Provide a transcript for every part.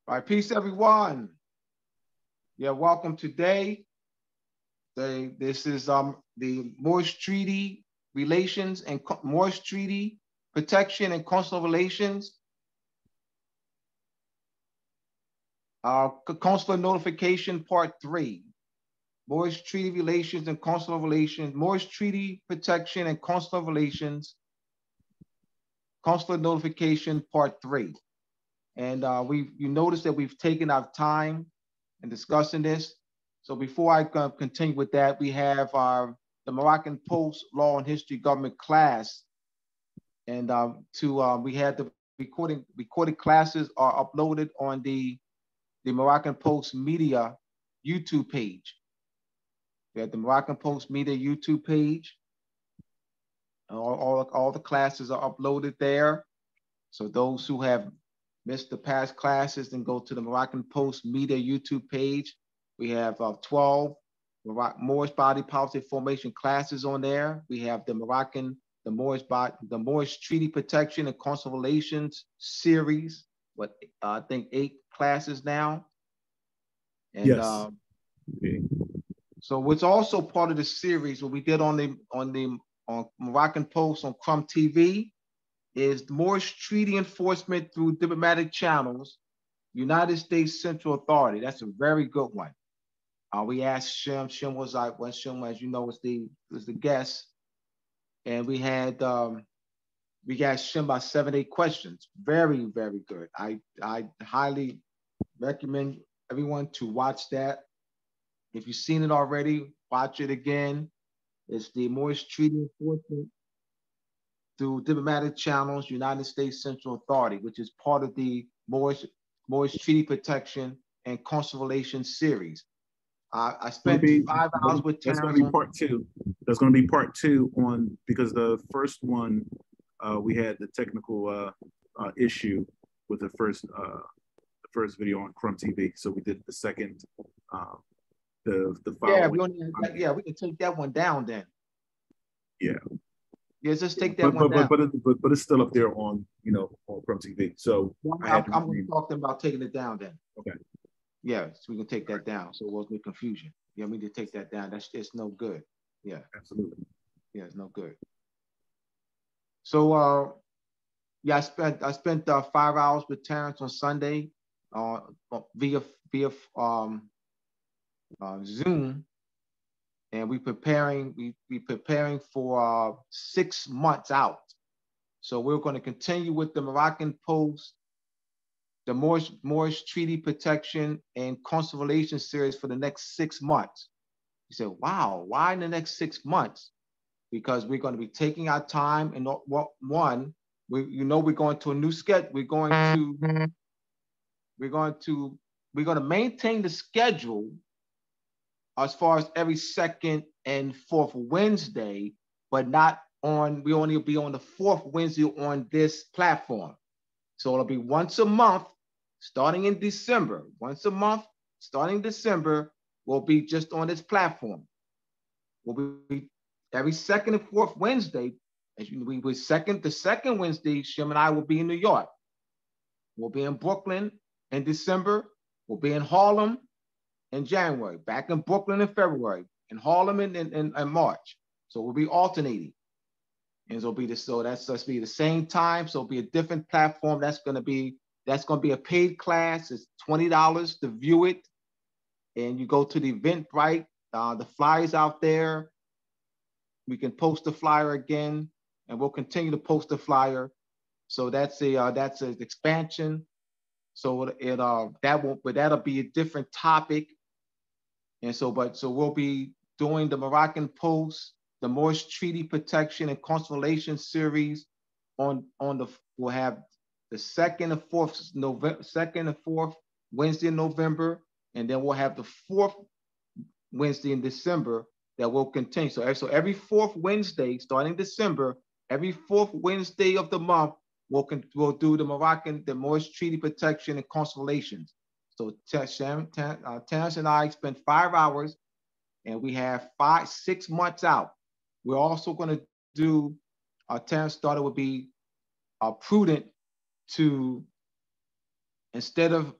All right, peace, everyone. Yeah, welcome today. This is the Moorish Treaty Relations and Moorish Treaty Protection and Consular Relations. Consular Notification Part 3. Moorish Treaty Relations and Consular Relations. Moorish Treaty Protection and Consular Relations. Consular Notification Part 3. And you notice that we've taken our time in discussing this. So before I continue with that, we have the Moroccan Post Law and History Government class, and we had the recorded classes are uploaded on the Moroccan Post Media YouTube page. We have the Moroccan Post Media YouTube page. All the classes are uploaded there. So those who have missed the past classes, then go to the Moroccan Post Media YouTube page. We have 12 Moorish body policy formation classes on there. We have the Moorish Treaty Protection and Consular Relations series. I think 8 classes now. And yes. So what's also part of the series, what we did on Moroccan Post on Crumb TV, is Moorish treaty enforcement through diplomatic channels, United States Central Authority. That's a very good one. We asked Shem. Shem was Shem, as you know, was the guest, and we got Shem about 7-8 questions. Very, very good. I highly recommend everyone to watch that. If you've seen it already, watch it again. It's the Moorish treaty enforcement through diplomatic channels, United States Central Authority, which is part of the Moorish Treaty Protection and Consular Relations series. I spent 5 hours with Terrence. That's going to be part 2. That's going to be part 2 on, because the first one we had the technical issue with the first video on Crumb TV. So we did the second, the following. We can take that one down then. Yeah. Yeah, just take that one down. But it's still up there on on Crumb TV. So I'm talking about taking it down then. Okay. Yeah, so we can take that down. So it won't be confusion. Yeah, we need to take that down. It's no good. Yeah. Absolutely. Yeah, it's no good. So I spent 5 hours with Terrence on Sunday via Zoom, and we preparing for 6 months out. So we're going to continue with the Moroccan Post, the Moorish Treaty Protection and Consular Relations series for the next 6 months. You said, wow, why in the next 6 months? Because we're going to be taking our time, and we're going to a new schedule. We're going to maintain the schedule as far as every second and fourth Wednesday, but we only be on the fourth Wednesday on this platform. So it'll be once a month, starting in December. Once a month, starting December, we'll be just on this platform. We'll be every second and fourth Wednesday. The second Wednesday, Shem and I will be in New York. We'll be in Brooklyn in December. We'll be in Harlem in January, back in Brooklyn in February, in Harlem in March. So we'll be alternating. And that's supposed to be the same time. So it'll be a different platform. That's going to be a paid class. It's $20 to view it. And you go to the Eventbrite. The flyer's out there. We can post the flyer again, and we'll continue to post the flyer. So that's an expansion. So that'll be a different topic. And so we'll be doing the Moroccan Post, the Moorish Treaty Protection and Consular Relations series we'll have the second and fourth Wednesday in November, and then we'll have the fourth Wednesday in December that will continue. So every fourth Wednesday, starting December, every fourth Wednesday of the month, we'll do the Moorish Treaty Protection and Consular Relations. So Terrence and I spent 5 hours, and we have 6 months out. We're also going to do, Terrence thought it would be prudent to, instead of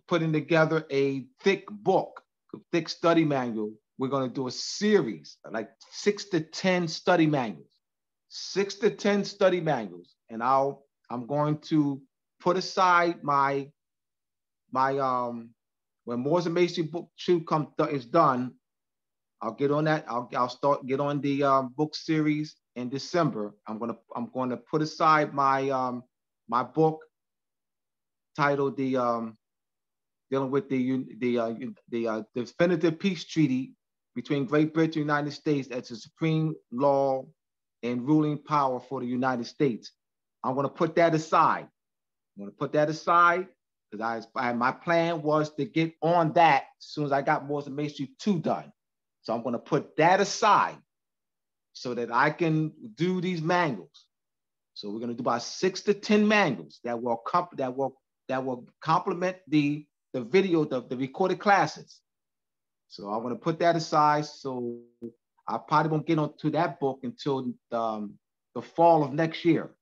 putting together a thick book, a thick study manual. We're going to do a series, like 6 to 10 study manuals, 6 to 10 study manuals. And I'm going to put aside my when Moors and Masonry book 2 is done, I'll get on that. I'll get on the book series in December. I'm gonna put aside my my book titled dealing with the definitive peace treaty between Great Britain and the United States as the supreme law and ruling power for the United States. I'm gonna put that aside. I'm gonna put that aside because my plan was to get on that as soon as I got Moors and Masonry 2 done. So I'm going to put that aside so that I can do these manuals. So we're going to do about 6 to 10 manuals that will complement the video, the recorded classes. So I'm going to put that aside. So I probably won't get onto that book until the fall of next year.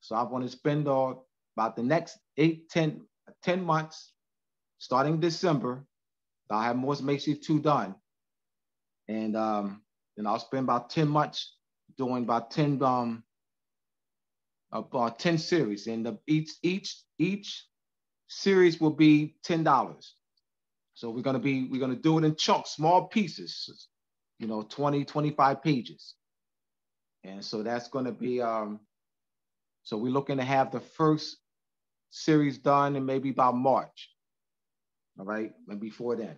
So I want to spend about the next 10 months, starting December. I'll have Moors and Masonry 2 done. And then I'll spend about 10 months doing about 10 series. And each series will be $10. So we're gonna do it in chunks, small pieces, 20, 25 pages. And so that's gonna be so we're looking to have the first series done in maybe about March. All right, and before then.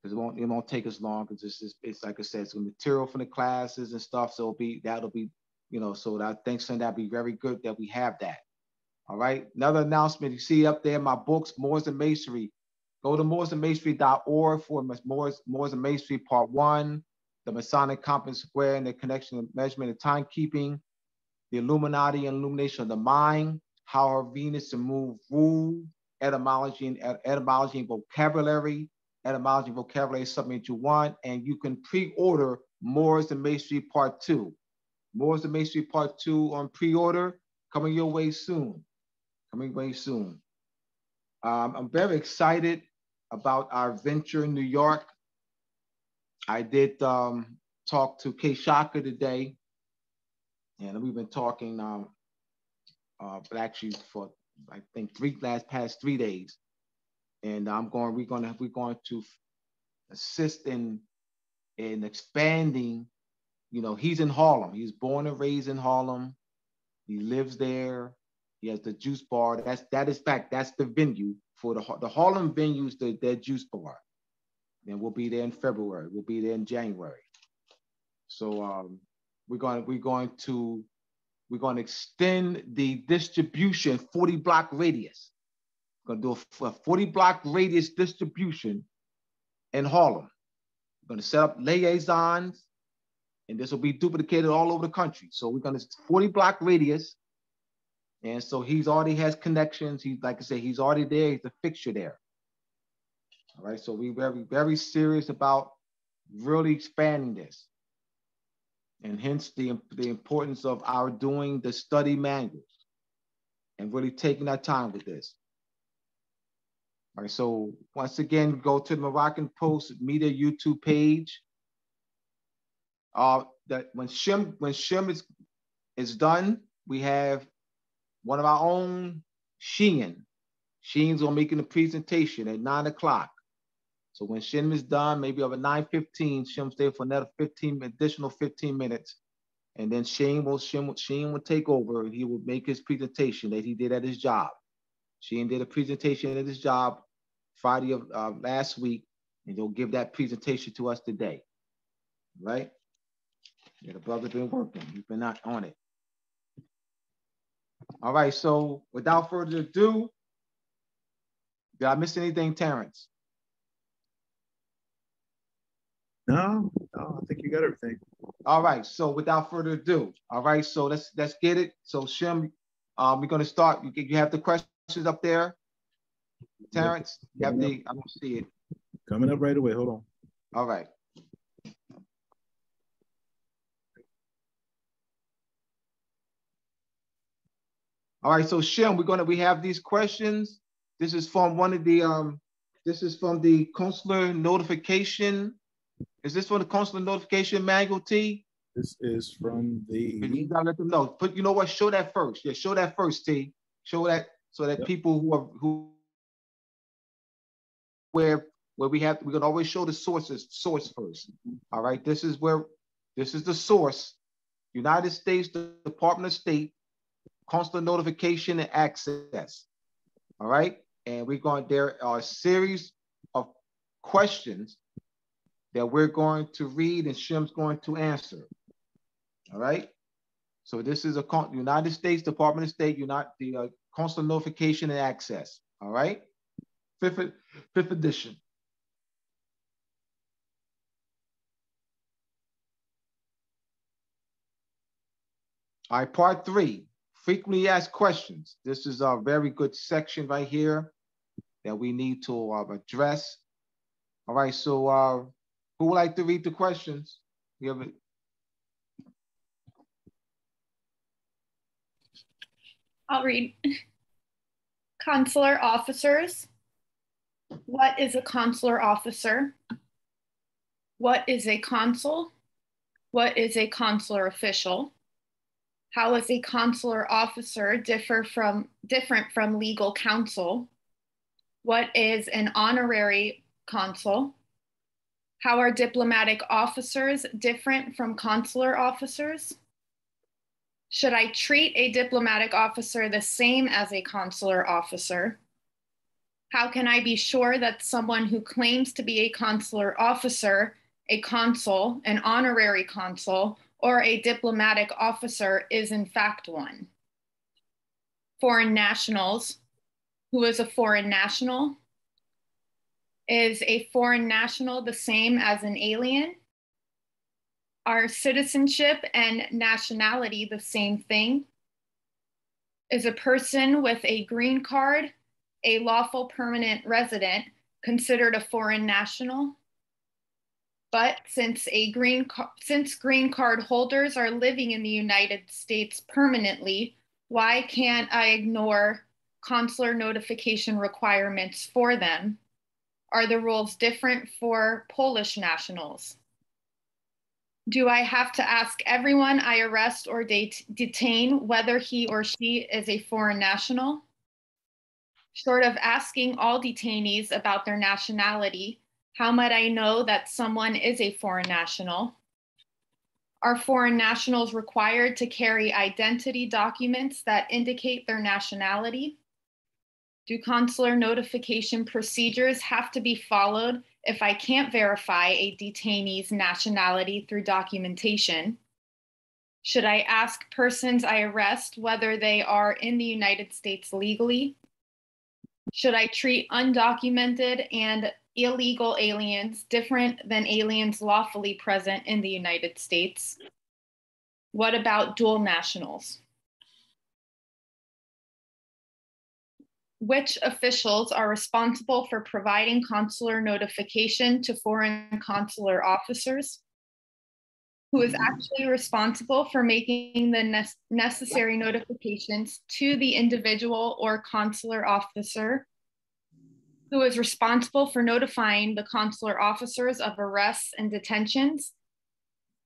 Because it won't take us long, because it's like I said, it's material from the classes and stuff. So that'll be, so that thanks, and that'd be very good that we have that. All right. Another announcement you see up there, my books, Moors and Masonry. Go to moorsandmasonry.org for Moors and Masonry Part 1, the Masonic Compass Square and the connection of measurement and timekeeping, the Illuminati and illumination of the mind, how our Venus and moon rule, etymology and vocabulary. Etymology, vocabulary is something that you want, and you can pre-order Moors and Masonry Part 2. Moors and Masonry Part 2 on pre-order, coming your way soon. Coming way soon. I'm very excited about our venture in New York. I did talk to Kay Shaka today, and we've been talking, but actually for I think past 3 days. And we're going to assist in expanding. He's in Harlem. He's born and raised in Harlem. He lives there. He has the juice bar. That's the venue for the Harlem venues. Their juice bar. And we'll be there in February. We'll be there in January. So we're going to extend the distribution 40 block radius. Going to do a 40 block radius distribution in Harlem. We're going to set up liaisons, and this will be duplicated all over the country. So we're going to 40 block radius. And so he's already has connections. He's, like I said, he's already there. He's a fixture there. All right. So we're very, very serious about really expanding this. And hence the importance of our doing the study manuals and really taking our time with this. All right, so once again, go to the Moroccan Post Media YouTube page. That when Shem is done, we have one of our own Sheen. Sheen's gonna making a presentation at 9 o'clock. So when Shem is done, maybe over 9:15, Shem's there for another additional 15 minutes, and then Sheen will take over, and he will make his presentation that he did at his job. Sheen did a presentation at his job Friday of last week, and he'll give that presentation to us today, right? Yeah, the brother's been working. He's been on it. All right, so without further ado, did I miss anything, Terrence? No, I think you got everything. All right, so without further ado, all right, so let's get it. So Shem, we're gonna start. You have the questions up there, Terrence? You have I don't see it. Coming up right away, hold on. All right. All right, so Shem, we have these questions. This is from one of the this is from the consular notification. Is this from the consular notification manual, T? This is from the. You gotta let them know. But you know what? Show that first. Yeah, show that first, T. Show that so that people where we have, we can always show the source first. All right. This is the source. United States Department of State, consular notification and access. All right. And there are a series of questions that we're going to read and Shem's going to answer. All right. So this is a United States Department of State, the consular notification and access. All right. Fifth edition. All right, part 3, frequently asked questions. This is a very good section right here that we need to address. All right, so who would like to read the questions? We have it. I'll read. Consular officers. What is a consular officer? What is a consul? What is a consular official? How is a consular officer different from legal counsel? What is an honorary consul? How are diplomatic officers different from consular officers? Should I treat a diplomatic officer the same as a consular officer? How can I be sure that someone who claims to be a consular officer, a consul, an honorary consul, or a diplomatic officer is in fact one? Foreign nationals. Who is a foreign national? Is a foreign national the same as an alien? Are citizenship and nationality the same thing? Is a person with a green card, a lawful permanent resident, considered a foreign national? But since green card holders are living in the United States permanently, why can't I ignore consular notification requirements for them? Are the rules different for Polish nationals? Do I have to ask everyone I arrest or detain whether he or she is a foreign national? Short of asking all detainees about their nationality, how might I know that someone is a foreign national? Are foreign nationals required to carry identity documents that indicate their nationality? Do consular notification procedures have to be followed if I can't verify a detainee's nationality through documentation? Should I ask persons I arrest whether they are in the United States legally? Should I treat undocumented and illegal aliens different than aliens lawfully present in the United States? What about dual nationals? Which officials are responsible for providing consular notification to foreign consular officers? Who is actually responsible for making the necessary notifications to the individual or consular officer? Who is responsible for notifying the consular officers of arrests and detentions?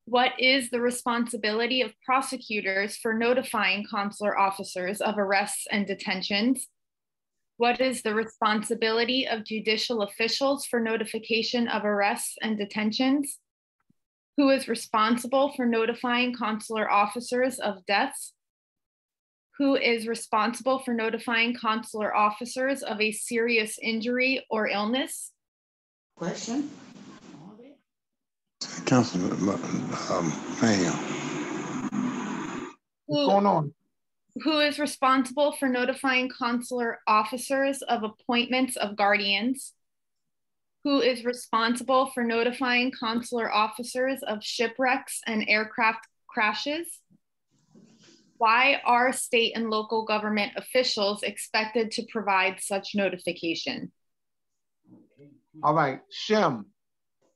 What is the responsibility of prosecutors for notifying consular officers of arrests and detentions? What is the responsibility of judicial officials for notification of arrests and detentions? Who is responsible for notifying consular officers of deaths? Who is responsible for notifying consular officers of a serious injury or illness? Question? Councilman, ma'am. What's going on? Who is responsible for notifying consular officers of appointments of guardians? Who is responsible for notifying consular officers of shipwrecks and aircraft crashes? Why are state and local government officials expected to provide such notification? All right, Shem,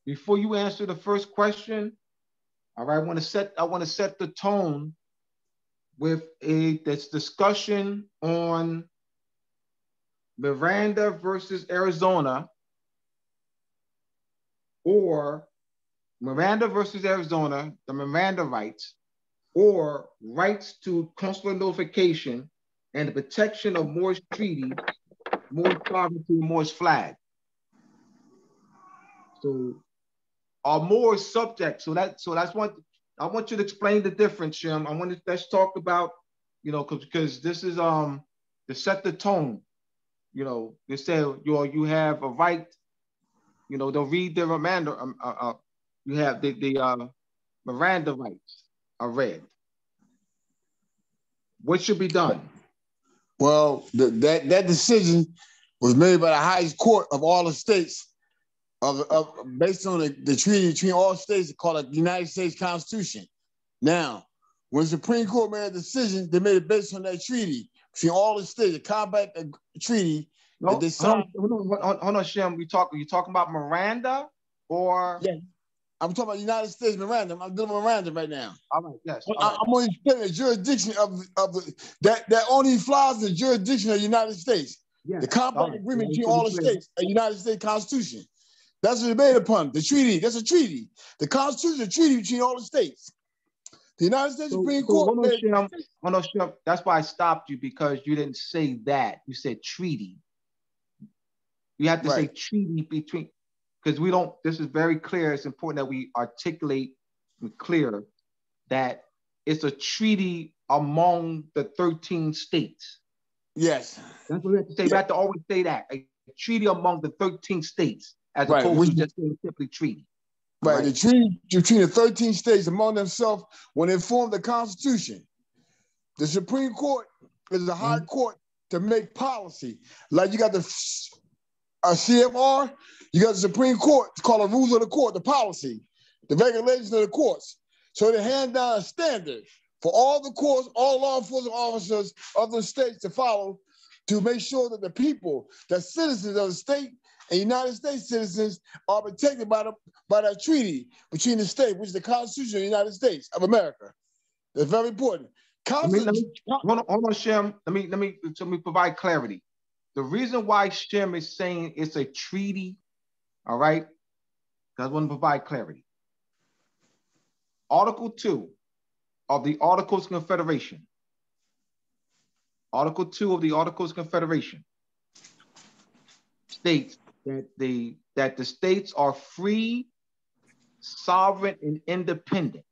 before you answer the first question, all right, I want to set the tone with this discussion on Miranda versus Arizona, or Miranda versus Arizona, the Miranda rights, or rights to consular notification and the protection of Moorish treaty, Moorish sovereignty, Moorish flag. So are Moors subject? So that's what I want you to explain the difference, Shem. Let's talk about, because this is to set the tone. They say you have a right. They'll read the Miranda. You have the Miranda rights are read. What should be done? Well, that decision was made by the highest court of all the states, based on the treaty between all states called the United States Constitution. Now, when the Supreme Court made a decision, they made it based on that treaty between all the states, the compact treaty that they signed. Hold on, Shem. You talking about Miranda or? Yeah, I'm talking about United States Miranda. I'm doing Miranda right now. All right, yes. I'm going to explain the jurisdiction that only flies in the jurisdiction of the United States. Yes. The compact agreement between all the states, a United States Constitution. That's what it's made upon. The treaty, that's a treaty. The Constitution is a treaty between all the states. The United States Supreme Court. Hold on, Shem. That's why I stopped you, because you didn't say that. You said treaty. You have to say treaty between, because we don't, this is very clear. It's important that we articulate and clear that it's a treaty among the 13 states. Yes. That's what we have to say. We have to always say that. A treaty among the 13 states, as opposed to just saying simply treaty. Right. The treaty between the 13 states among themselves when they formed the Constitution. The Supreme Court is the high court to make policy. Like you got the CFR, you got the Supreme Court, it's called the rules of the court, the policy, the regulations of the courts. So they hand down a standard for all the courts, all law enforcement officers of the states to follow, to make sure that the people, the citizens of the state and United States citizens, are protected by that treaty between the state, which is the Constitution of the United States of America. That's very important. Hold on, Shem. Let me provide clarity. The reason why Shem is saying it's a treaty, all right, because I want to provide clarity. Article 2 of the Articles of Confederation. Article 2 of the Articles of Confederation states that the states are free, sovereign, and independent.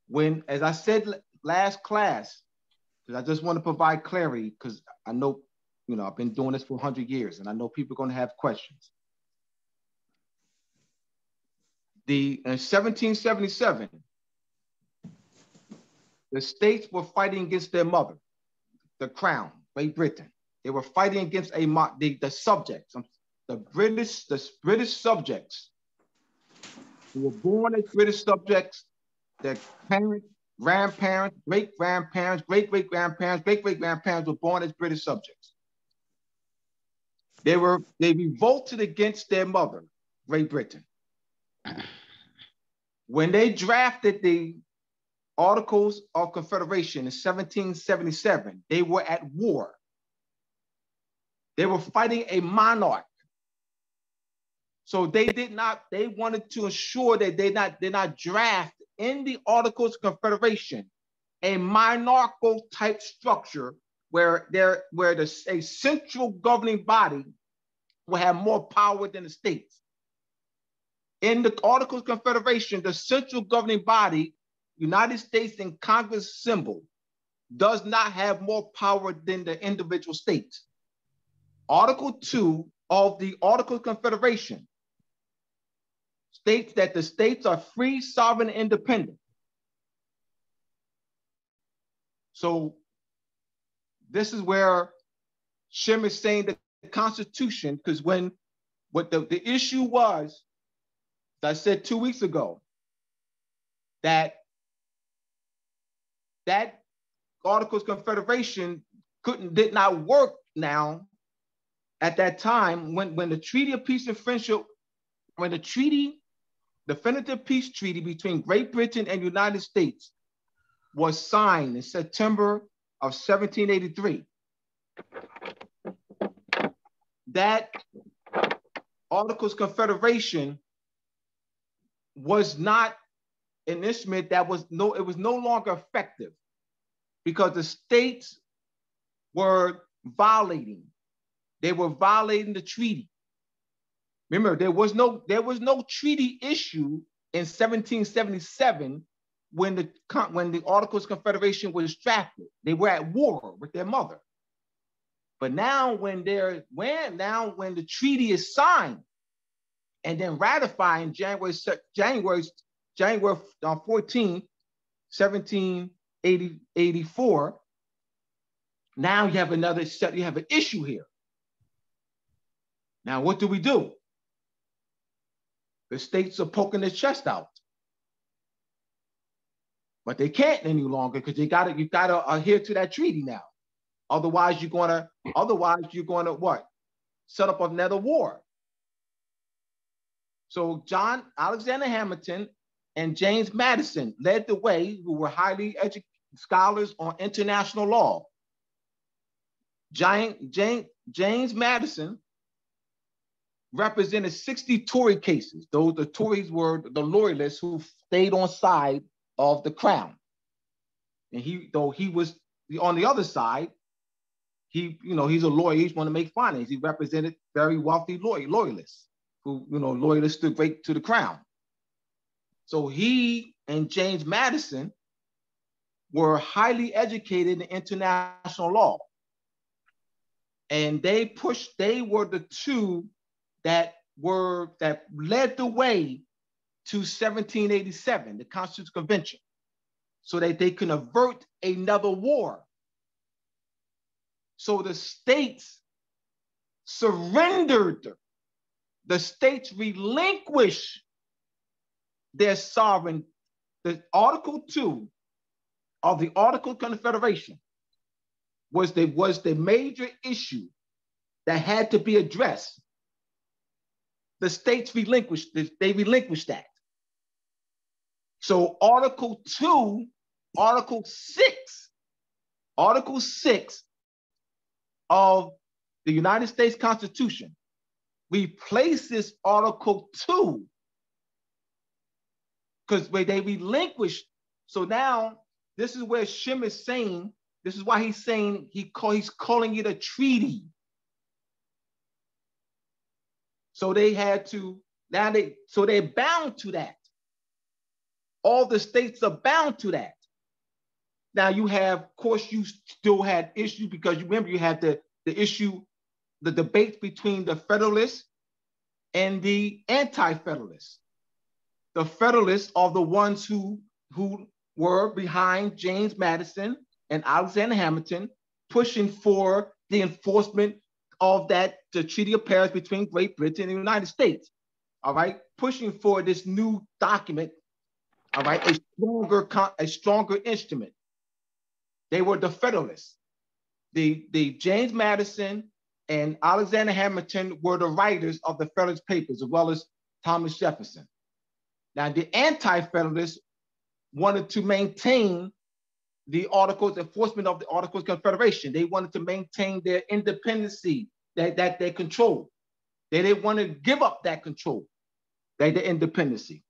When, as I said last class, because I just want to provide clarity, because I know, I've been doing this for 100 years, and I know people are going to have questions. In 1777, the states were fighting against their mother, the crown, Great Britain. They were fighting against the subjects, the British subjects who were born as British subjects. Their parents, grandparents, great-grandparents, great-great-grandparents, great-great-grandparents were born as British subjects. They revolted against their mother, Great Britain. When they drafted the Articles of Confederation in 1777, they were at war. They were fighting a monarch. So they wanted to ensure that they did not draft in the Articles of Confederation a monarchical type structure where a central governing body will have more power than the states. In the Articles of Confederation, the central governing body, United States and Congress symbol, does not have more power than the individual states. Article 2 of the Articles of Confederation states that the states are free, sovereign, and independent. So this is where Shem is saying that the Constitution, because what the issue was, as I said 2 weeks ago, that Articles of Confederation did not work now at that time when the Treaty of Peace and Friendship, when the definitive peace treaty between Great Britain and United States was signed in September of 1783. that Articles of Confederation was not an instrument that was no longer effective because the states were violating. They were violating the treaty. Remember, there was no treaty issue in 1777 when the Articles of Confederation was drafted. They were at war with their mother. But now when the treaty is signed and then ratified in January 14, 1784, now you have an issue here. Now what do? The states are poking their chest out. But they can't any longer because you gotta adhere to that treaty now. Otherwise, you're gonna what? Set up another war. So John Alexander Hamilton and James Madison led the way, who were highly educated scholars on international law. James Madison represented 60 Tory cases. The Tories were the loyalists who stayed on side of the crown. And he was on the other side, he's a lawyer, he's want to make finance. He represented very wealthy loyalists who, loyalists stood great to the crown. So he and James Madison were highly educated in international law. And they were the two that led the way to 1787, the Constitutional Convention, so that they can avert another war. So the states surrendered. The states relinquished their sovereign. The Article 2 of the Articles of Confederation was the major issue that had to be addressed. The states relinquished that. So Article 6 of the United States Constitution replaces Article 2 because they relinquished. So now this is where Shem is saying, this is why he's saying he's calling it a treaty. So they're bound to that. All the states are bound to that. Now you still had issues because you remember you had the debate between the Federalists and the Anti-Federalists. The Federalists are the ones who were behind James Madison and Alexander Hamilton, pushing for the enforcement of the Treaty of Paris between Great Britain and the United States. All right, pushing for this new document. All right, a stronger instrument. They were the Federalists. The James Madison and Alexander Hamilton were the writers of the Federalist Papers, as well as Thomas Jefferson. Now, the Anti-Federalists wanted to maintain the enforcement of the Articles of Confederation. They wanted to maintain their independency, that they control. They didn't want to give up that control, their independency.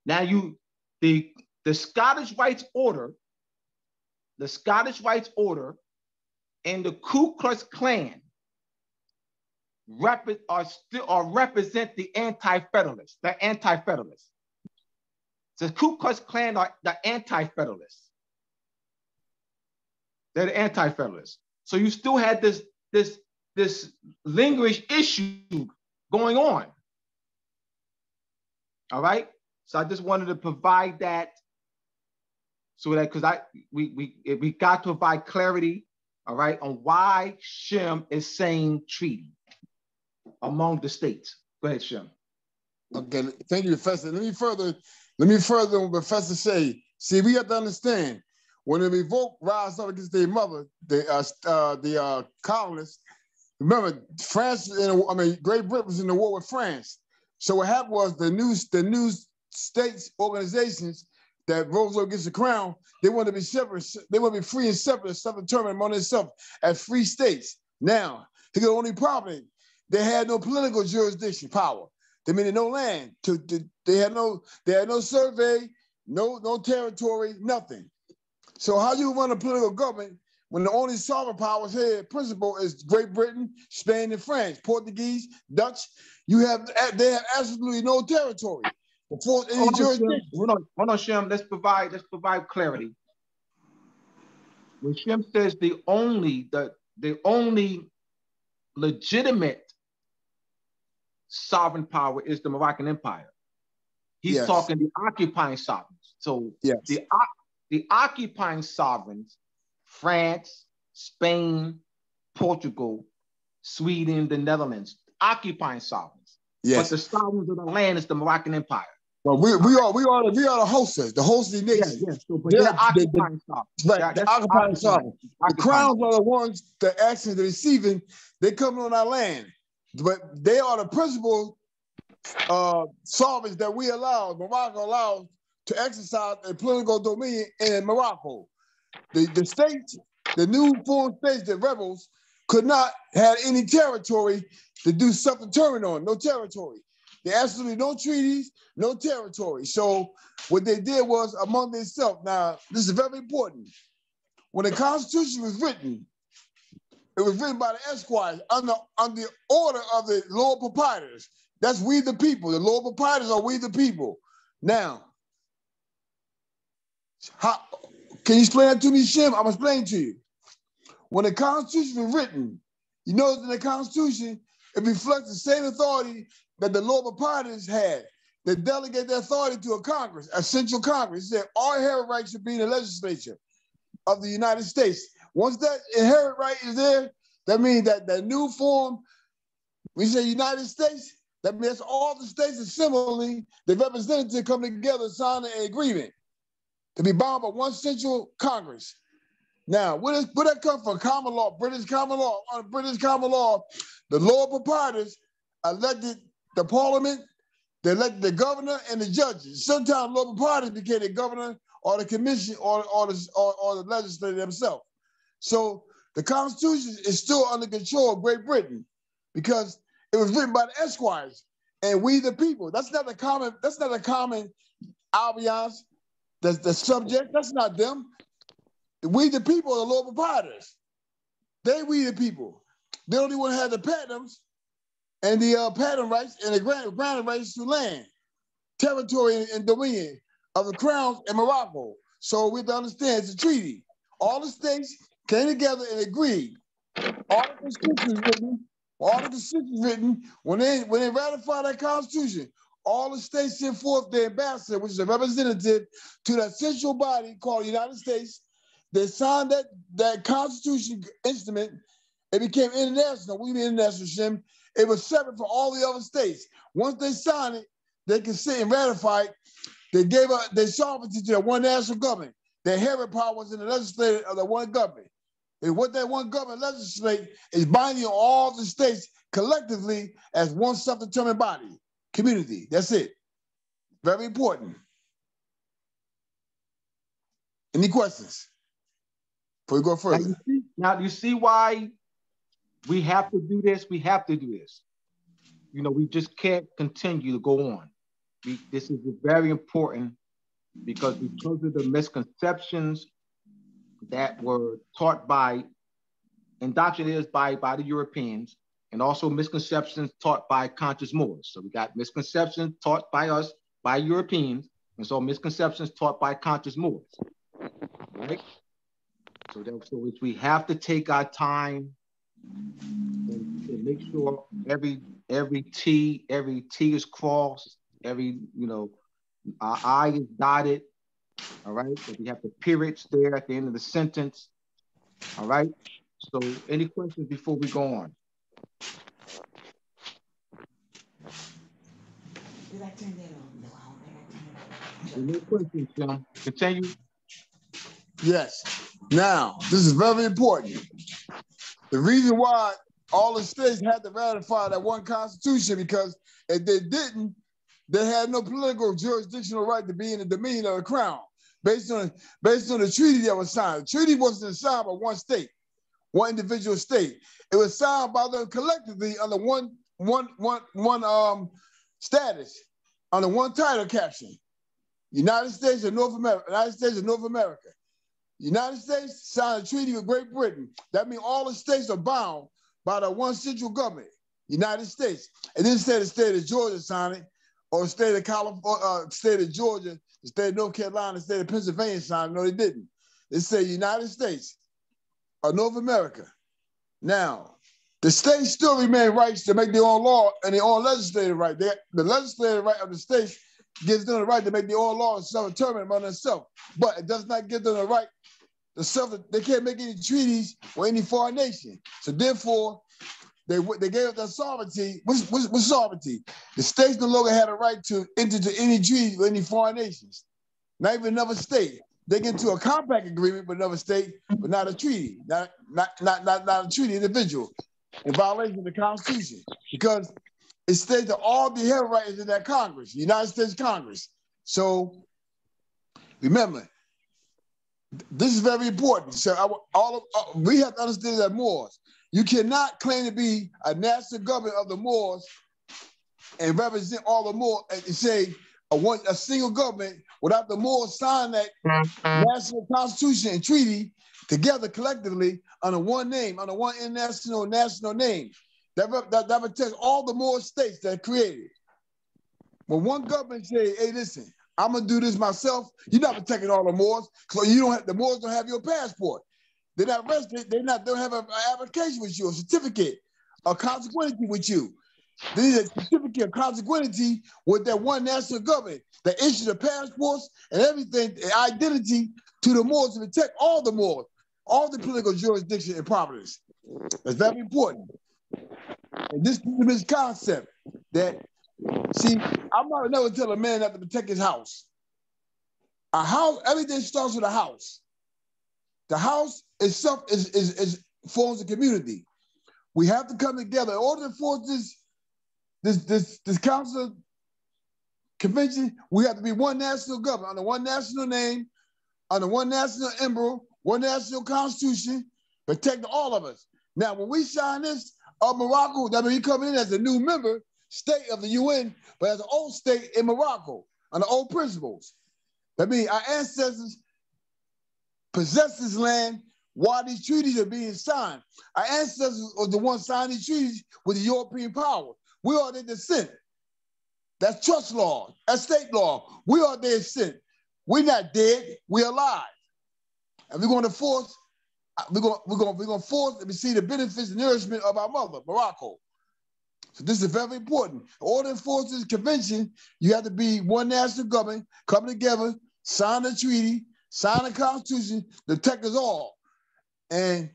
Now, the Scottish Rights Order, and the Ku Klux Klan represent the Anti-Federalists. The Anti-Federalists. The Ku Klux Klan are the Anti-Federalists. They're the Anti-Federalists. So you still had this lingering issue going on. All right. So I just wanted to provide that, so that because we got to provide clarity, all right, on why Shem is saying treaty among the states. Go ahead, Shem. Okay, thank you, Professor. Let me further what Professor say. See, we have to understand when the revolt rise up against their mother, the colonists. Remember, Great Britain was in the war with France. So what happened was the new states organizations that rose up against the crown, they want to be separate. They want to be free and separate, self-determined among themselves as free states. Now, the only problem, they had no political jurisdiction power. They mean no land. They had no survey, no territory, nothing. So how you run a political government when the only sovereign powers here, principle, is Great Britain, Spain, and France, Portuguese, Dutch? They have absolutely no territory. Before any jurisdiction. Hold on, Shem. Let's provide clarity. When Shem says the only legitimate sovereign power is the Moroccan Empire, he's talking the occupying sovereigns. So the occupying sovereigns, France, Spain, Portugal, Sweden, the Netherlands, occupying sovereigns. Yes. But the sovereigns of the land is the Moroccan Empire. Well, we are the hostess, the hosting nation. Yeah. So, but they're occupying sovereigns. Right, the occupying sovereigns. The crowns are the ones, the actions, the receiving, they come on our land. But they are the principal sovereigns that Morocco allows to exercise a political dominion in Morocco. The states, the new foreign states, the rebels, could not have any territory to do self-determined on, no territory. They absolutely no treaties, no territory. So what they did was among themselves. Now, this is very important. When the Constitution was written, it was written by the esquires under order of the Lord Proprietors. That's we the people. The Lord Proprietors are we the people. Now, can you explain that to me, Shem? I'm explaining to you. When the Constitution was written, you know in the Constitution, it reflects the same authority that the Lord Proprietors had. They delegate their authority to a Congress, a central Congress. It said all inherent rights should be in the legislature of the United States. Once that inherent right is there, that means that the new form, we say United States, that means all the states assembling, the representatives come together, sign an agreement to be bound by one central Congress. Now, where that come from? Common law, British common law. Under British common law, the Lord Proprietors elected the parliament, they elected the governor and the judges. Sometimes Lord Proprietors became the governor or the commission or the legislature themselves. So the Constitution is still under control of Great Britain because it was written by the esquires and we the people. That's not a common albions. That's the subject. That's not them. We the people are the Lord Proprietors. We the people. They only want to have the patents and the patent rights and the granted rights to land, territory, and dominion of the crowns in Morocco. So we have to understand it's a treaty. All the states came together and agreed. All the constitutions written, when they ratified that Constitution, all the states sent forth their ambassador, which is a representative, to that central body called the United States. They signed that Constitution instrument. It became international. We mean international, Shem. It was separate from all the other states. Once they signed it, they could sit and ratify it. They gave up their sovereignty to that one national government. Their inherent power was in the legislature of the one government. And what that one government legislate is binding all the states collectively as one self-determined body, community. That's it. Very important. Any questions? Before we go further. Now you see why we have to do this? We have to do this. You know, we just can't continue to go on. This is very important because of the misconceptions that were taught by, indoctrinated by the Europeans, and also misconceptions taught by conscious Moors. So we got misconceptions taught by us, by Europeans, and so misconceptions taught by conscious Moors, right? So we have to take our time and make sure every T is crossed, our I is dotted, all right? So we have the periods there at the end of the sentence, all right? So any questions before we go on? Did I turn that on? No questions, Shem. Continue. Yes. Now, this is very important. The reason why all the states had to ratify that one constitution, because if they didn't, they had no political jurisdictional right to be in the dominion of the crown. based on the treaty that was signed. The treaty wasn't signed by one state, one individual state. It was signed by them collectively under one status, under one title caption. United States of North America. United States of North America. United States signed a treaty with Great Britain. That means all the states are bound by the one central government, United States. It didn't say the state of Georgia signed it, or the state of California, state of Georgia, the state of North Carolina, the state of Pennsylvania signed it. No, they didn't. It said United States of North America. Now, the states still remain rights to make their own law and their own legislative right. The legislative right of the states gives them the right to make their own law and self-determine among themselves, but it does not give them the right to they can't make any treaties with any foreign nation. So therefore, they gave up their sovereignty. What's sovereignty? The states no longer had a right to enter into any treaty with any foreign nations, not even another state. They get into a compact agreement with another state, but not a treaty, not a treaty individual, in violation of the Constitution, because it states that all the inherent rights is in that Congress, the United States Congress. So remember, this is very important. So we have to understand that Moors, you cannot claim to be a national government of the Moors and represent all the Moors and say a single government without the Moors sign that national constitution and treaty together collectively under one name, under one international national name. That protects all the Moor states that are created. When one government say, hey, listen, I'm gonna do this myself, you're not protecting all the Moors, because the Moors don't have your passport. They're not registered, they don't have an application with you, a certificate of consequentity with you. They need a certificate of consequentity with that one national government that issues the passports and everything, identity to the Moors to protect all the Moors, all the political jurisdiction and properties. That's very important. And this is the misconcept that, see, I'm not never tell a man not to protect his house. A house, everything starts with a house. The house itself forms a community. We have to come together in order to force this council convention. We have to be one national government under one national name, under one national emblem, one national constitution, protecting all of us. Now, when we sign this, Morocco, that means we coming in as a new member state of the UN, but as an old state in Morocco, under old principles. That means our ancestors possessed this land while these treaties are being signed. Our ancestors are the ones signing these treaties with the European power. We are their descent. That's trust law. That's state law. We are their descent. We're not dead. We're alive. And we're going to force. We're going to force them to see the benefits and nourishment of our mother, Morocco. So this is very important. In order to enforce this convention, you have to be one national government, come together, sign a treaty, sign a constitution, to protect us all. And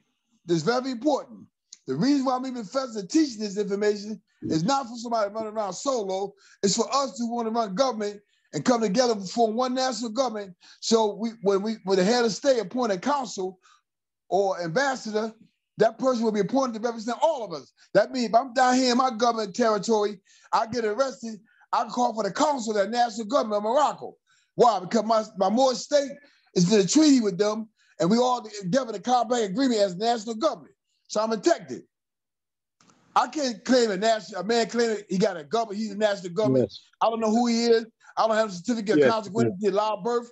this is very important. The reason why I'm even teaching this information is not for somebody running around solo. It's for us who want to run government and come together to form one national government. So when the head of state appoint a council or ambassador, that person will be appointed to represent all of us. That means if I'm down here in my government territory, I get arrested, I call for the council of the national government of Morocco. Why? Because my Moorish state is in a treaty with them, and we all together the compact agreement as national government. So I'm protected. I can't claim a man claiming he got a government, he's a national government. Yes. I don't know who he is. I don't have a certificate of consequence, allowed birth.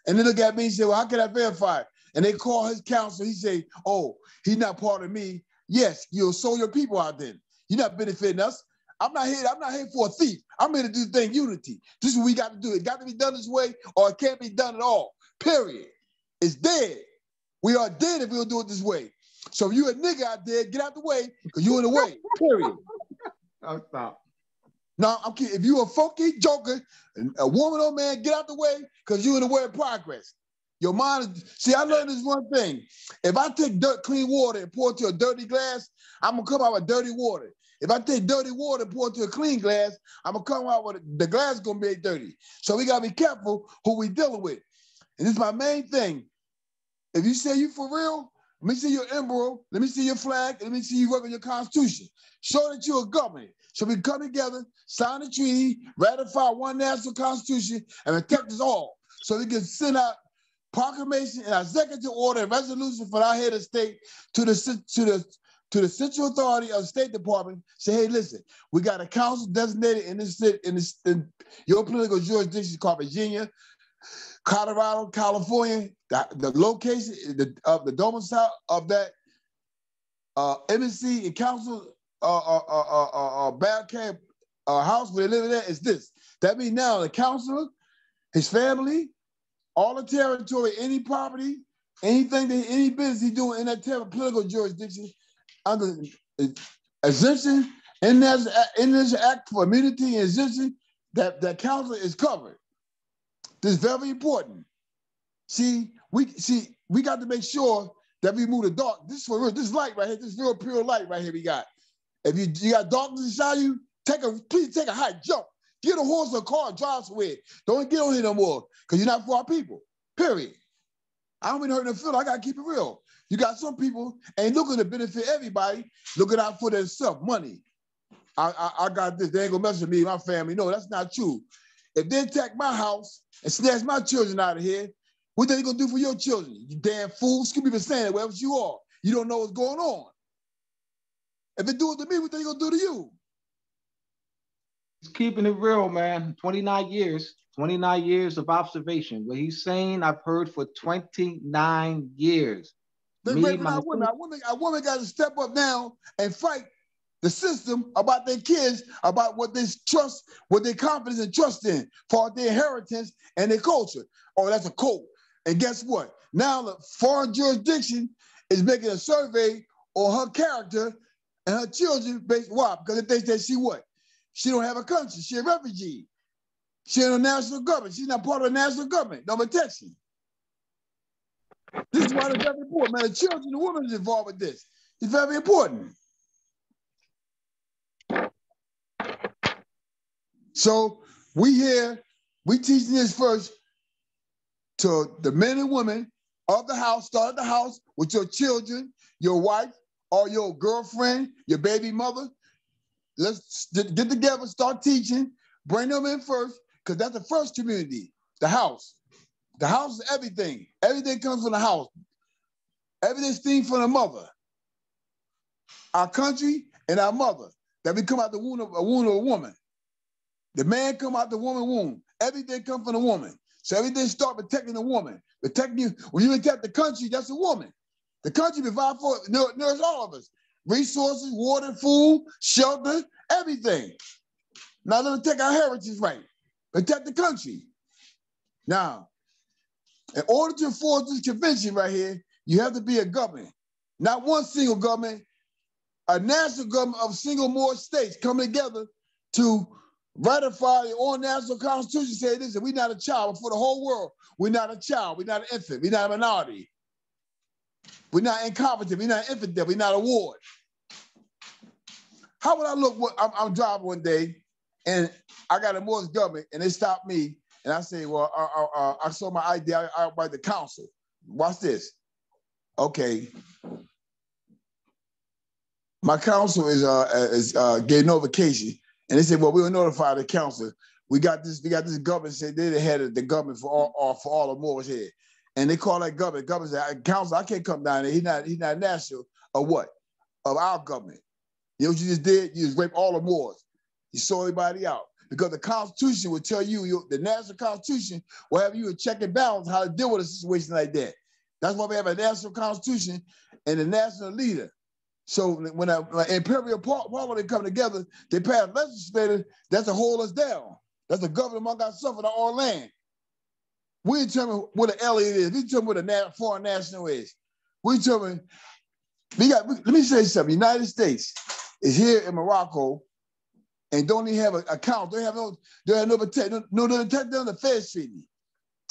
And they look at me and say, well, how can I verify it? And they call his counsel. He say, oh, he's not part of me. Yes, you'll sold your people out then. You're not benefiting us. I'm not here for a thief. I'm here to do the thing unity. This is what we got to do. It got to be done this way or it can't be done at all. Period. It's dead. We are dead if we don't do it this way. So if you a nigga out there, get out the way because you're in the way. Period. I'll stop. No, I'm kidding. If you a funky joker, a woman or man, get out the way because you're in the way of progress. Your mind is, see, I learned this one thing. If I take clean water and pour it to a dirty glass, I'm gonna come out with dirty water. If I take dirty water and pour it to a clean glass, I'm gonna come out with the glass gonna be dirty. So we gotta be careful who we dealing with. And this is my main thing. If you say you for real, let me see your emblem, let me see your flag, and let me see you work on your constitution. Show that you're a government. So we come together, sign a treaty, ratify one national constitution, and protect us all. So we can send out proclamation and executive order and resolution for our head of state to the central authority of the State Department. Say, hey, listen, we got a council designated in your political jurisdiction called Virginia, Colorado, California. The location of the domicile of that embassy and council barricade house where they live in there is this. That means now the councilor, his family, all the territory, any property, anything, any business he's doing in that political jurisdiction under exemption in this act for immunity and exemption, that council is covered. This is very important. We got to make sure that we move the dark. This is for real. This light right here. This real pure light right here we got. If you got darkness inside you, please take a hike, jump. Get a horse or a car and drive somewhere. Don't get on here no more because you're not for our people, period. I don't mean hurting the feeling. I got to keep it real. You got some people ain't looking to benefit everybody, looking out for themselves, money. I got this. They ain't going to mess with me, my family. No, that's not true. If they attack my house and snatch my children out of here, what they going to do for your children? You damn fool. Excuse me for saying it, wherever you are. You don't know what's going on. If they do it to me, what they going to do to you? He's keeping it real, man. 29 years of observation. What he's saying, I've heard for 29 years. They're raping our women. Our women got to step up now and fight the system about their kids, about what they trust, what their confidence and trust in for their inheritance and their culture. Oh, that's a code. And guess what? Now the foreign jurisdiction is making a survey on her character and her children based why? Because if they say she what? She don't have a country. She's a refugee. She's in a national government. She's not part of the national government. No protection. This is why it's very important, man. The children, the women is involved with this. It's very important. So we teaching this first to the men and women of the house, start at the house with your children, your wife, or your girlfriend, your baby mother. Let's get together, start teaching, bring them in first, because that's the first community, the house. The house is everything. Everything comes from the house. Everything's steamed from the mother. Our country and our mother, that we come out the womb of a woman. The man come out the woman womb. Everything comes from the woman. So everything start protecting the woman. Protecting you. When you attack the country, that's a woman. The country provides for, nourish all of us. Resources, water, food, shelter, everything. Now let us take our heritage right. Protect the country. Now, in order to enforce this convention right here, you have to be a government. Not one single government, a national government of single Moorish states coming together to ratify the own national constitution, say this, and we're not a child, but for the whole world, we're not a child, we're not an infant, we're not a minority. We're not incompetent, we're not infidel, we're not a ward. How would I look? I'm driving one day, and I got a Moorish government, and they stopped me, and I say, well, I saw my ID out by the council. Watch this. Okay. My council is getting notification, and they said, well, we'll notify the council. We got this government, said they're the head of the government for all the Moors here. And they call that government. Government said, council, I can't come down there. He's not national of what? Of our government. You know what you just did? You just raped all the Moors. You sold everybody out. Because the Constitution will tell you, the national Constitution will have you a check and balance how to deal with a situation like that. That's why we have a national Constitution and a national leader. So when an imperial parliament come together, they pass legislators that's to hold us down. That's a government among ourselves in our own land. We determine what an alien is. We determine what a foreign national is. We determine, let me say something. The United States is here in Morocco and don't even have an account. They have no protection, no protection on the Feds Treaty.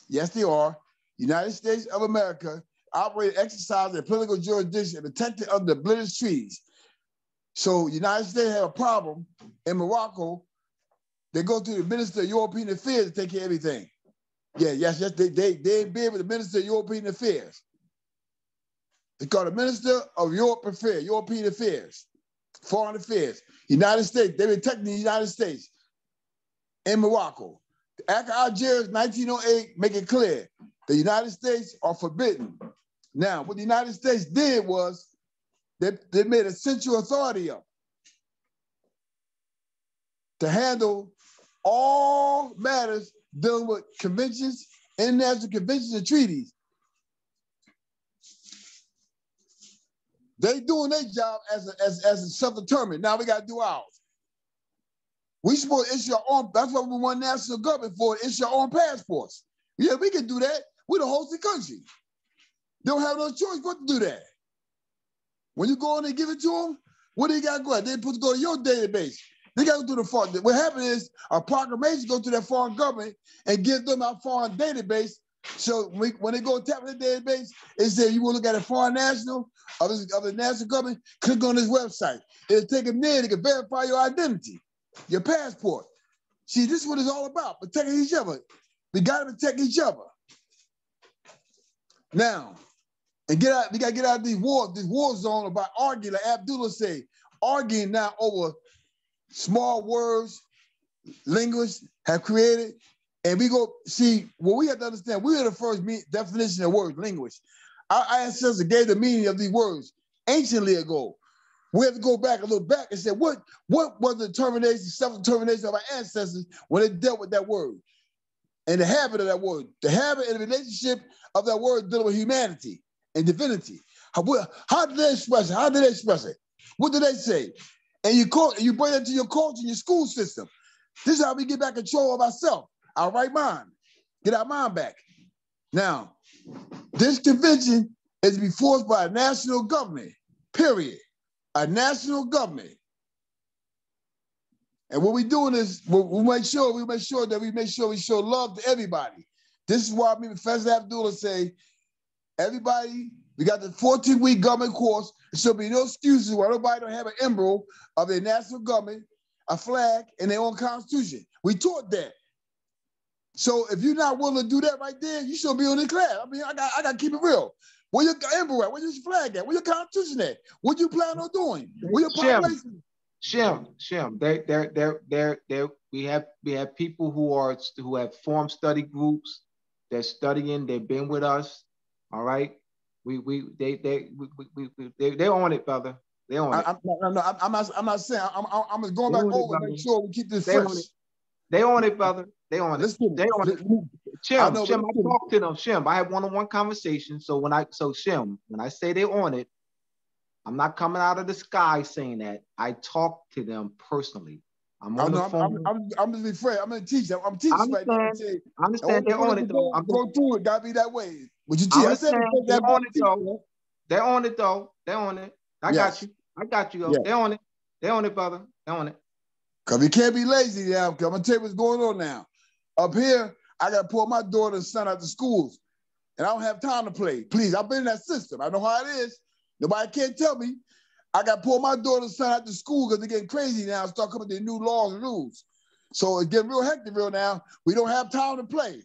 Yes, they are. United States of America operate, exercise their political jurisdiction and protected under the British treaties. So United States have a problem in Morocco. They go to the Minister of European Affairs to take care of everything. Yes, they ain't be able to Minister of European Affairs. It's called the Minister of European Affairs, Foreign Affairs. United States, they protect the United States in Morocco. The Act of Algiers, 1908, make it clear. The United States are forbidden. Now, what the United States did was they made a central authority up to handle all matters dealing with conventions, international conventions and treaties. They doing their job as a self-determined. Now we got to do ours. We supposed to issue our own, that's what we want national government for, issue our own passports. Yeah, we can do that. We're the hosting country. They don't have no choice but to do that. When you go in and give it to them, what do you got to go at? They're supposed to go to your database. They got to do the foreign. What happened is a proclamation go to that foreign government and give them our foreign database. So when they go tap the database, it says you want to look at a foreign national of the national government, click on this website. It'll take them there, they can verify your identity, your passport. See, this is what it's all about, protecting each other. We got to protect each other. Now, and we got to get out of this war zone about arguing, like Abdullah say, arguing now over small words, linguists have created. And we go, see, what we have to understand, we are the first definition of words, linguists. Our ancestors gave the meaning of these words anciently ago. We have to go back and look back and say, what was the determination, self-determination of our ancestors when they dealt with that word? And the habit of that word, the habit and the relationship of that word dealing with humanity and divinity. How did they express it? How did they express it? What did they say? And you bring that to your culture and your school system. This is how we get back control of ourselves, our right mind, get our mind back. Now, this convention is to be forced by a national government, period. A national government. And what we're doing is we make sure we show love to everybody. This is why Professor Abdullah say, everybody, we got the 14-week government course. There should be no excuses why nobody don't have an emblem of their national government, a flag, and their own constitution. We taught that. So if you're not willing to do that right there, you shouldn't be on the class. I mean, I got to keep it real. Where your emblem at? Where your flag at? Where your constitution at? What you plan on doing? Where your population? Shem. We have people who have formed study groups. They're studying. They've been with us. All right. They're on it, brother. They're on it. I'm not saying. I'm just going back over and make sure we keep this fresh. They on it, brother. They on it. They on it. Shem, I talked to them. Shem, I had one-on-one conversation. So Shem, when I say they on it, I'm not coming out of the sky saying that. I talk to them personally. I'm on the phone. I'm just being frank. I'm going to teach them. I'm teaching right now. I understand they're on it though. I'm going through it. Gotta be that way. Would you teach? I said they're on it though. They're on it though. They're on it. I got you. Though. Yeah. They're on it. They're on it, brother. They're on it. Because we can't be lazy now. I'm going to tell you what's going on now. Up here, I got to pull my daughter and son out to schools. And I don't have time to play. Please, I've been in that system. I know how it is. Nobody can't tell me. I got to pull my daughter and son out to school because they're getting crazy now and start coming to new laws and rules. So it's getting real hectic real now. We don't have time to play.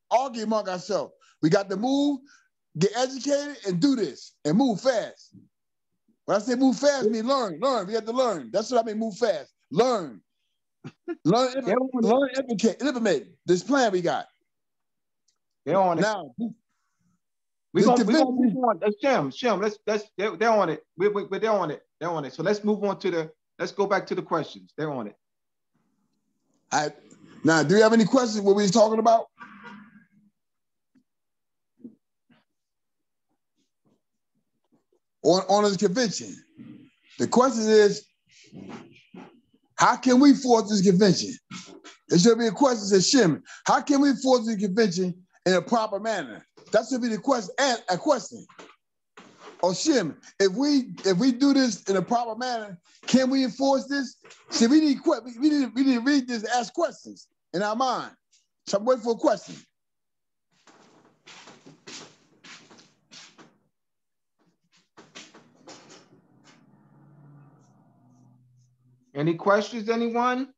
Argue among ourselves. We got to move, get educated, and do this, and move fast. When I say move fast, I mean learn. We have to learn. That's what I mean, move fast. Learn, implement this plan we got. They're on it. Now, we're gonna move on. Shem, they're on it. They're on it. They're on it. So let's move on let's go back to the questions. They're on it. Now, do you have any questions what we was talking about? On this convention. The question is, how can we force this convention? It should be a question that says, Shem, how can we force this convention in a proper manner? That should be the question. And a question. Or Shem, if we do this in a proper manner, can we enforce this? See, we need to read this and ask questions in our mind. So I'm waiting for a question. Any questions, anyone?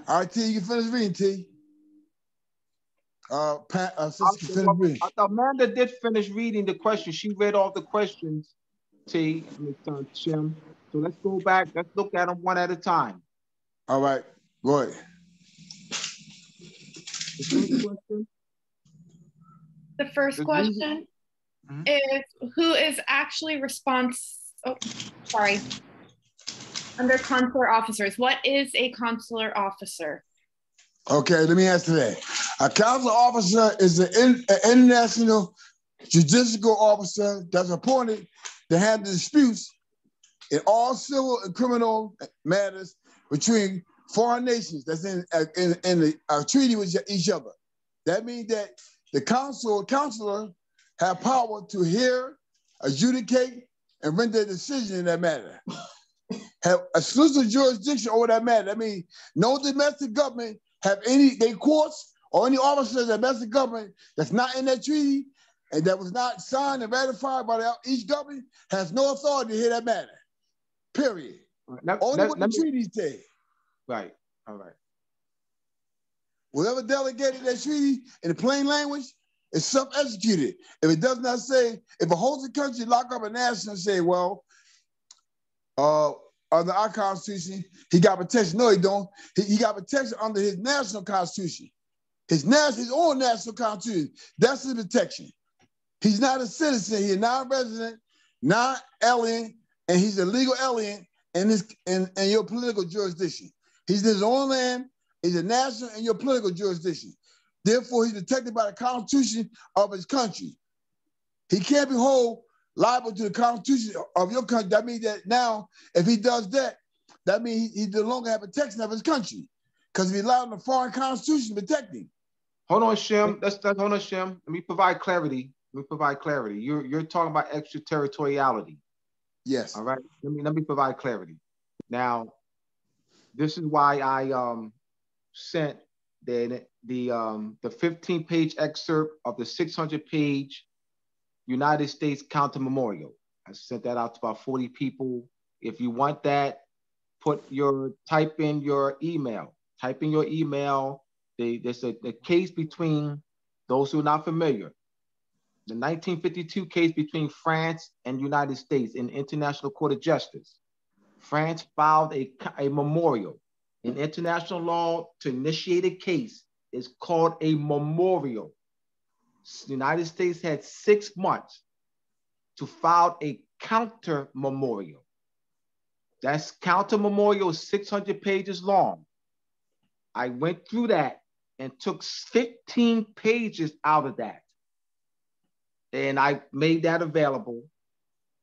All right, T, you can finish reading, T. Sister, I thought Amanda did finish reading the questions. She read all the questions, T, Shem. So let's go back. Let's look at them one at a time. All right, go ahead. The first question is, who is actually under consular officers, what is a consular officer? Okay, let me answer that. A consular officer is an international judicial officer that's appointed to handle disputes in all civil and criminal matters between foreign nations that's in a treaty with each other. That means that the counselor have power to hear, adjudicate, and render a decision in that matter. Have exclusive jurisdiction over that matter. That means no domestic government have they courts or any officers of the domestic government that's not in that treaty and that was not signed and ratified by each government has no authority to hear that matter. Period. Only what the treaties say. Right. All right. Whoever delegated that treaty in the plain language is self-executed. If it does not say, if a hosting country lock up a national and say, well, under our constitution, he got protection. No, he don't. He got protection under his national constitution. His own national constitution. That's his protection. He's not a citizen. He's a non-resident, non-alien, and he's a legal alien in your political jurisdiction. He's in his own land. He's a national in your political jurisdiction. Therefore, he's protected by the constitution of his country. He can't be liable to the constitution of your country. That means that now, if he does that, that means he no longer have protection of his country because he relied on the foreign constitution to protect him. Hold on, Shem. Hold on, Shem. Let me provide clarity. You're talking about extraterritoriality. Yes. All right. Let me provide clarity. Now, this is why I sent the 15-page excerpt of the 600-page United States Counter Memorial. I sent that out to about 40 people. If you want that, type in your email. There's a case between those who are not familiar. The 1952 case between France and United States in the International Court of Justice. France filed a memorial. In international law, to initiate a case is called a memorial. The United States had 6 months to file a counter memorial. That's counter memorial, 600 pages long. I went through that and took 15 pages out of that. And I made that available.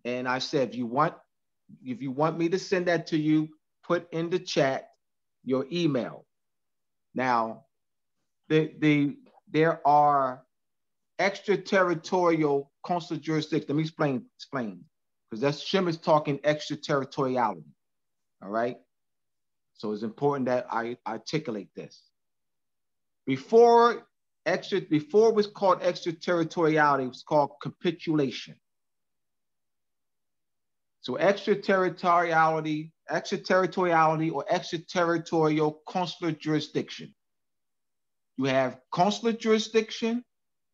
And I said, if you want me to send that to you, put in the chat your email. Now, there are extraterritorial consular jurisdictions. Let me explain, because that's Shem is talking extraterritoriality. All right. So it's important that I articulate this. Before it was called extraterritoriality, it was called capitulation. So extraterritoriality or extraterritorial consular jurisdiction. You have consular jurisdiction,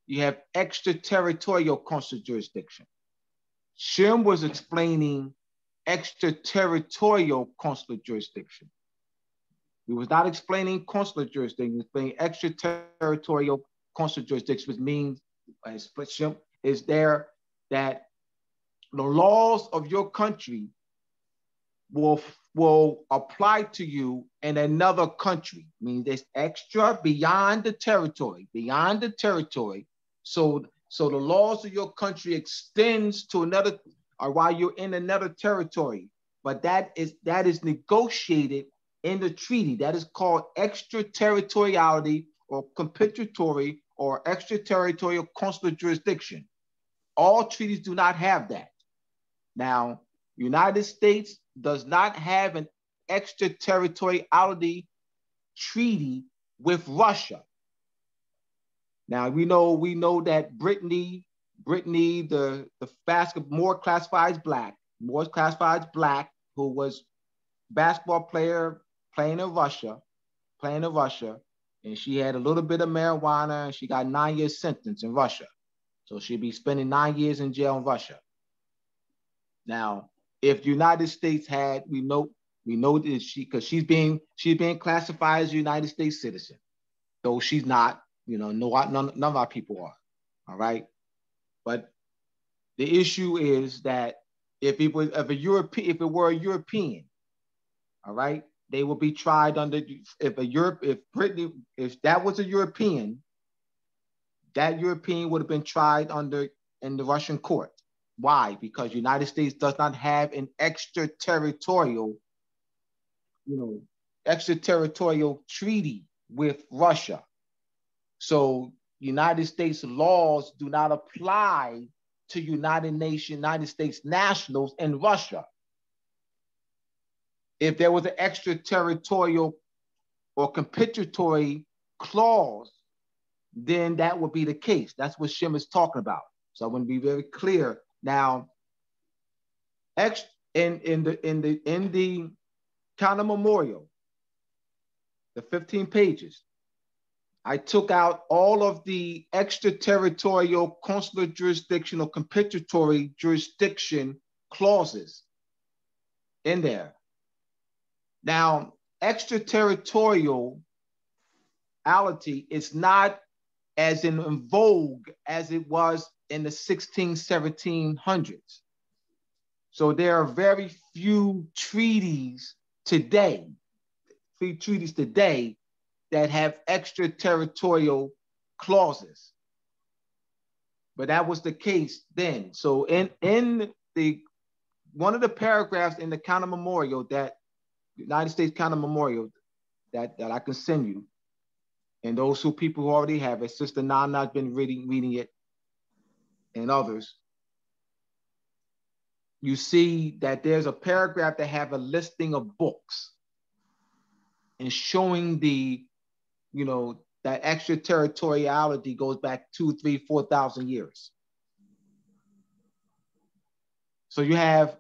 you have extraterritorial consular jurisdiction. Shem was explaining extraterritorial consular jurisdiction. He was not explaining consular jurisdiction, he was explaining extraterritorial consular jurisdiction, which means, Shem is there that the laws of your country will apply to you in another country. I mean, there's extra beyond the territory. So the laws of your country extends to another, or while you're in another territory, but that is negotiated in the treaty. That is called extraterritoriality or capitulatory or extraterritorial consular jurisdiction. All treaties do not have that. Now, United States does not have an extraterritoriality treaty with Russia. Now we know that Brittany, the Moore classified as black, who was basketball player playing in Russia, and she had a little bit of marijuana, and she got 9-year sentence in Russia. So she'll be spending 9 years in jail in Russia. Now, if the United States had, we know that she's being classified as a United States citizen, though she's not. You know, none of our people are. All right. But the issue is that if it were a European, all right, they will be tried under if that was a European, that European would have been tried in the Russian court. Why? Because United States does not have an extraterritorial treaty with Russia. So United States laws do not apply to United States nationals in Russia. If there was an extraterritorial or compensatory clause, then that would be the case. That's what Shem is talking about. So I want to be very clear. Now, in the counter memorial, the 15 pages, I took out all of the extraterritorial, consular jurisdiction, or compensatory jurisdiction clauses in there. Now, extraterritoriality is not as in vogue as it was in the 1700s. So there are very few treaties today that have extraterritorial clauses. But that was the case then. So in the one of the paragraphs in the counter memorial, that United States counter memorial that I can send you, and those people who already have it, Sister Nana has been reading it, and others, you see that there's a paragraph that have a listing of books and showing that extraterritoriality goes back 2,000, 3,000, 4,000 years. So you have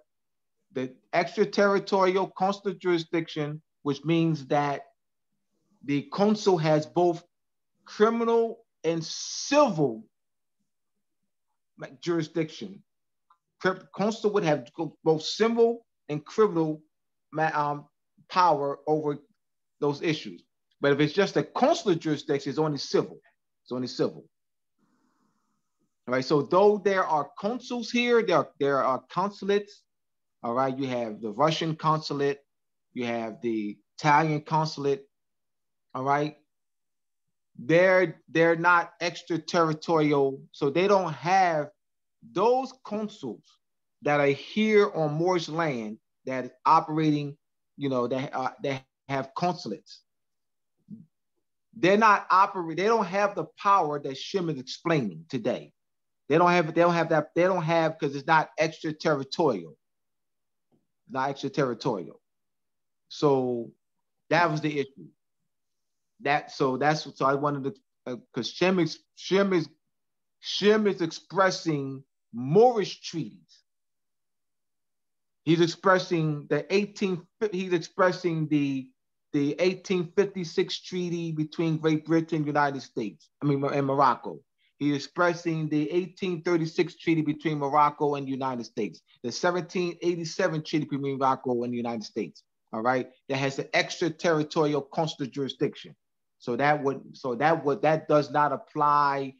the extraterritorial consular jurisdiction, which means that the consul has both criminal and civil jurisdiction. Consul would have both civil and criminal power over those issues. But if it's just a consular jurisdiction, it's only civil. It's only civil. All right. So though there are consuls here, there are consulates. All right. You have the Russian consulate. You have the Italian consulate. All right. They're not extraterritorial. So they don't have those consuls that are here on Moorish land that is operating, that have consulates. They're not operating. They don't have the power that Shem is explaining today. They don't have because it's not extraterritorial. Not extraterritorial. So that was the issue. So I wanted to, because Shem is expressing Moorish treaties. He's expressing the 1856 treaty between Great Britain and Morocco. He's expressing the 1836 treaty between Morocco and the United States, the 1787 treaty between Morocco and the United States. All right, that has the extraterritorial consular jurisdiction. So that does not apply.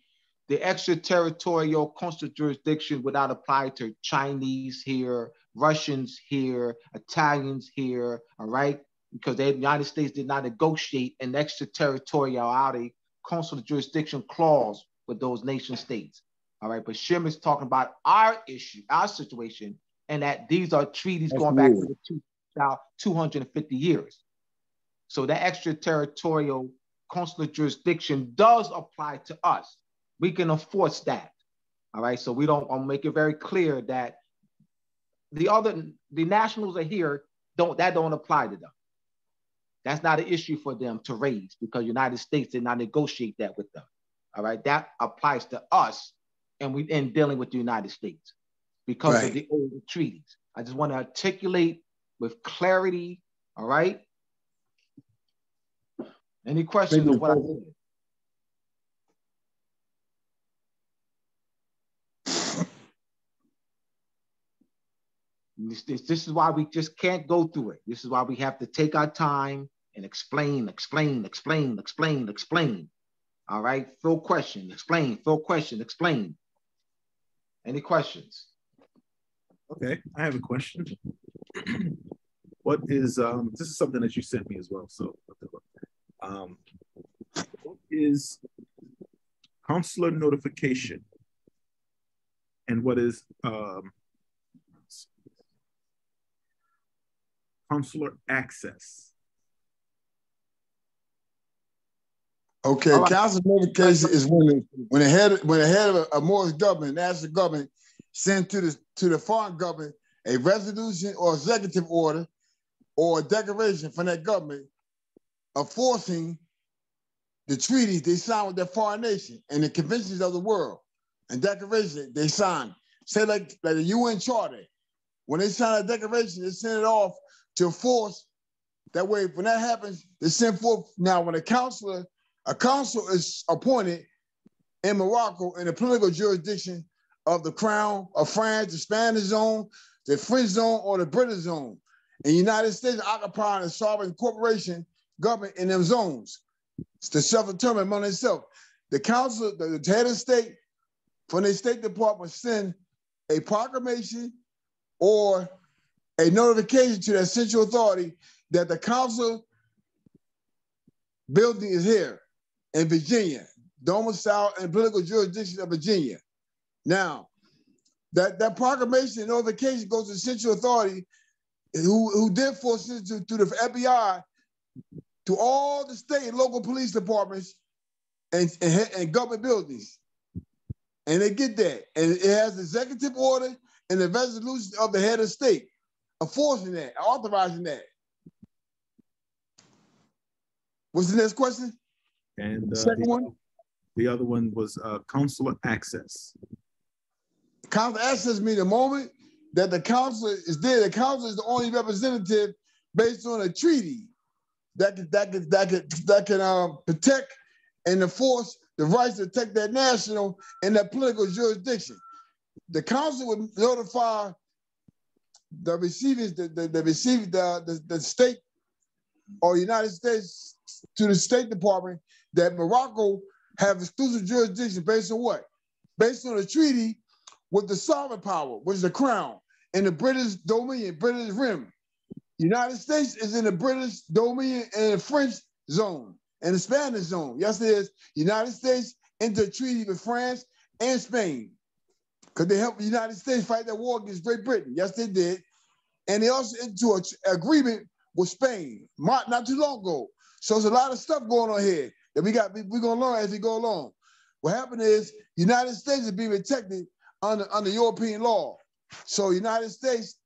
The extraterritorial consular jurisdiction would not apply to Chinese here, Russians here, Italians here. All right, because the United States did not negotiate an extraterritoriality consular jurisdiction clause with those nation states. All right, but Shem is talking about our issue, our situation, and that these are treaties going back to the 250 years. So the extraterritorial consular jurisdiction does apply to us. We can enforce that. All right, so I'll make it very clear that the nationals are here, don't apply to them. That's not an issue for them to raise because the United States did not negotiate that with them. All right, that applies to us and in dealing with the United States because of the old treaties. I just want to articulate with clarity. All right. Any questions on what I said? This is why we just can't go through it. This is why we have to take our time and explain. All right, Phil, question, explain. Phil, question, explain. Any questions? Okay, I have a question. What is this is something that you sent me as well, so what is consular notification and what is consular access? Okay, All right. consular notification is when the head of a Moorish government, national government, sends to the foreign government a resolution or executive order or a declaration from that government enforcing the treaties they signed with their foreign nation and the conventions of the world and declarations they signed. Say like the UN Charter. When they sign a declaration, they send it off to enforce. That way, when that happens, they send forth. Now, when a consul is appointed in Morocco in the political jurisdiction of the Crown of France, the Spanish zone, the French zone, or the British zone. And the United States occupying a sovereign corporation government in them zones. It's to self-determine among itself. The council, the head of state, from the State Department, send a proclamation or a notification to the central authority that the council building is here in Virginia, domicile and political jurisdiction of Virginia. Now, that proclamation and notification goes to the central authority who therefore sends to the FBI to all the state and local police departments and government buildings. And they get that. And it has the executive order and the resolution of the head of state enforcing that, authorizing that. What's the next question? And second one? The other one was consular access. Consular access means the moment that the consul is there, the consul is the only representative based on a treaty that can protect and enforce the rights to protect that national and that political jurisdiction. The consul would notify the state or United States to the State Department that Morocco have exclusive jurisdiction based on what? Based on a treaty with the sovereign power, which is the crown, and the British Dominion, British Rim. United States is in the British Dominion and the French zone and the Spanish zone. Yes, it is. United States entered a treaty with France and Spain because they helped the United States fight that war against Great Britain. Yes, they did. And they also entered an agreement with Spain not too long ago. So there's a lot of stuff going on here that we're going to learn as we go along. What happened is United States is being protected under European law. So United States,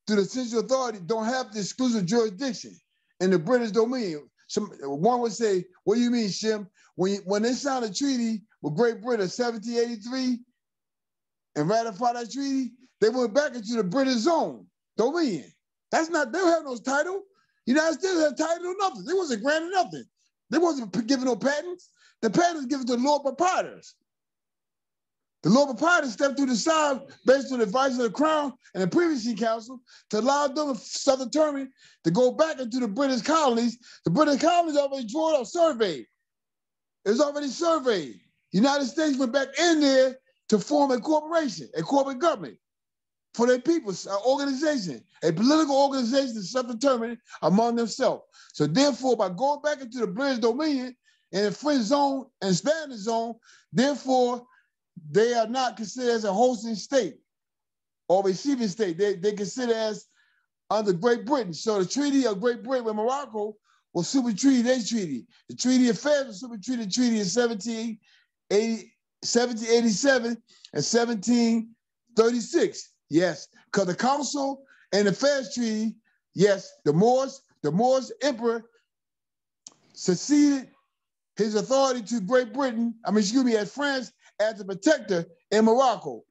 through the central authority, don't have the exclusive jurisdiction in the British Dominion. One would say, what do you mean, Shem? When they signed a treaty with Great Britain in 1783 and ratified that treaty, they went back into the British zone, Dominion. They don't have no title. United States had title or nothing. They wasn't granted nothing. They wasn't given no patents. The patents given to the Lord proprietors. The Lord proprietors stepped to the side based on the advice of the Crown and the Privacy Council to allow them to self-determine to go back into the British colonies. The British colonies already drawn up, surveyed. It was already surveyed. United States went back in there to form a corporation, a corporate government for their people, an organization, a political organization to self-determine among themselves. So therefore, by going back into the British Dominion and the French zone and Spanish zone, therefore, they are not considered as a hosting state or receiving state. They consider as under Great Britain. So the Treaty of Great Britain with Morocco will supersede their treaty. The Treaty of Fez will supersede the treaty in 1787 and 1736. Yes, because the Council and the Fez Treaty, yes, the Moorish emperor succeeded his authority to Great Britain, as France, as a protector in Morocco.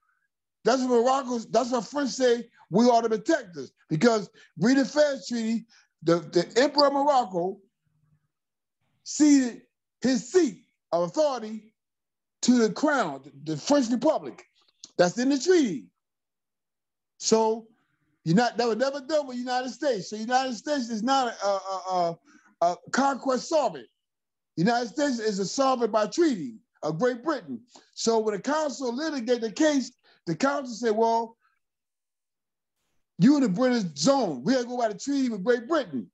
That's what French say, we are the protectors. Because read the Fez Treaty, the Emperor of Morocco ceded his seat of authority to the crown, the French Republic. That's in the treaty. So that was never done with the United States. So the United States is not a conquest sovereign. United States is a sovereign by treaty of Great Britain. So when the council litigated the case, the council said, well, you in the British zone. We have to go by the treaty with Great Britain.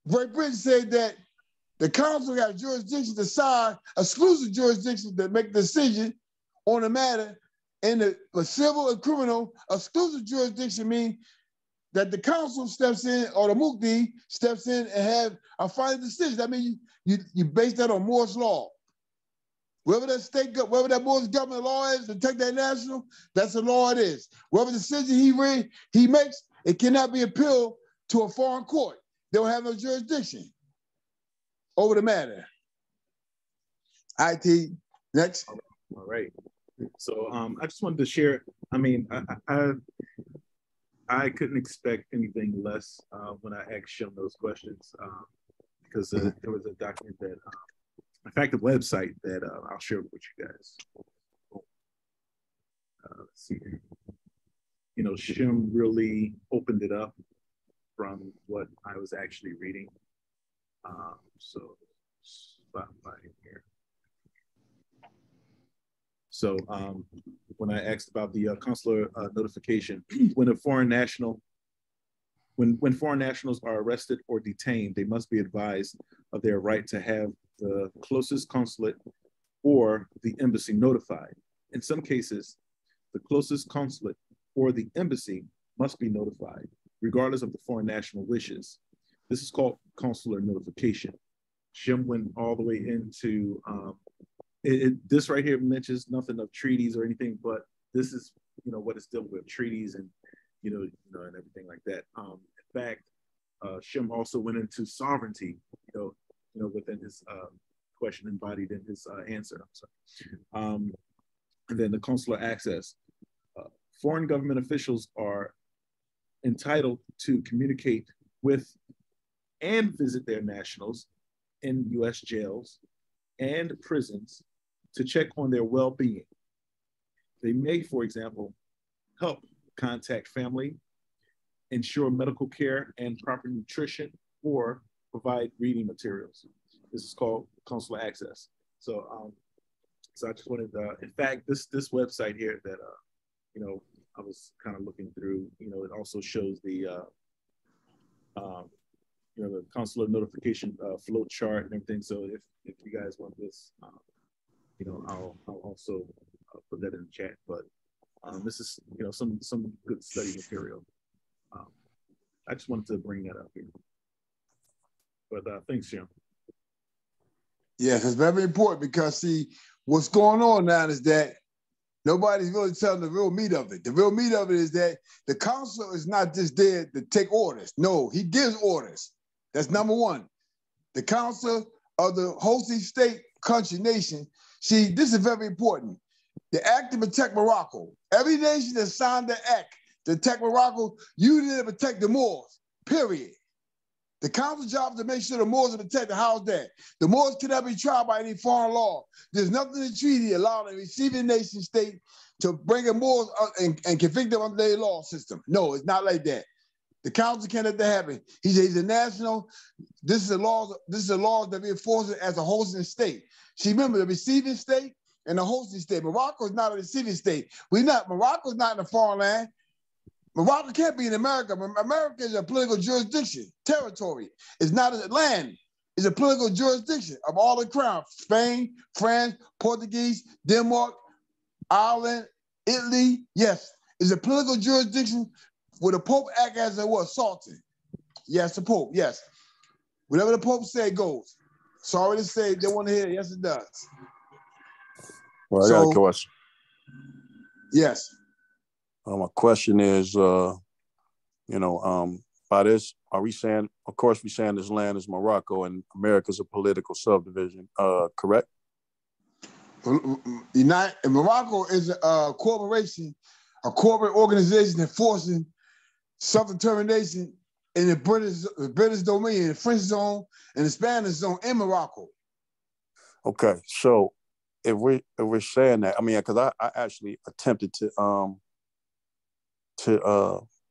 Great Britain said that the council got jurisdiction to decide, exclusive jurisdiction to make the decision on the matter. And the civil and criminal exclusive jurisdiction means that the council steps in or the Mukti steps in and have a final decision. That means you base that on Moorish law. Wherever that wherever that Moorish government law is, to take that national, that's the law it is. Whatever decision he makes, it cannot be appealed to a foreign court. They don't have no jurisdiction over the matter. IT, next. All right. So I just wanted to share, I mean, I couldn't expect anything less when I asked Shem those questions because there was a document that, in fact, a website that I'll share with you guys. Let's see here. You know, Shem really opened it up from what I was actually reading. So, stop by here. So when I asked about the consular notification, when foreign nationals are arrested or detained, they must be advised of their right to have the closest consulate or the embassy notified. In some cases, the closest consulate or the embassy must be notified, regardless of the foreign national wishes. This is called consular notification. Shem went all the way into this right here mentions nothing of treaties or anything, but this is, you know, what it's dealing with, treaties and, you know, and everything like that. In fact, Shem also went into sovereignty, you know, within his question embodied in his answer. And then the consular access. Foreign government officials are entitled to communicate with and visit their nationals in U.S. jails and prisons to check on their well-being. They may, for example, help contact family, ensure medical care and proper nutrition, or provide reading materials. This is called consular access. So, so I just wanted, in fact, this website here that, you know, I was kind of looking through, you know, it also shows the, you know, the consular notification flow chart and everything. So if you guys want this, you know, I'll also put that in the chat. But this is, you know, some good study material. I just wanted to bring that up here. But thanks, Shem. Yes, it's very important because, see, what's going on now is that nobody's really telling the real meat of it. The real meat of it is that the consul is not just there to take orders. No, he gives orders. That's number one. The council of the hosting state, country, nation. See, this is very important. The act to protect Morocco. Every nation that signed the act to protect Morocco, you need to protect the Moors, period. The council's job is to make sure the Moors are protected. How's that? The Moors cannot be tried by any foreign law. There's nothing in the treaty allowing a receiving nation state to bring a Moors and convict them under their law system. No, it's not like that. The council can't let that happen. He's a national. This is the laws that we enforce it as a hosting state. See, remember the receiving state and the hosting state. Morocco is not a receiving state. Morocco is not in a foreign land. Morocco can't be in America. America is a political jurisdiction, territory. It's not a land. It's a political jurisdiction of all the crown. Spain, France, Portuguese, Denmark, Ireland, Italy. Yes, it's a political jurisdiction where the Pope act as a what? Sultan. Yes, the Pope, yes. Whatever the Pope say goes. Sorry to say, they want to hear it. Yes, it does. Well, I got a question. Yes. My question is, you know, by this, are we saying, of course, we're saying this land is Morocco and America's a political subdivision, correct? Morocco is a corporation, a corporate organization enforcing self-determination in the British domain, the French zone, and the Spanish zone in Morocco. Okay, so if we're saying that, I mean, because I actually attempted to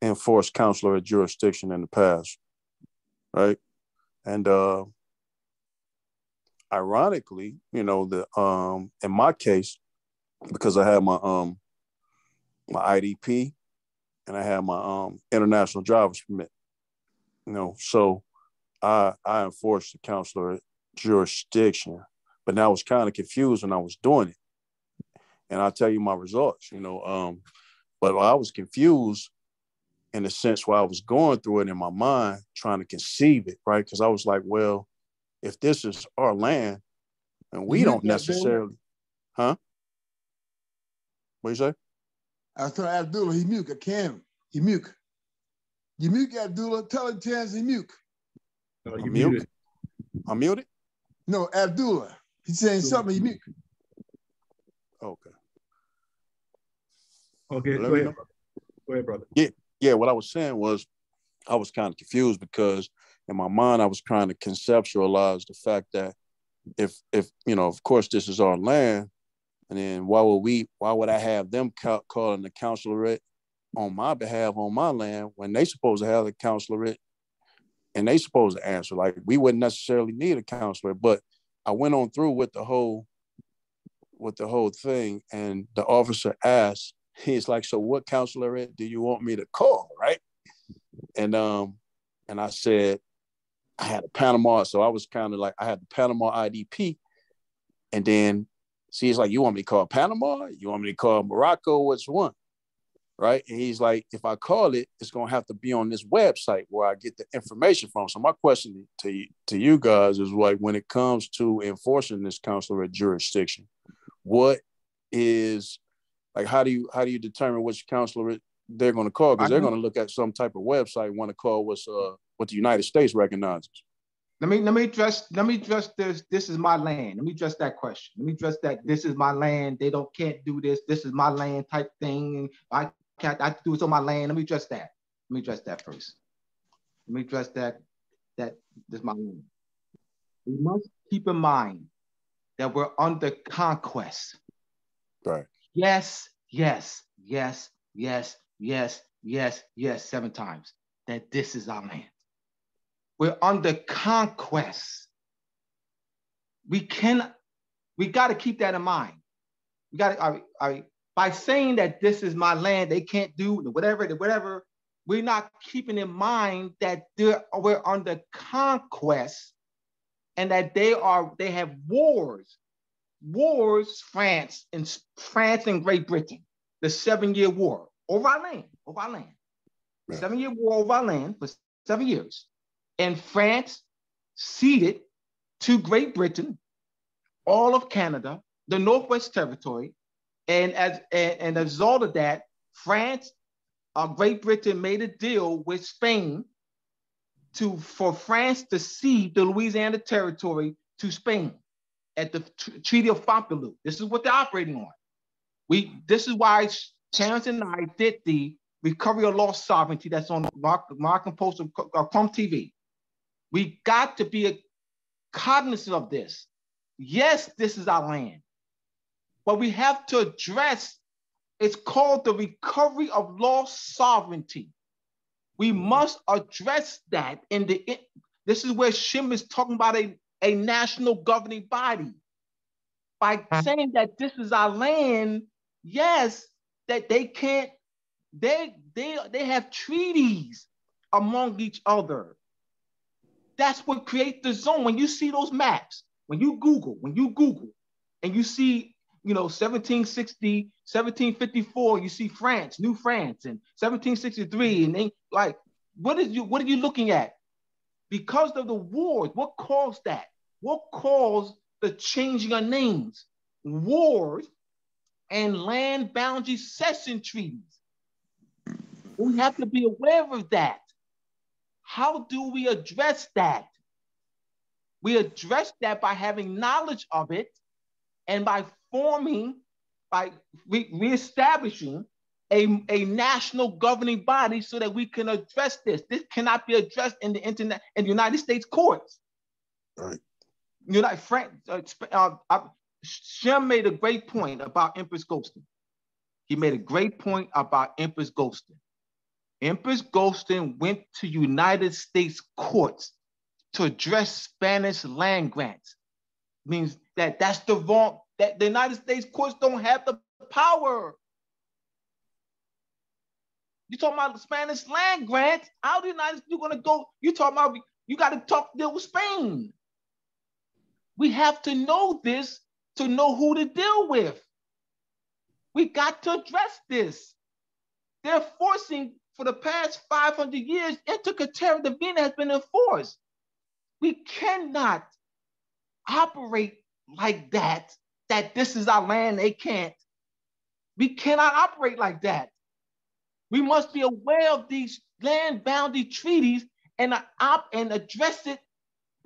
enforce consular jurisdiction in the past, right? And ironically, you know, in my case, because I had my my IDP and I had my international driver's permit, you know, so I enforced the consular jurisdiction, but now I was kind of confused when I was doing it. And I'll tell you my results, you know, but I was confused in the sense where I was going through it in my mind, trying to conceive it, right? Because I was like, well, if this is our land and we don't necessarily, huh? What you say? I was telling Abdullah, he mute, I can. He mute. You mute Abdullah, tell him Chance he mute. Oh, you I'm muted. I'm muted? No, Abdullah. He's saying something, he mute. Okay. Okay, go ahead, brother. Go ahead, brother. Yeah, what I was saying was I was kind of confused because in my mind I was trying to conceptualize the fact that if you know, of course this is our land, and then why would I have them calling the consulate on my behalf on my land when they supposed to have the consulate and they supposed to answer? Like, we wouldn't necessarily need a consulate. But I went on through with the whole thing, and the officer asked, he's like, so what consulate do you want me to call, right? And I said I had a Panama, so I was kind of like, I had the Panama IDP, and then he's like, you want me to call Panama? You want me to call Morocco? Which one? Right? And he's like, if I call it, it's gonna have to be on this website where I get the information from. So my question to you guys is, like, when it comes to enforcing this consular jurisdiction, what is, like, how do you determine which consulate they're going to call? Because they're going to look at some type of website and want to call what the United States recognizes. Let me address this. This is my land. Let me address that question. Let me address that. This is my land. They can't do this. This is my land type thing. And I have to do it on my land. Let me address that. Let me address that first. Let me address that this is my land. We must keep in mind that we're under conquest. Right. Yes, yes, yes, yes, yes, yes, yes, 7 times that this is our land. We're under conquest. We got to keep that in mind. We got to, by saying that this is my land, they can't do whatever. We're not keeping in mind that we're under conquest, and that they have wars, France and Great Britain, the 7-year war over our land. Yeah. 7-year war over our land for 7 years. And France ceded to Great Britain all of Canada, the Northwest Territory, and as a result of that, Great Britain made a deal with Spain for France to cede the Louisiana Territory to Spain at the Treaty of Fontainebleau. This is what they're operating on. This is why Terrence and I did the Recovery of Lost Sovereignty that's on Moroccan Post of Chrome TV. We got to be cognizant of this. Yes, this is our land, but we have to address, it's called the Recovery of Lost Sovereignty. We must address that this is where Shem is talking about a national governing body. By saying that this is our land, yes, that they can't, they have treaties among each other. That's what creates the zone. When you see those maps, when you Google, and you see, 1760, 1754, you see France, New France, and 1763, and they like, what are you looking at? Because of the wars, what caused that? What caused the changing of names? Wars and land boundary cession treaties. We have to be aware of that. How do we address that? We address that by having knowledge of it and by reestablishing a national governing body so that we can address this. This cannot be addressed in the United States courts. Right. Shem made a great point about Empress Goldston. He made a great point about Empress Goldston. Empress Goldston went to United States courts to address Spanish land grants. means that that's the wrong, that the United States courts don't have the power. You talking about the Spanish land grant? How the United States, you're gonna go, you talking about, you gotta deal with Spain. We have to know this to know who to deal with. We got to address this. They're forcing, for the past 500 years, Inter Terra Divina has been enforced. We cannot operate like that, that this is our land, they can't. We cannot operate like that. We must be aware of these land boundary treaties and address it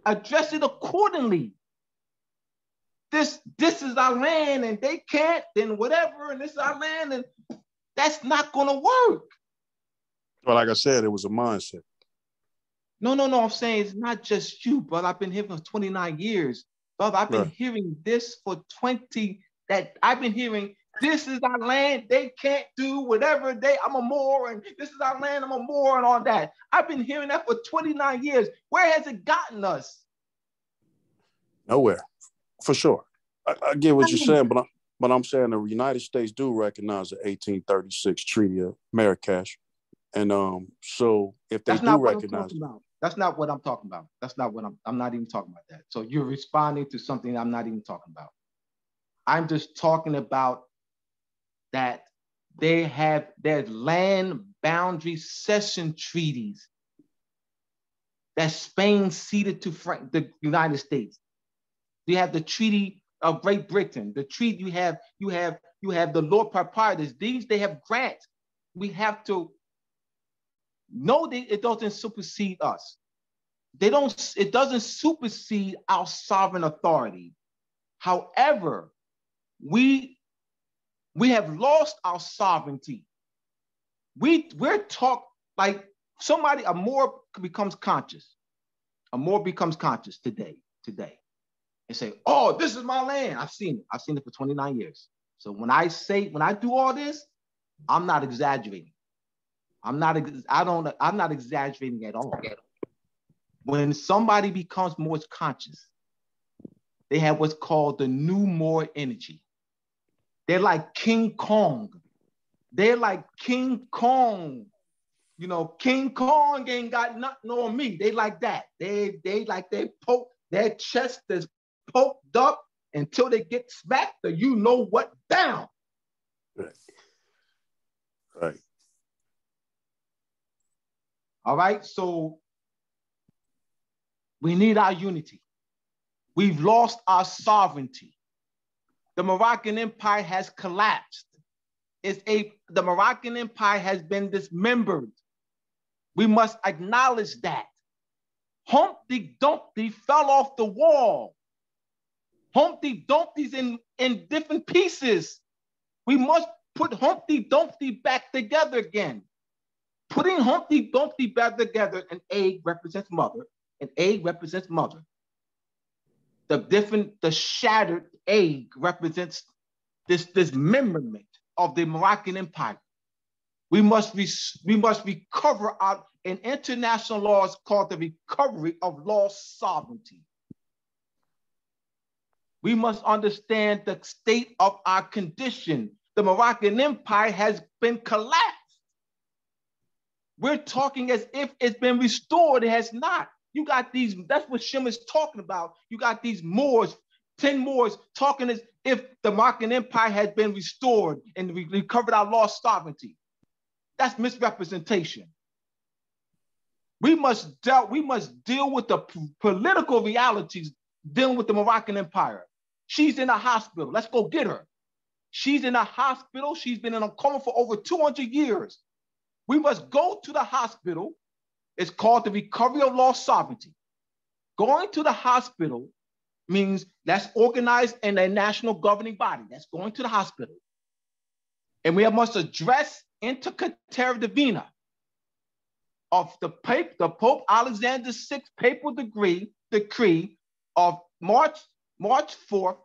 accordingly. This is our land and they can't, then whatever, and this is our land, and that's not gonna work. Well, like I said, it was a mindset. No, I'm saying it's not just you, brother. I've been here for 29 years. Brother, I've been hearing this for 20, that I've been hearing, this is our land, they can't do whatever I'm a Moor, and this is our land, I'm a Moor, and all that. I've been hearing that for 29 years. Where has it gotten us? Nowhere, for sure. I get what you're saying, but I'm saying the United States do recognize the 1836 Treaty of Marrakesh. And so if they do recognize it. That's not what I'm talking about. That's not what I'm not even talking about that. So you're responding to something I'm not even talking about. I'm just talking about that there's land boundary cession treaties that Spain ceded to the United States. You have the Treaty of Great Britain, the treaty you have the Lord Proprietors. These, they have grants. We have to know that it doesn't supersede us. It doesn't supersede our sovereign authority. However, we have lost our sovereignty. We're taught, like somebody, a Moor becomes conscious. A Moor becomes conscious today, and say, oh, this is my land. I've seen it for 29 years. So when I do all this, I'm not exaggerating. I'm not exaggerating at all. When somebody becomes more conscious, they have what's called the new Moor energy. They're like King Kong. They're like King Kong. You know, King Kong ain't got nothing on me. They like that. They like they poke, their chest is poked up until they get smacked, or you know what, down. Right. All right, so we need our unity. We've lost our sovereignty. The Moroccan Empire has collapsed. The Moroccan Empire has been dismembered. We must acknowledge that. Humpty Dumpty fell off the wall. Humpty Dumpty's in different pieces. We must put Humpty Dumpty back together again. Putting Humpty Dumpty back together, an egg represents mother. An egg represents mother. The shattered egg represents this dismemberment of the Moroccan Empire. We must recover in international laws called the recovery of lost sovereignty. We must understand the state of our condition. The Moroccan Empire has been collapsed. We're talking as if it's been restored. It has not. You got these, that's what Shem is talking about. You got these Moors, 10 Moors, talking as if the Moroccan Empire has been restored and we recovered our lost sovereignty. That's misrepresentation. We must deal with the political realities dealing with the Moroccan Empire. She's in a hospital. Let's go get her. She's in a hospital. She's been in a coma for over 200 years. We must go to the hospital. It's called the recovery of lost sovereignty. Going to the hospital means that's organized in a national governing body. That's going to the hospital. And we must address Inter Terra Divina of the Pope Alexander VI papal decree of March 4th,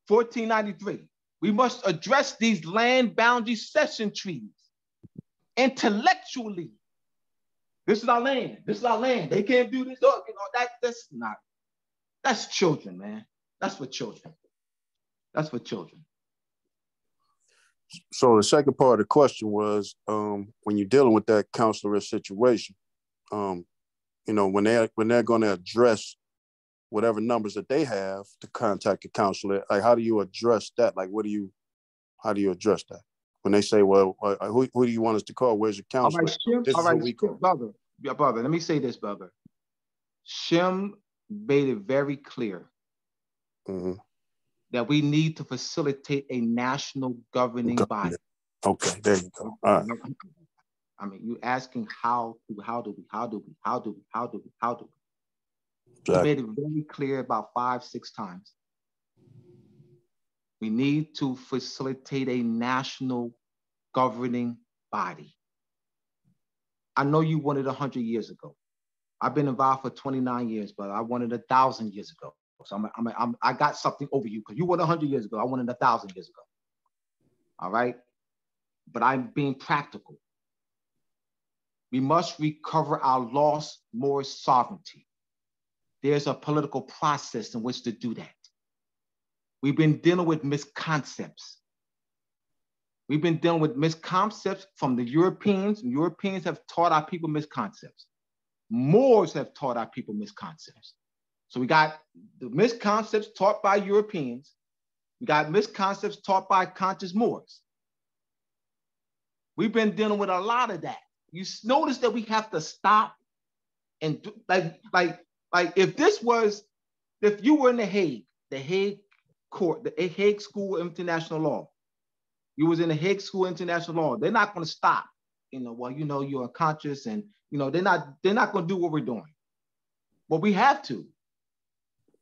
1493. We must address these land boundary cession treaties intellectually. This is our land. This is our land. They can't do this. That's not. That's children, man. That's for children. That's for children. So the second part of the question was, when you're dealing with that counselor situation, you know, when they're going to address whatever numbers that they have to contact a counselor, like how do you address that? Like, how do you address that? When they say, well, who do you want us to call? Where's your counselor? This is what we call. Brother, let me say this, brother. Shem made it very clear that we need to facilitate a national governing body. Okay, there you go. All right. I mean, you asking how do we? Exactly. He made it very clear about 5-6 times. We need to facilitate a national governing body. I know you wanted 100 years ago. I've been involved for 29 years, but I wanted 1,000 years ago. So I got something over you because you wanted 100 years ago. I wanted 1,000 years ago. All right? But I'm being practical. We must recover our lost Moorish sovereignty. There's a political process in which to do that. We've been dealing with misconceptions. We've been dealing with misconceptions from the Europeans. Europeans have taught our people misconceptions. Moors have taught our people misconceptions. So we got the misconceptions taught by Europeans. We got misconceptions taught by conscious Moors. We've been dealing with a lot of that. You notice that we have to stop and do, like if you were in the Hague court, the Hague School of International Law, you was in the Hague School of International Law, they're not going to stop. You know, well, you know, you're unconscious, and you know, they're not going to do what we're doing. But we have to.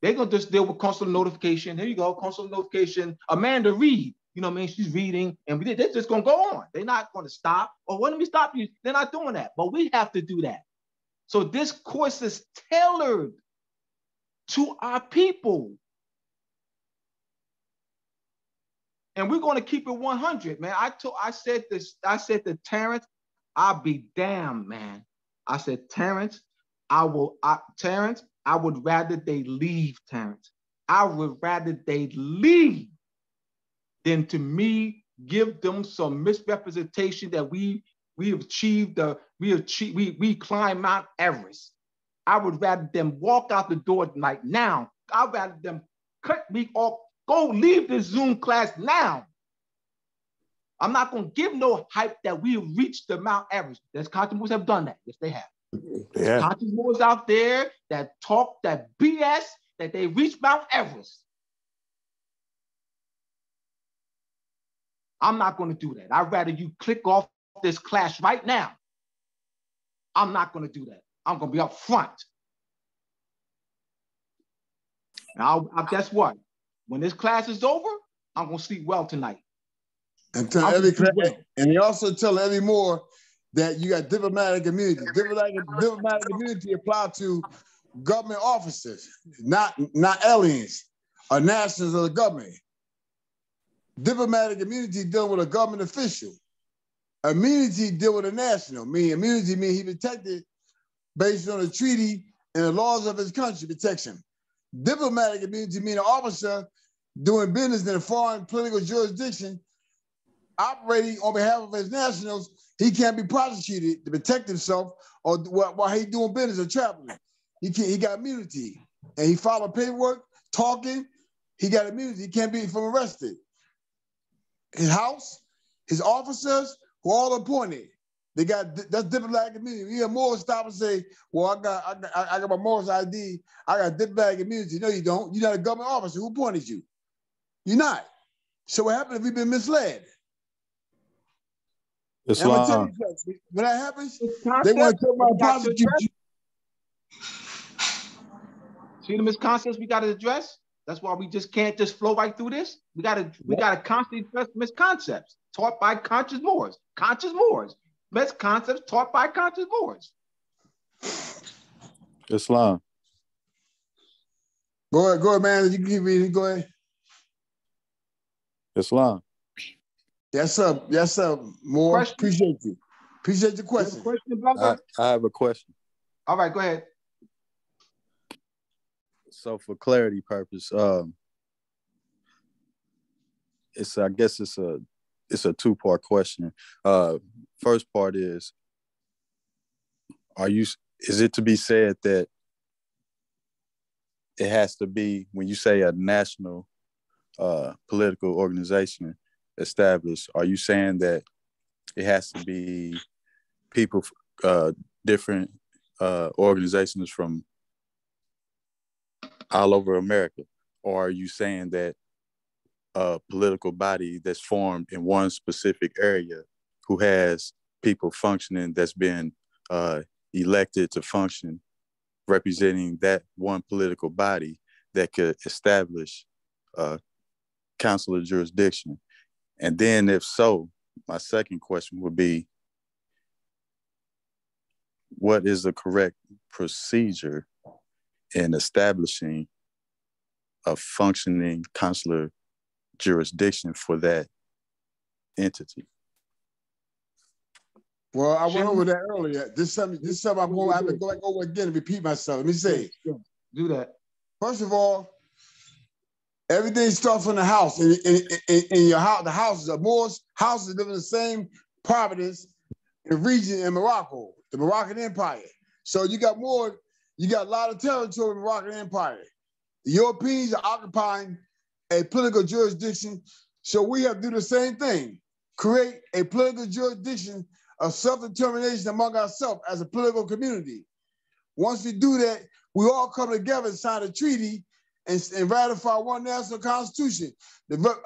They're going to just deal with consular notification. Here you go, consular notification. Amanda Reed, you know what I mean? She's reading, and they're just going to go on. They're not going to stop. Or let me stop you. They're not doing that. But we have to do that. So this course is tailored to our people. And we're going to keep it 100, man. I said to Terrence, I'll be damned, man. I said, Terrence, I would rather they leave, Terrence. I would rather they leave than to me give them some misrepresentation that we climb Mount Everest. I would rather them walk out the door like now. I'd rather them cut me off, go leave this Zoom class now. I'm not going to give no hype that we reached the Mount Everest. There's conscious Moors have done that. Yes, they have. Yeah. Conscious Moors out there that talk that BS that they reached Mount Everest. I'm not going to do that. I'd rather you click off this class right now. I'm not going to do that. I'm going to be up front. And guess what? When this class is over, I'm going to sleep well tonight. And he also tell every Moor that you got diplomatic immunity. Diplomatic immunity apply to government officers, not aliens or nationals of the government. Diplomatic immunity deal with a government official. Immunity deal with a national. Immunity means he protected based on a treaty and the laws of his country protects him. Diplomatic immunity means an officer doing business in a foreign political jurisdiction operating on behalf of his nationals, he can't be prosecuted to protect himself or while he's doing business or traveling. He got immunity. And he filed paperwork, talking, he got immunity. He can't be from arrested. His house, his officers were all appointed. That's diplomatic immunity. You hear Moors stop and say, well, I got my Moorish ID, I got diplomatic immunity. No, you don't. You're not a government officer. Who appointed you? You're not. So what happens if we've been misled? Islam. When that happens, they want to come out and prosecute you. See the misconceptions we got to address? That's why we just can't just flow right through this. We got to constantly address misconceptions taught by conscious Moors. Conscious Moors. Misconceptions taught by conscious Moors. Islam. Go ahead, man. You can keep reading. Go ahead. Islam. Yes, sir. More. Question? Appreciate you. Appreciate the question. I have a question. All right, go ahead. So for clarity purpose, I guess it's a two-part question. First part is it to be said that it has to be, when you say a national political organization established, are you saying that it has to be people, different organizations from all over America? Or are you saying that a political body that's formed in one specific area who has people functioning that's been elected to function, representing that one political body that could establish consular jurisdiction? And then if so, my second question would be, what is the correct procedure in establishing a functioning consular jurisdiction for that entity? Well, I went over that earlier. This time I'm going to have to go back over again and repeat myself. Let me say. Do that. First of all, everything starts from the house. In your house, the houses are Moors houses live in the same province and region in Morocco, the Moroccan Empire. So you got a lot of territory in the Moroccan Empire. The Europeans are occupying a political jurisdiction. So we have to do the same thing, create a political jurisdiction of self-determination among ourselves as a political community. Once we do that, we all come together and sign a treaty and ratify one national constitution.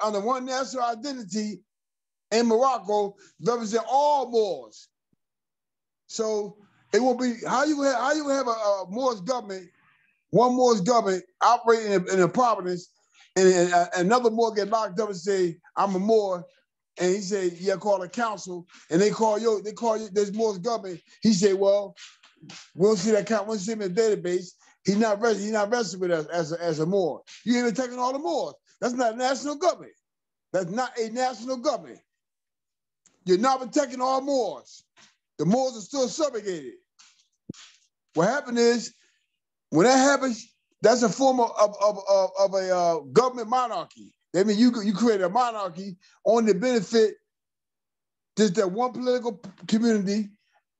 Under one national identity in Morocco, represent all Moors. So it will be, how you have a Moorish government, one Moorish government operating in a province, and another Moor get locked up and say, I'm a Moor, and he say, yeah, call a council, and they call you this Moorish government. He say, well, we'll see that count, we'll see him in the database. He's not registered with us as a Moor. You ain't even taking all the Moors. That's not a national government. That's not a national government. You're not protecting all Moors. The Moors are still subjugated. What happened is, when that happens, that's a form of a government monarchy. I mean, you create a monarchy on the benefit just that one political community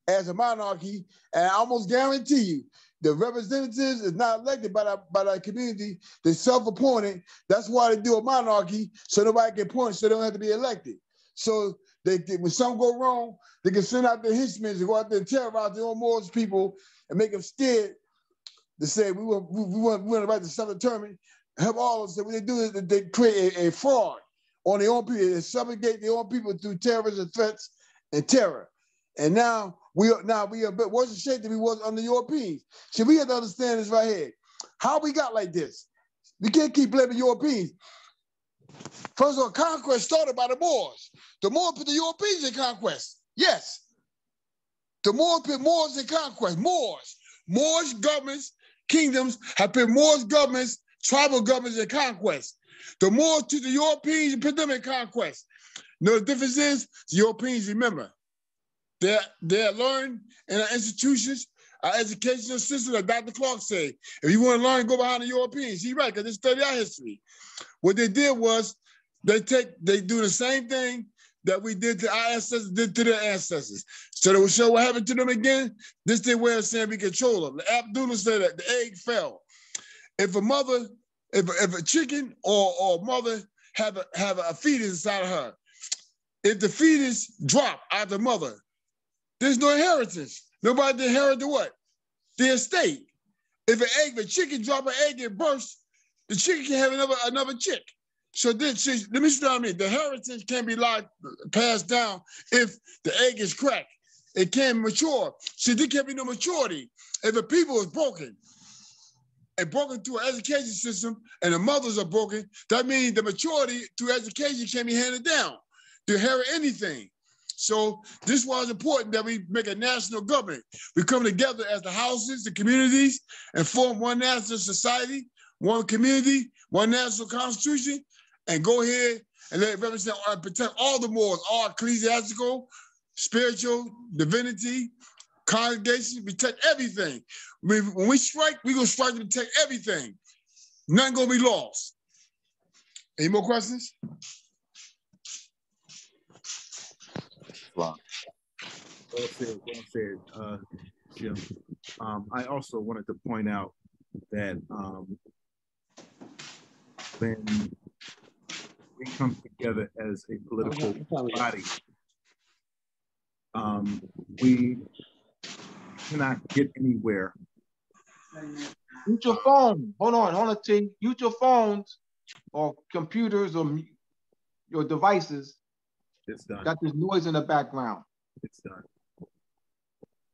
as a monarchy, and I almost guarantee you, the representatives is not elected by that community. They're self-appointed. That's why they do a monarchy, so nobody can appoint, so they don't have to be elected. So when something go wrong, they can send out their hitmen to go out there and terrorize their own Moorish people and make them scared to say, we want the right to self-determine, help all of us. So what they do is that they create a fraud on their own people. They subjugate their own people through terrorism threats and terror. And now we are a bit worse in shape than we was under Europeans. So we have to understand this right here. How we got like this? We can't keep blaming Europeans. First of all, conquest started by the Moors. The Moors put the Europeans in conquest. Yes. The Moors put Moors in conquest. Moorish governments, kingdoms have put Moorish governments, tribal governments in conquest. The Moors took the Europeans and put them in conquest. You know the difference is, the Europeans, remember, they're learned in our institutions, our educational system, like Dr. Clark said. If you want to learn, go behind the Europeans. He's right, because they study our history. What they did was, they do the same thing that we did to our ancestors, did to their ancestors. So they will show what happened to them again. This their way of saying we control them. Abdullah said that the egg fell. If a chicken or mother have a fetus inside of her, if the fetus drop out the mother, there's no inheritance. Nobody to inherit the what? The estate. If a chicken drop an egg and bursts, the chicken can have another chick. So let me see what I mean. The inheritance can be passed down if the egg is cracked. It can't mature. So there can't be no maturity. If a people is broken, and broken through an education system, and the mothers are broken, that means the maturity through education can be handed down to inherit anything. So this was important that we make a national government. We come together as the houses, the communities, and form one national society, one community, one national constitution, and go ahead and let it represent or protect all the Moors, all ecclesiastical, spiritual, divinity, congregation, protect everything. When we strike, we're going to strike to protect everything. Nothing gonna be lost. Any more questions? Well said, Jim. I also wanted to point out that when we come together as a political body, we cannot get anywhere. Use your phone. Hold on, T. Use your phones or computers or your devices. It's done. Got this noise in the background. It's done.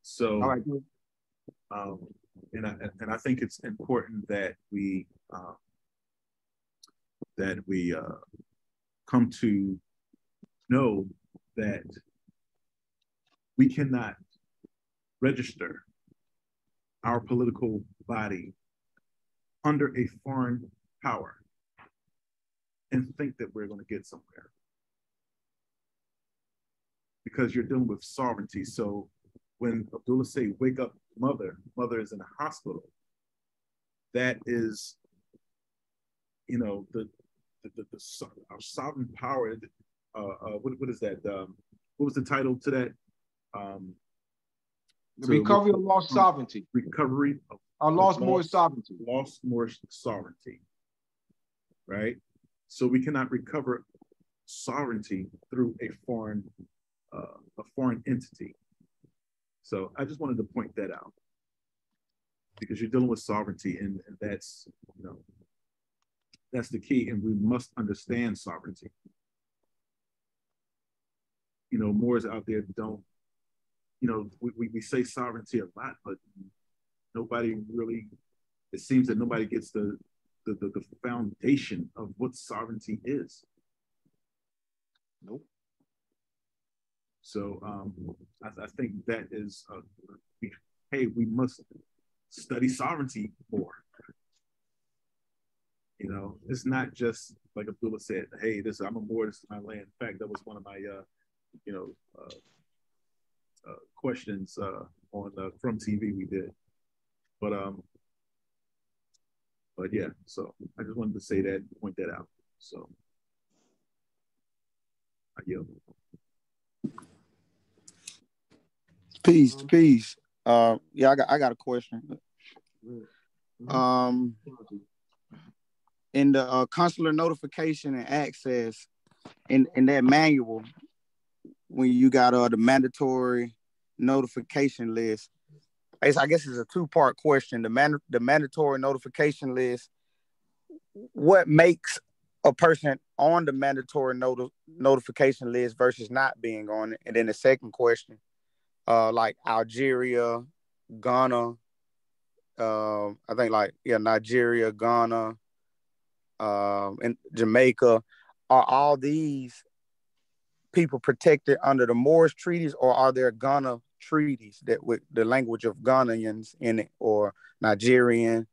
So, all right. And I think it's important that we come to know that we cannot register our political body under a foreign power and think that we're going to get somewhere, because you're dealing with sovereignty. So when Abdullah say, wake up, mother is in a hospital, that is, you know, our sovereign power. What is that? What was the title to that? The recovery of lost sovereignty. Recovery of lost Moorish sovereignty. Lost Moorish sovereignty, right? So we cannot recover sovereignty through a foreign entity. So I just wanted to point that out, because you're dealing with sovereignty, and that's, you know, that's the key, and we must understand sovereignty. You know, Moors out there don't, you know, we say sovereignty a lot, but nobody really, it seems that nobody gets the foundation of what sovereignty is. Nope. So I think that is, we must study sovereignty more. You know, it's not just like Abdullah said, hey, I'm a Moor, this is my land. In fact, that was one of my, questions on From TV we did. But yeah, so I just wanted to say that, point that out. So I yield. Peace. Yeah, I got a question. In the consular notification and access, in that manual, when you got the mandatory notification list, I guess it's a two-part question. The mandatory notification list, what makes a person on the mandatory notification list versus not being on it? And then the second question, like Algeria, Ghana, I think Nigeria, Ghana, and Jamaica, are all these people protected under the Moorish treaties, or are there Ghana treaties that with the language of Ghanaians in it, or Nigerian?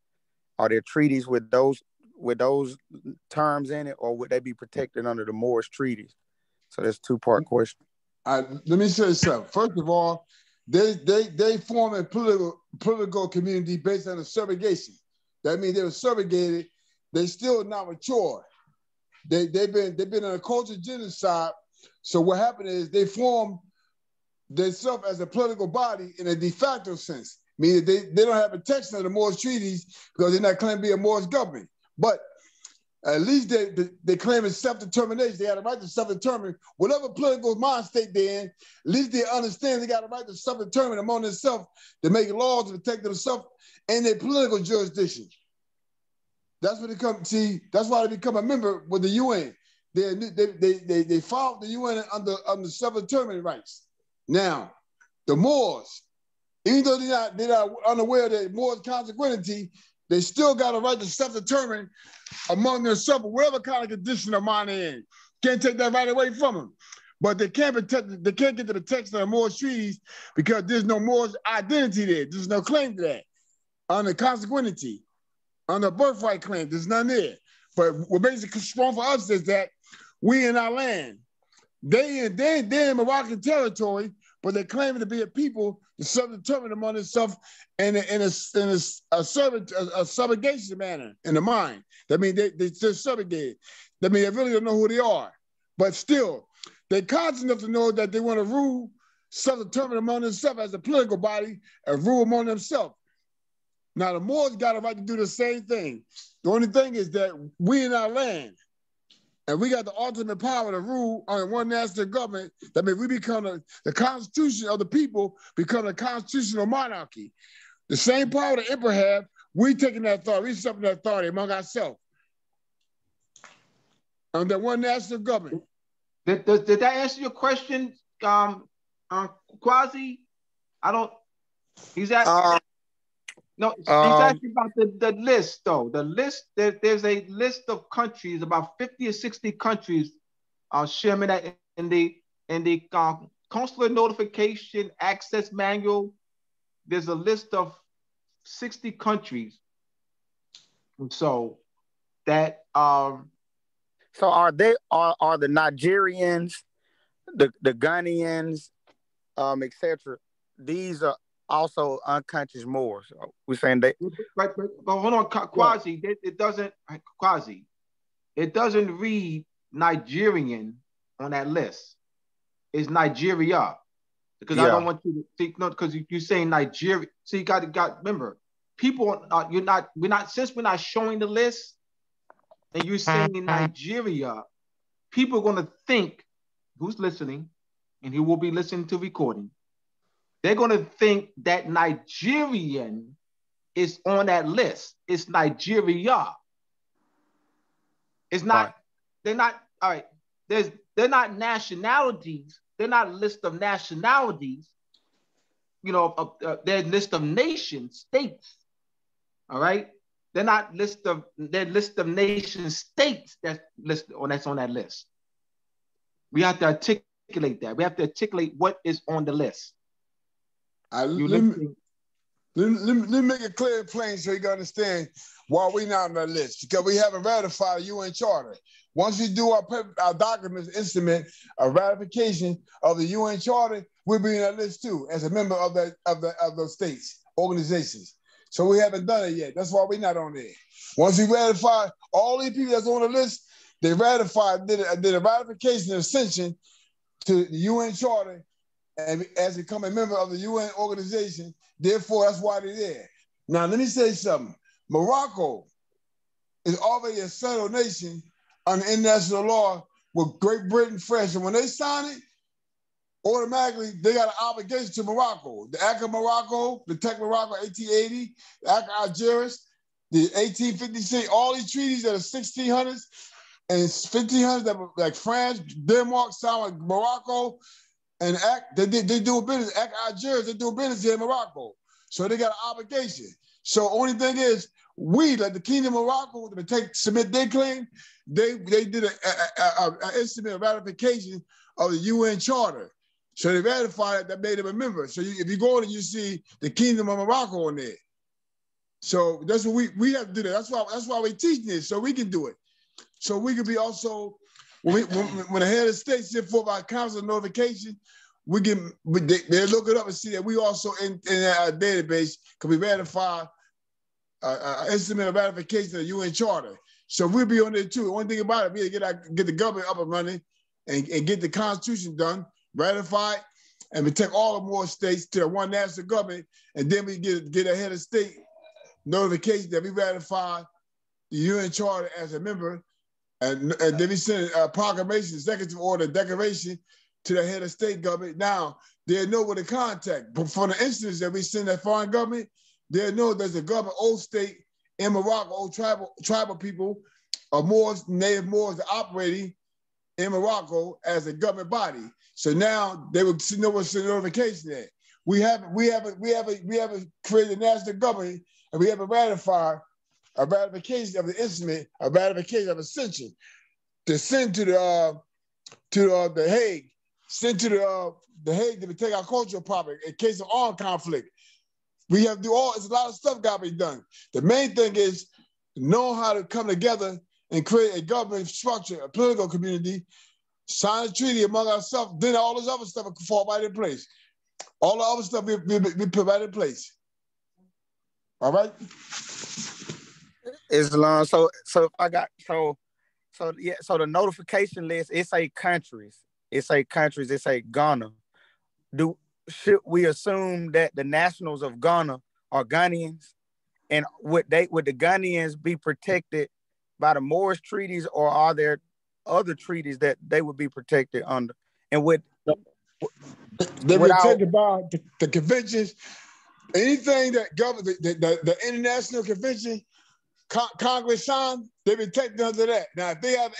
Are there treaties with those terms in it, or would they be protected under the Moorish treaties? So that's a two-part question. Let me say something. First of all, they form a political community based on a subrogation. That means they were subrogated. They still not mature. They've been in a cultural genocide. So what happened is they form themselves as a political body in a de facto sense, meaning they don't have protection of the Moorish treaties because they're not claiming to be a Moorish government. But at least they claim it's self-determination. They have a right to self-determine whatever political mind state they're in. At least they understand they got a right to self-determine among themselves to make laws to protect themselves and their political jurisdiction. That's what they come. See, that's why they become a member with the UN. They filed the UN under self-determination rights. Now, the Moors, even though they're not unaware of the Moors' consequency, they still got a right to self-determine among themselves, whatever kind of condition of mind they're in. Can't take that right away from them. But they can't get the protection of the Moorish treaties because there's no Moorish identity there. There's no claim to that. On the consequency, on the birthright claim, there's none there. But what makes it strong for us is that we in our land. They in Moroccan territory, but they're claiming to be a people to self-determine among themselves in a subjugation manner in the mind. That means they're subjugated. That means they really don't know who they are. But still, they're conscious enough to know that they want to rule, self-determine among themselves as a political body and rule among themselves. Now, the Moors got a right to do the same thing. The only thing is that we in our land, and we got the ultimate power to rule on one national government. That means we become the constitution of the people, become a constitutional monarchy. The same power the emperor have, we taking that authority, we accepting that authority among ourselves. Under one national government. Did that answer your question, Quasi? I don't. He's asking. No, he's asking about the list, though. The list, there's a list of countries, about 50 or 60 countries, Shem, in the consular notification access manual. There's a list of 60 countries. So that So are the Nigerians, the Ghanaians, etc. These are also unconscious Moors. We're saying they. But hold on, Quasi. It doesn't Quasi. It doesn't read Nigerian on that list. It's Nigeria, because I don't want you to think because you're saying Nigeria. So you got remember, people. We're not since we're not showing the list, and you're saying Nigeria. People are gonna think who's listening, and who will be listening to recording. They're going to think that Nigerian is on that list. It's Nigeria. It's not, they're not, all right, they're not nationalities. They're not a list of nationalities. They're a list of nation states. All right? They're not list of nation states that's on that list. We have to articulate that. We have to articulate what is on the list. Let me make it clear and plain so you can understand why we're not on that list. Because we haven't ratified the UN Charter. Once we do our documents instrument a ratification of the UN Charter, we'll be on that list too as a member of those states, organizations. So we haven't done it yet. That's why we're not on there. Once we ratify all these people that's on the list, they ratified, did a ratification and ascension to the UN Charter. And as become a member of the UN organization, therefore, that's why they're there. Now, let me say something. Morocco is already a settled nation under international law with Great Britain, France. And when they sign it, automatically, they got an obligation to Morocco. The Act of Morocco, the Tech Morocco 1880, the Act of Algiers, the 1856, all these treaties that are 1600s and 1500s that were like France, Denmark, signed with Morocco, and they do business. Act Algiers, they do business here in Morocco. So they got an obligation. So only thing is, we, like the Kingdom of Morocco, to submit their claim, they did an instrument of ratification of the UN Charter. So they ratified it, that made them a member. So if you go in, you see the Kingdom of Morocco on there. So that's what we have to do that. That's why we're teaching this, so we can do it. So we can be also, when the head of state sent forth our council notification, they look it up and see that we also in our database can we ratify instrument of ratification of the UN Charter. So we'll be on there too. The only thing about it, we get the government up and running and get the Constitution done, ratified, and we take all the more states to the one national government, and then we get a head of state notification that we ratify the UN Charter as a member. And then we send a proclamation, executive order, declaration to the head of state government. Now, they'll know where to contact. But for the instance that we send that foreign government, they'll know there's a government, old state in Morocco, old tribal people, or Moors, native Moors operating in Morocco as a government body. So now they will know what's the notification at. We haven't created a national government, and we haven't ratified a ratification of the instrument, a ratification of ascension to send to the Hague, send to the Hague to take our cultural property in case of armed conflict. We have to do it's a lot of stuff got to be done. The main thing is know how to come together and create a government structure, a political community, sign a treaty among ourselves, then all this other stuff will fall right in place. All the other stuff we put right in place. All right. Islam. So if I got yeah. So the notification list, it say countries. It say Ghana. Should we assume that the nationals of Ghana are Ghanaians, and would the Ghanaians be protected by the Moorish treaties, or are there other treaties that they would be protected under? And they're protected by the conventions. Anything that the International Convention Congress signed, they protected under that. Now, if they have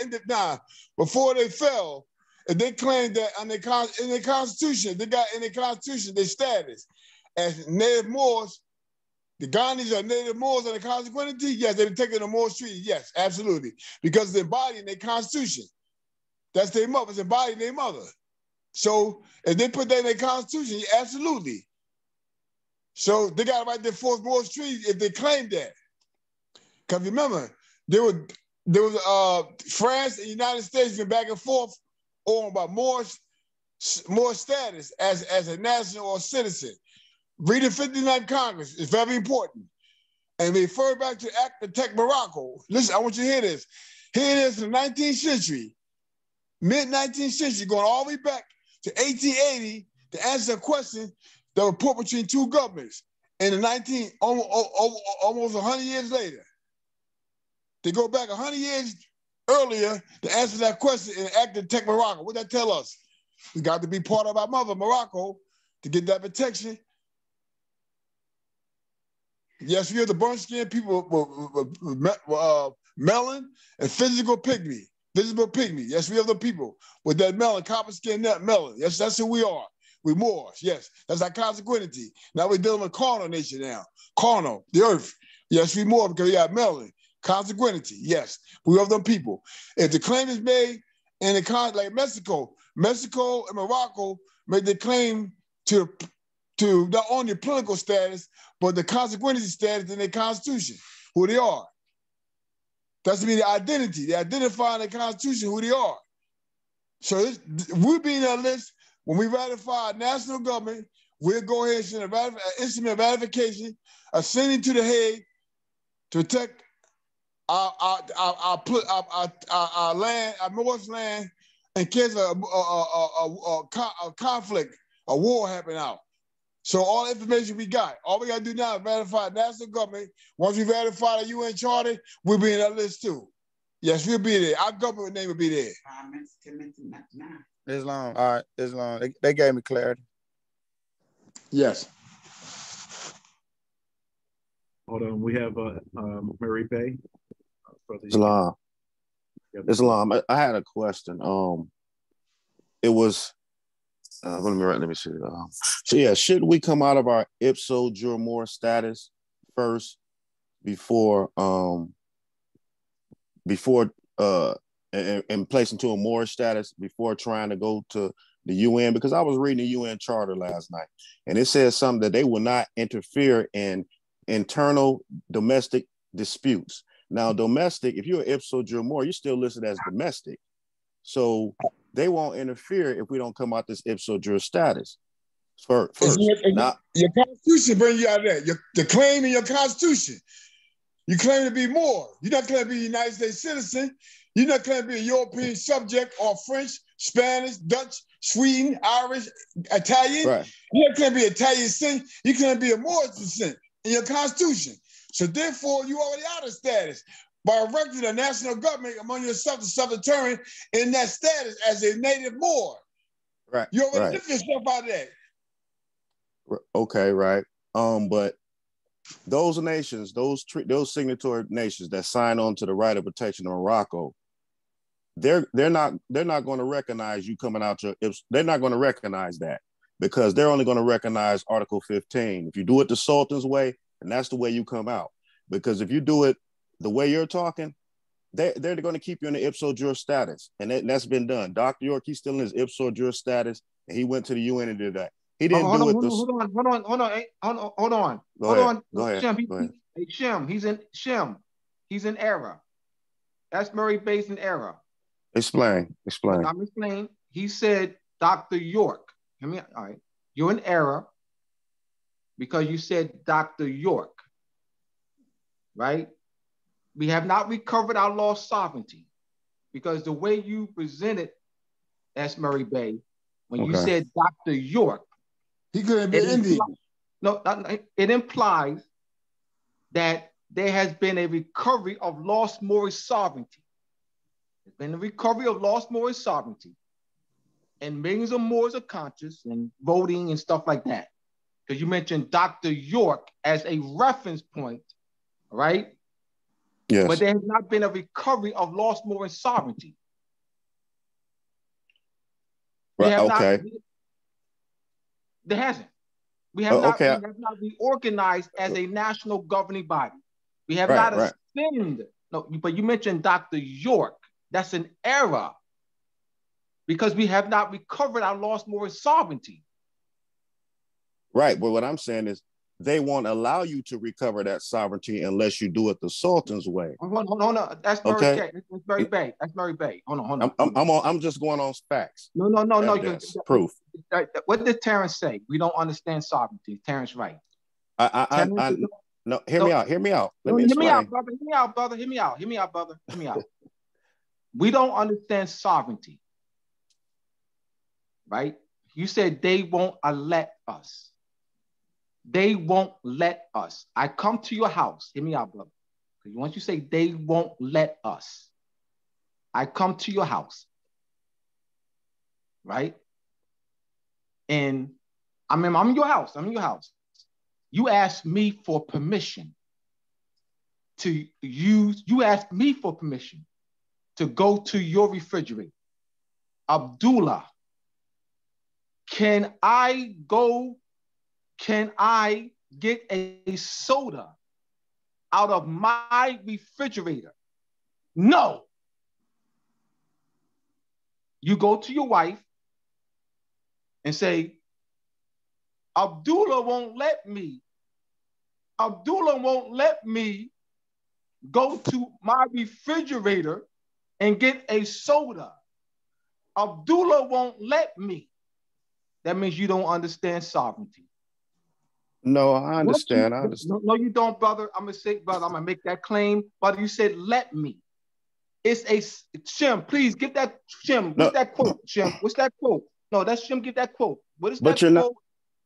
before they fell, if they claim that in their Constitution, they got in their Constitution their status as Native Moors, the Ghanaians are Native Moors under consequentity, yes, they protected the Moorish treaty, yes, absolutely, because it's embodied in their Constitution. That's their mother, it's embodied in their mother. So if they put that in their Constitution, absolutely. So they got to write their fourth Moorish treaty if they claim that. Because remember, there was France and the United States been back and forth on about Moorish status as a national or citizen. Read the 59th Congress. It's very important. And refer back to Act of Tech Morocco. Listen, I want you to hear this. Here it is in the 19th century, mid-19th century, going all the way back to 1880 to answer a question that was put between two governments. In the almost 100 years later. They go back 100 years earlier to answer that question in Act of Tech Morocco. What that tell us? We got to be part of our mother, Morocco, to get that protection. Yes, we are the burnt skin people with melon and visible pygmy. Yes, we are the people with that melon, copper skin, that melon. Yes, that's who we are. We Moors. Yes, that's our consequentity. Now we're dealing with carnal nation now. Carnal, the earth. Yes, we Moor because we got melon. Consequentity, yes, we are them people. If the claim is made in a like Mexico and Morocco made the claim to not only political status, but the consequency status in their constitution, who they are. That's to be the identity. They identify in the constitution who they are. So we'll be in that list when we ratify our national government. We'll go ahead and send an instrument of ratification, ascending to the Hague to protect our land, our Moorish land, in case of a conflict, a war happen out. So all the information we got, all we got to do now is ratify national government. Once we ratify the UN Charter, we'll be in that list too. Yes, we'll be there. Our government name will be there. Islam, all right, Islam. They gave me clarity. Yes. Hold on, we have Murray Bay. Islam. Yep. Islam. I had a question. It was. Let me see. So yeah, should we come out of our ipso juror status first before and place into a Moorish status before trying to go to the UN? Because I was reading the UN Charter last night, and it says something that they will not interfere in internal domestic disputes. Now, domestic, if you're an ipso juror, you're still listed as domestic. So they won't interfere if we don't come out this ipso juror status first. Your Constitution bring you out of that. The claim in your Constitution. You claim to be Moor. You're not claiming to be a United States citizen. You're not claiming to be a European subject or French, Spanish, Dutch, Sweden, Irish, Italian. Right. You're not claiming to be Italian descent. You claim to be a Moorish descent in your Constitution. So therefore, you already out of status by erecting a national government among yourself to self-determine in that status as a native Moor. Right. You already lift yourself out of that. Okay, right. But those nations, those signatory nations that sign on to the right of protection of Morocco, they're not going to recognize you coming out they're not going to recognize that, because they're only going to recognize Article 15. If you do it the Sultan's way, and that's the way you come out. Because if you do it the way you're talking, they're going to keep you in the ipso juror status. And that's been done. Dr. York, he's still in his ipso juror status, and he went to the UN and did that. He didn't do it. Hold on. Go ahead. Shem, he's in error. That's Murray Bay's in error. Explain. I'm explaining. He said Dr. York. All right. you're in error because you said Dr. York, right? We have not recovered our lost sovereignty because the way you presented S. Murray Bay, when you said Dr. York, he could have been Indian. No, it implies that there has been a recovery of lost Moorish sovereignty. There's been a recovery of lost Moorish sovereignty. And millions of Moors are conscious and voting and stuff like that. Because you mentioned Dr. York as a reference point, right? Yes. But there has not been a recovery of lost Moorish sovereignty. Right, okay. There hasn't. We have not reorganized as a national governing body. We have not ascended. No, but you mentioned Dr. York. That's an error because we have not recovered our lost Moorish sovereignty. Right, but what I'm saying is they won't allow you to recover that sovereignty unless you do it the Sultan's way. Hold on. That's Murray Bay. That's Murray Bay. That's Murray Bay. Hold on. I'm just going on facts. No. That's proof. What did Terrence say? We don't understand sovereignty. Terrence right. No, hear me out. Let me explain. Hear me out, brother. Hear me out. We don't understand sovereignty. Right? You said they won't let us. They won't let us. I come to your house. Hear me out, brother. Because once you say they won't let us, I come to your house. Right? And I'm in your house. You asked me for permission to use, you asked me for permission to go to your refrigerator. Abdullah, can I get a soda out of my refrigerator? No. You go to your wife and say, Abdullah won't let me go to my refrigerator and get a soda. Abdullah won't let me. That means you don't understand sovereignty. No, I understand. No, you don't, brother. I'm gonna make that claim. Brother, you said let me. It's a Shem, please give that Shem. What's that quote? Shem, what's that quote? No, that's Shem, give that quote. What is that quote?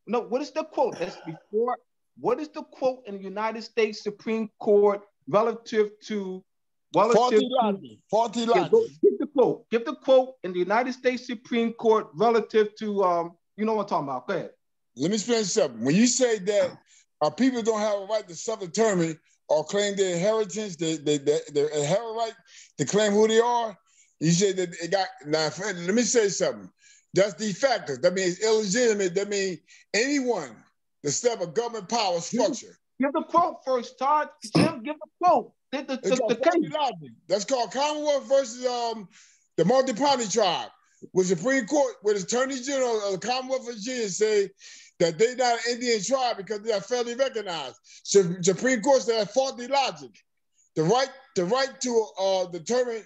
No, what is the quote? That's before. What is the quote in the United States Supreme Court relative to faulty logic? Give the quote in the United States Supreme Court relative to you know what I'm talking about. Go ahead. Let me explain something. When you say that our people don't have a right to self-determine or claim their inheritance, their inherent right to claim who they are, you say that it got. Now, let me say something. That's de facto. That means illegitimate. That means anyone that step a government power structure. Give the quote first, Todd. Jim, give the quote. That's called Commonwealth versus the multi-party tribe. With Supreme Court, with the Attorney General of the Commonwealth of Virginia say that they're not an Indian tribe because they are federally recognized. So Supreme Court said that's faulty logic. The right to determine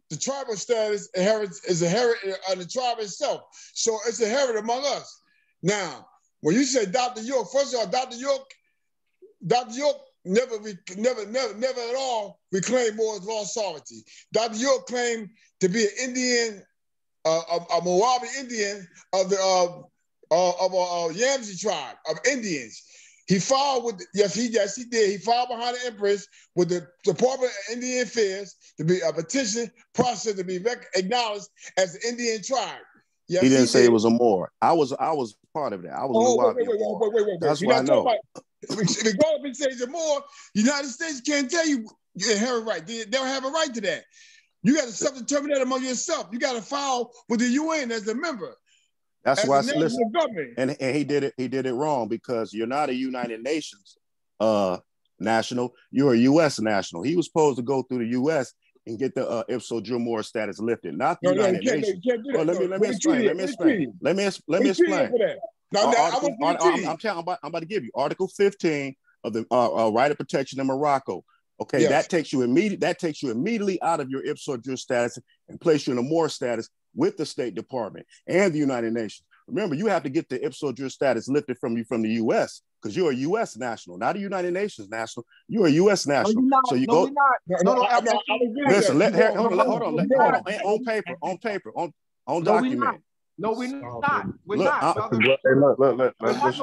the tribal status is inherent in the tribe itself. So it's inherent among us. Now, when you say Dr. York, first of all, Dr. York never at all reclaimed Moorish lost sovereignty. Dr. York claimed to be an Indian, a Moabi Indian of the Yamsi tribe of Indians. He filed with, yes he did. He filed behind the Empress with the Department of Indian Affairs to be a petition process to be acknowledged as an Indian tribe. Yes, he didn't say it was a Moor. I was part of that. I was wait. That's what I know. If the government says it's more, the United States can't tell you your inherent right. They don't have a right to that. You got to self-determine that among yourself. You got to file with the UN as a member. That's why I said, listen, and he did it wrong because you're not a United Nations national. You're a U.S. national. He was supposed to go through the U.S. and get the ipso jumor status lifted, not the United Nations. Well, let me explain. Let me explain. I'm about to give you Article 15 of the right of protection in Morocco. Okay, yes. that takes you immediately out of your ipso jumor status and place you in a Moor status with the State Department and the United Nations. Remember, you have to get the ipso jure status lifted from you from the U.S. because you're a U.S. national, not a United Nations national. You're a U.S. national. No, so you no, go. We're not. Listen, hold on. On paper, on document. No, we're not. We're Look, not, brother. Let's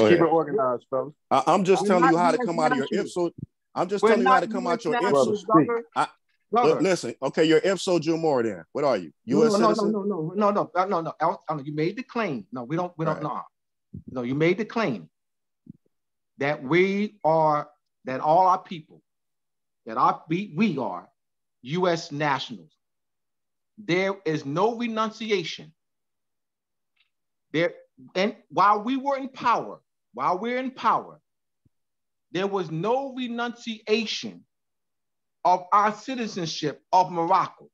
keep it organized, fellas. I'm just telling you how to come out of your ipso. I'm just telling you how to come out your ipso. Listen, okay, your ipso jure then. What are you? U.S. citizen? No. You made the claim. No, we don't know. No, you made the claim that we are, that all our people, we are U.S. nationals. There is no renunciation. And while we're in power, there was no renunciation of our citizenship of Morocco.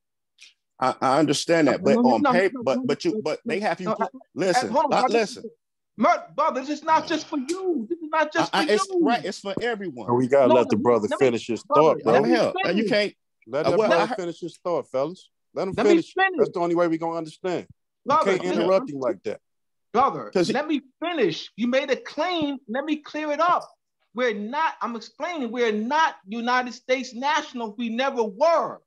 I understand that, but on paper, but they have you. Listen. Brother, this is not just for you. This is not just for you. Right, it's for everyone. We gotta let the brother finish his thought, bro. You can't let that brother finish his thought, fellas. Let him finish. That's the only way we're gonna understand. Brother, you can't interrupt him like that. Brother, let me finish. You made a claim. Let me clear it up. We're not, I'm explaining, we're not United States nationals. We never were.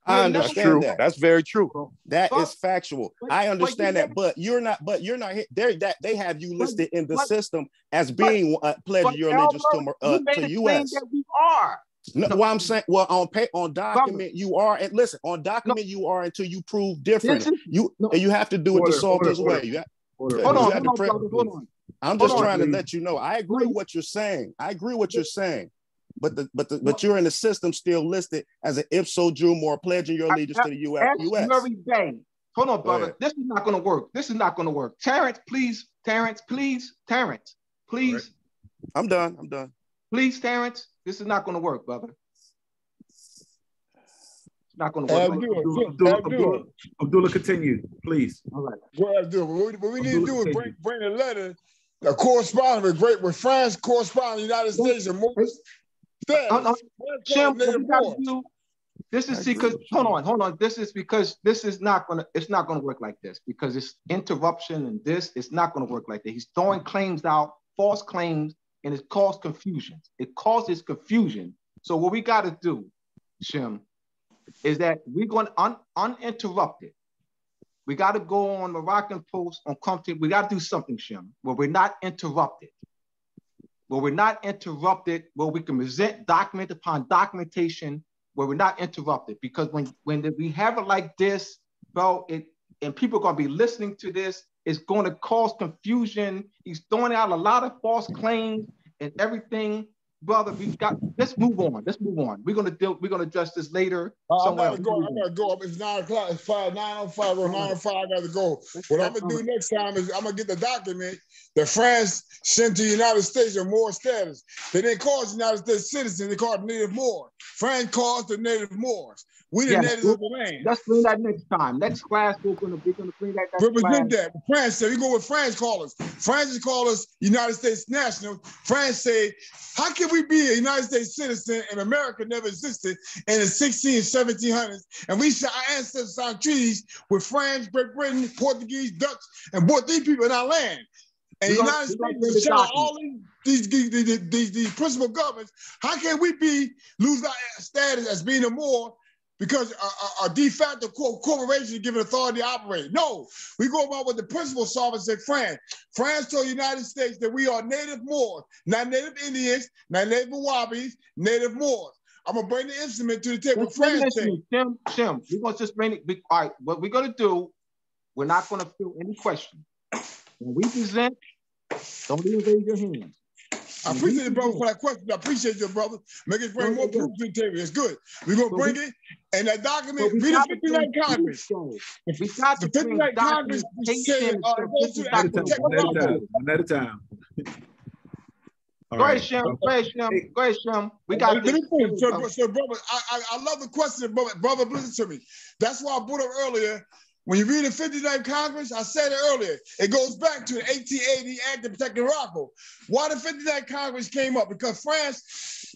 I understand that. That's very true. That is factual. I understand that, but you're not they have you listed in the system as being pledging your allegiance to U.S. That we are. No, what I'm saying, well, on document you are, and listen, on document you are until you prove different. You have to do it the Sultan's way. Hold on. I'm just trying to let you know. I agree with what you're saying. But you're in the system still listed as an ipso jure pledging your allegiance to the U.S. Hold on, brother. This is not going to work. Terrence, please. Right. I'm done. Please, Terrence. This is not going to work, brother. It's not going to work. Abdullah, continue, please. All right. What we need to do is bring a letter, a correspondence with France, corresponding the United States and Moorish. Shem, this is because hold on. This is because it's not gonna work like this, because it's interruption and it's not gonna work like that. He's throwing claims out, false claims, and it causes confusion. So what we gotta do, Shem, is that we're going uninterrupted. We gotta go on Moroccan Post, on Compton. We gotta do something, Shem, where we're not interrupted. Where we can present document upon documentation, where we're not interrupted. Because when we have it like this, bro, and people are gonna be listening to this, it's gonna cause confusion. He's throwing out a lot of false claims and everything. Brother, let's move on. We're gonna address this later. I gotta go. It's 9 o'clock. It's 9:05 or 9:05. I gotta go. What I'm gonna do next time is I'm gonna get the document that France sent to the United States of Moor status. They didn't call us United States citizens. They called native Moor. France calls the native Moors. We the natives of the land. Let's bring that next time. Next class, we're gonna bring that. Represent that. France said, we go with France call us. France call us United States national. France say, how can we be a United States citizen and America never existed in the 1600s and 1700s? And our ancestors signed treaties with France, Great Britain, Portuguese, Dutch, and brought these people in our land. And the United States is all these principal governments. How can we lose our status as being a Moor because a de facto corporation given authority to operate? No, we go about what the principal sovereign said. France told the United States that we are native Moors, not native Indians, not native Wahhabis, native Moors. I'm gonna bring the instrument to the table. France thing. Shem, we're gonna just bring it. All right, what we're gonna do, we're not gonna fill any questions. When we present, don't even raise your hands. I appreciate it, brother, for that question. I appreciate you, brother. Make it bring more proof to the table. It's good. We're going to bring it. And that document, read the 59 Congress. The 59 Congress said, one at a time. Go ahead, Shem. We got this. So, brother, I love the question, brother, listen to me. That's why I brought up earlier. When you read the 59th Congress, I said it earlier, it goes back to the 1880 Act to Protect Morocco. Why the 59th Congress came up? Because France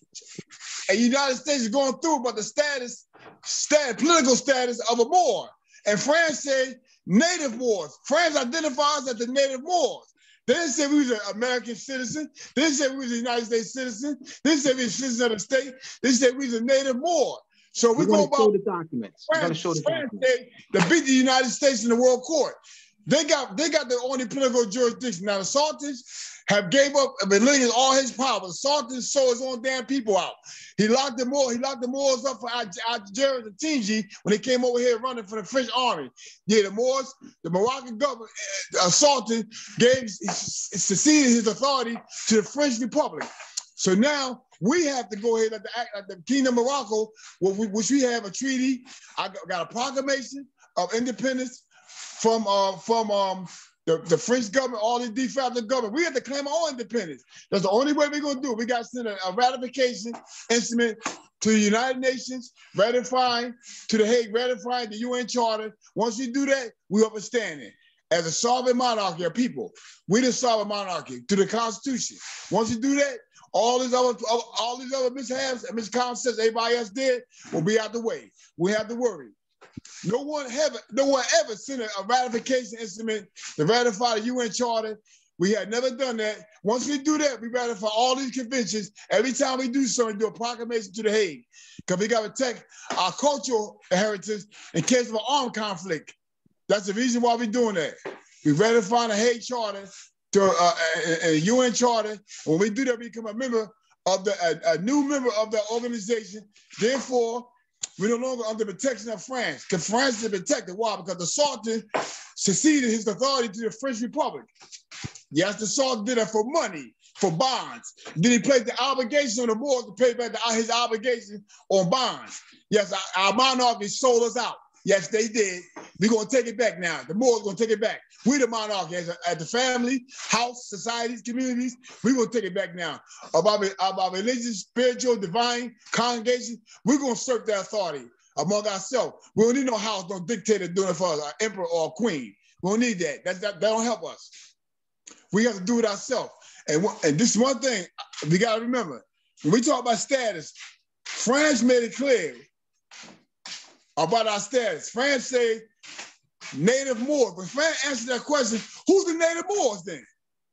and the United States is going through about the political status of a Moor. And France said, native Moors. France identifies as the native Moors. They didn't say we was an American citizen. They didn't say we was a United States citizen. They didn't say we was citizens of the state. They said we was a native Moor. So we're going to show the documents. We're going to show the documents. They beat the United States in the World Court. They got their only political jurisdiction. Now the Sultans have gave up relinquished all his power. The Sultans sold his own damn people out. He locked the Moors up for Algeria and Tingi when they came over here running for the French army. Yeah, the Moors, the Moroccan government, Sultan succeeded his authority to the French Republic. So now we have to go ahead at the Kingdom of Morocco, which we have a treaty. I got a proclamation of independence from the French government, all these de facto government. We have to claim our own independence. That's the only way we're going to do it. We got to send a ratification instrument to the United Nations, ratifying to the Hague, ratifying the UN Charter. Once we do that, we understand it. As a sovereign monarchy of people, we the sovereign monarchy to the Constitution. Once you do that, all these other mishaps and misconceptions everybody else did will be out the way. We have to worry. No one ever sent a ratification instrument to ratify the UN Charter. We had never done that. Once we do that, we ratify all these conventions. Every time we do something, do a proclamation to the Hague. Because we got to protect our cultural heritage in case of an armed conflict. That's the reason why we're doing that. We ratify the Hague Charter to a UN Charter. When we do that, we become a member of a new member of the organization. Therefore, we're no longer under protection of France, because France is protected. Why? Because the Sultan succeeded his authority to the French Republic. Yes, the Sultan did that for money, for bonds. Then he placed the obligation on the Moors to pay back his obligation on bonds. Yes, our monarchy sold us out. Yes, they did. We're going to take it back now. The Moors are going to take it back. We the monarchy, as the family, house, societies, communities, we're going to take it back now. About religious, spiritual, divine congregation, we're going to assert that authority among ourselves. We don't need no house, no dictator doing it for us, an emperor or a queen. We don't need that. That don't help us. We have to do it ourselves. And this is one thing we got to remember. When we talk about status, France made it clear about our status. France said native Moors. But France answered that question, who's the native Moors then?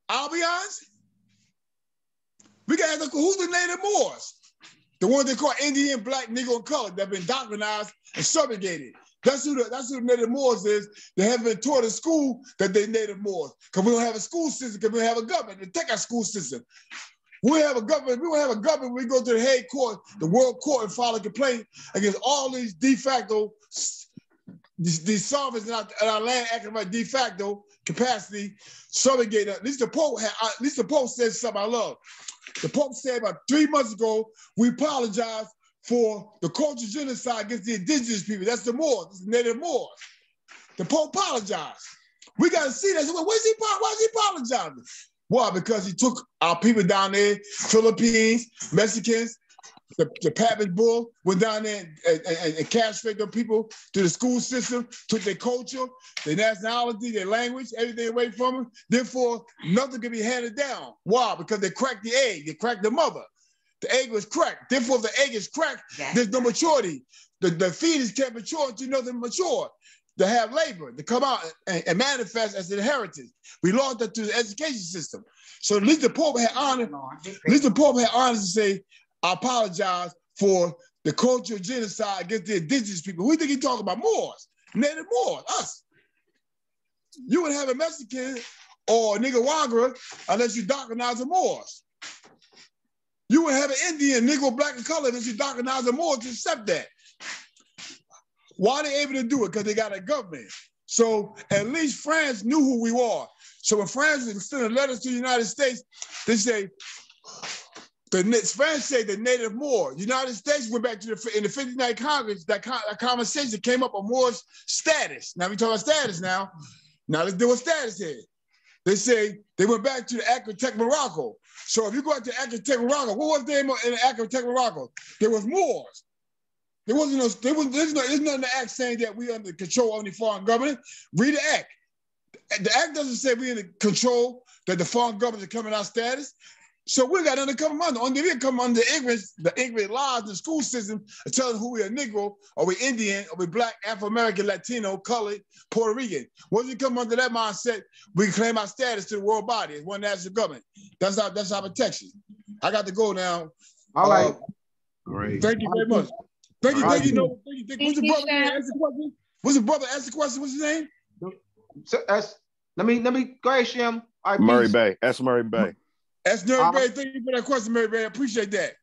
I'll be honest. We got to ask, who's the native Moors? The ones they call Indian, black, Negro, and colored that have been doctrinized and subjugated. That's who the native Moors is. They haven't been taught in school that they're native Moors. Because we don't have a school system, because we don't have a government to take our school system. We have a government. We don't have a government. We go to the Hague Court, the World Court, and file a complaint against all these de facto, these sovereigns in our land acting by de facto capacity, subjugate us. At least the Pope said something I love. The Pope said about 3 months ago, we apologize for the cultural genocide against the indigenous people. That's the Moors, the native Moors. The Pope apologized. We got to see that. Why is he apologizing? Why? Because he took our people down there, Philippines, Mexicans, the Papist Bull went down there and castrated the people to the school system, took their culture, their nationality, their language, everything away from them. Therefore, nothing can be handed down. Why? Because they cracked the egg, they cracked the mother. The egg was cracked. Therefore, if the egg is cracked, there's no maturity. The fetus can't mature until nothing mature. To have labor, to come out and manifest as an inheritance. We lost that to the education system. So at least the Pope had honor. At least the Pope had honor to say, I apologize for the cultural genocide against the indigenous people. Who do you think he's talking about? Moors, native Moors, us. You wouldn't have a Mexican or a Nicaraguan unless you doctrinize the Moors. You wouldn't have an Indian, Negro, black, and colored unless you doctrinize the Moors to accept that. Why are they able to do it? Because they got a government. So at least France knew who we were. So when France was sending letters to the United States, they say, France say the native Moor. United States went back to in the 59 Congress, that conversation came up on Moor's status. Now we talking about status now. Now let's deal with status here. They say they went back to the Act of Tech Morocco. So if you go out to Act of Tech Morocco, what was there in the Act of Tech Morocco? There was Moors. There's nothing in the act saying that we under control of the foreign government. Read the act. The act doesn't say we in the control that the foreign government is coming our status. So we got under come under we come under the ignorant lies in the school system and tell us who we are Negro, or we Indian, or we Black, Afro-American, Latino, colored, Puerto Rican. Once we come under that mindset, we claim our status to the world body as one national government. That's our protection. I got to go now. All right. All right. Thank you very much. Thank you. Right. Thank you. What's the brother name? Ask the question. What's the brother? Ask the question. What's his name? So let me go ahead, Shem. All right, Murray peace. Bay. That's Murray Bay. That's Murray Bay. Thank you for that question, Murray Bay. I appreciate that.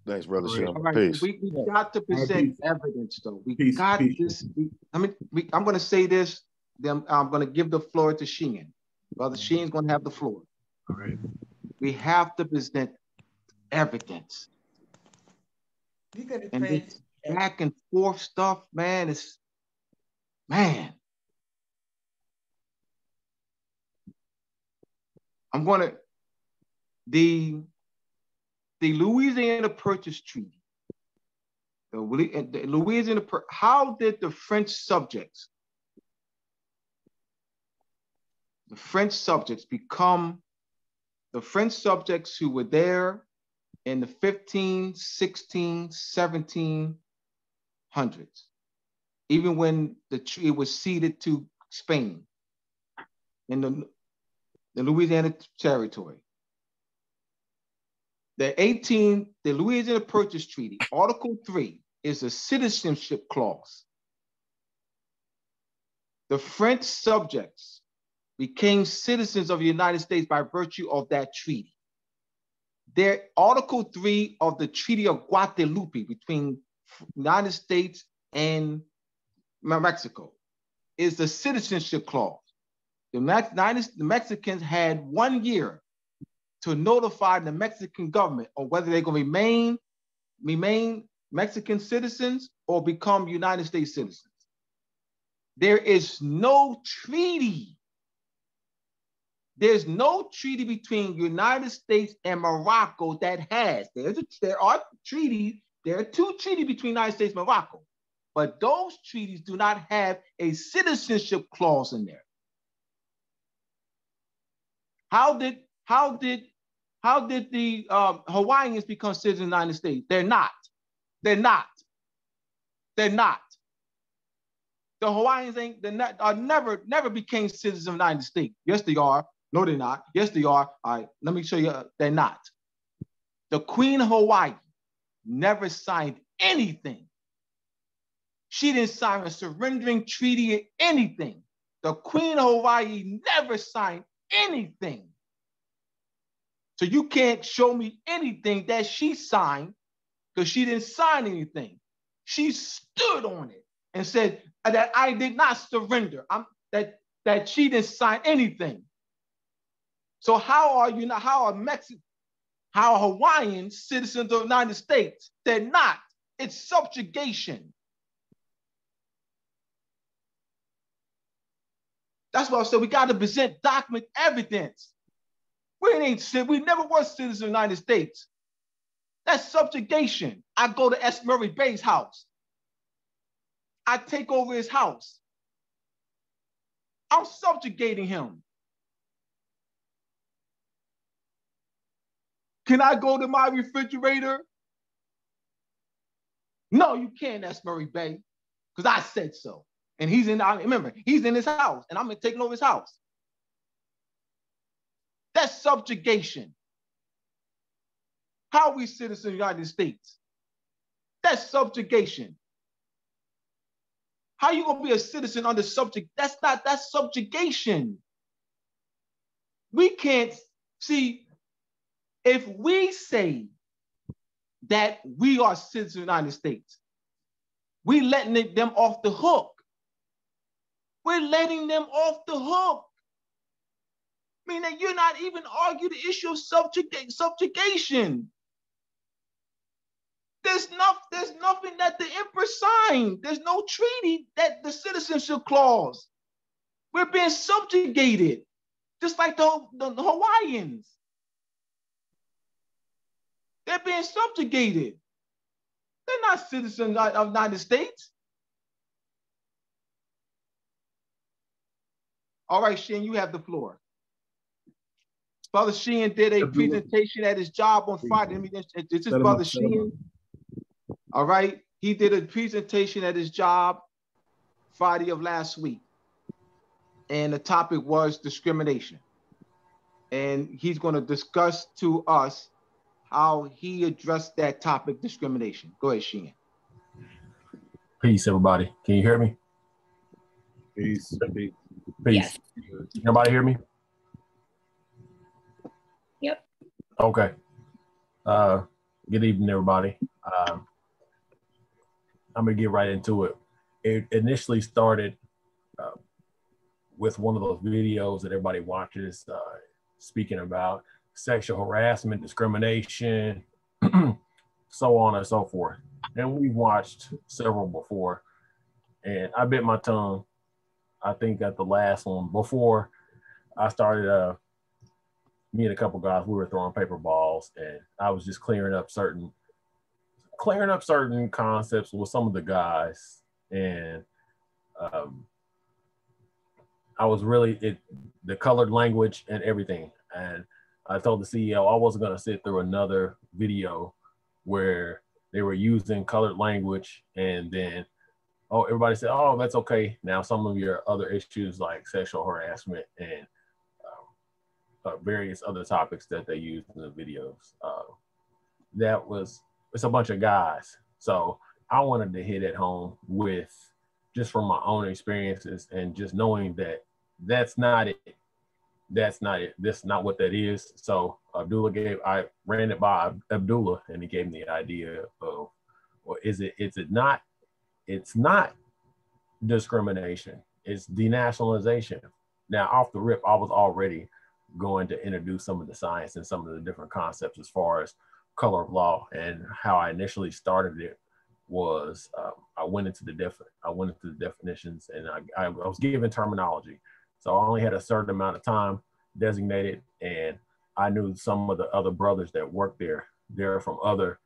Thanks, brother All Shem. right. All right. Peace. We got to present evidence, though. We got Peace. this. I'm going to say this. Then I'm going to give the floor to Sheen. Brother Sheen's going to have the floor. All right. We have to present evidence. And this back and forth stuff, man, I'm going to, the Louisiana Purchase Treaty, how did the French subjects become the French subjects who were there in the 15, 16, 1700s, even when the treaty was ceded to Spain in the Louisiana Territory. The Louisiana Purchase Treaty, Article 3, is a citizenship clause. The French subjects became citizens of the United States by virtue of that treaty. Their Article 3 of the Treaty of Guadalupe between the United States and Mexico is the citizenship clause. The Mexicans had 1 year to notify the Mexican government on whether they're going to remain Mexican citizens or become United States citizens. There is no treaty. There's no treaty between United States and Morocco that has. There are treaties. There are 2 treaties between United States and Morocco, but those treaties do not have a citizenship clause in there. How did the Hawaiians become citizens of the United States? They're not. The Hawaiians never became citizens of the United States. Yes, they are. No, they're not. Yes, they are. All right, let me show you. They're not. The Queen of Hawaii never signed anything. She didn't sign a surrendering treaty or anything. The Queen of Hawaii never signed anything. So you can't show me anything that she signed because she didn't sign anything. She stood on it and said that I did not surrender. That she didn't sign anything. So how are Hawaiians citizens of the United States? They're not. It's subjugation. That's why I said we got to present document evidence. We never were citizens of the United States. That's subjugation. I go to S. Murray Bay's house. I take over his house. I'm subjugating him. Can I go to my refrigerator? No, you can't, S. Murray Bay, because I said so. And he's in his house, and I'm taking over his house. That's subjugation. How are we citizens of the United States? That's subjugation. How are you gonna be a citizen under that's subjugation. We can't see, if we say that we are citizens of the United States, we letting them off the hook. We're letting them off the hook. Meaning you're not even arguing the issue of subjugation. There's nothing that the emperor signed. There's no treaty that the citizenship clause. We're being subjugated, just like the Hawaiians. They're being subjugated. They're not citizens of the United States. All right, Shen, you have the floor. Brother Sheehan did a presentation at his job on Friday. This is Brother Sheehan. All right. He did a presentation at his job Friday of last week. And the topic was discrimination. And he's going to discuss to us how he addressed that topic, discrimination. Go ahead, Sheehan. Peace, everybody. Can you hear me? Peace. Peace. Yes. Everybody hear me? Yep. Okay. Good evening, everybody. I'm gonna get right into it. It initially started with one of those videos that everybody watches, speaking about sexual harassment, discrimination, so on and so forth. And we've watched several before. And I bit my tongue, I think, at the last one. Before I started, me and a couple guys, we were throwing paper balls, and I was just clearing up certain concepts with some of the guys. And I was really, the colored language and everything. And I told the CEO I wasn't going to sit through another video where they were using colored language and then, oh, everybody said, oh, that's okay. Now some of your other issues like sexual harassment and various other topics that they used in the videos. It's a bunch of guys. So I wanted to hit it home with just from my own experiences and just knowing that that's not it. That's not it. That's not what that is. So I ran it by Abdullah, and he gave me the idea of, well, it's not discrimination. It's denationalization. Now, off the rip, I was already going to introduce some of the science and some of the different concepts as far as color of law. And how I initially started it was I went into the definitions, and I was given terminology. So I only had a certain amount of time designated, and I knew some of the other brothers that worked there. They're from other,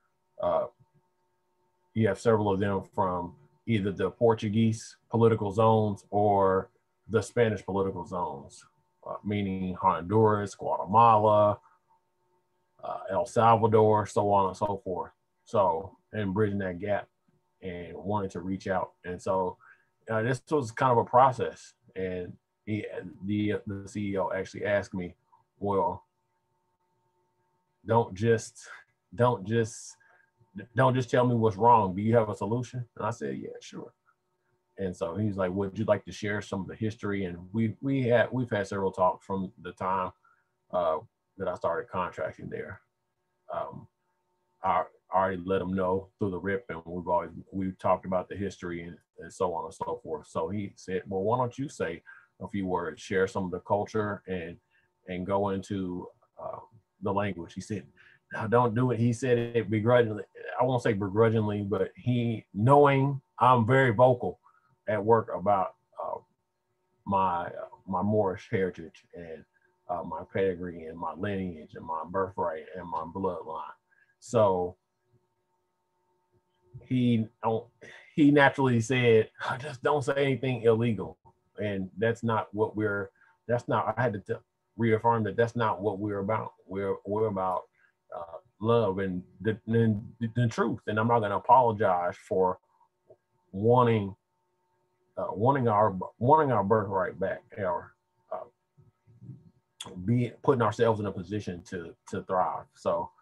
you have several of them from either the Portuguese political zones or the Spanish political zones, meaning Honduras, Guatemala, El Salvador, so on and so forth. So, and bridging that gap and wanting to reach out. And so this was kind of a process. And the CEO actually asked me, well, don't just tell me what's wrong. Do you have a solution? And I said, yeah, sure. And so he's like, would you like to share some of the history? And we've had several talks from the time that I started contracting there. I already let him know through the rip, and we've talked about the history and so on and so forth. So he said, well, why don't you say a few words, share some of the culture and go into the language. He said, now don't do it. He said it begrudgingly. I won't say begrudgingly, but knowing I'm very vocal at work about my Moorish heritage and my pedigree and my lineage and my birthright and my bloodline. So he naturally said, just don't say anything illegal. And I had to reaffirm that that's not what we're about. We're about love and the truth. And I'm not going to apologize for wanting our birthright back, or putting ourselves in a position to thrive. So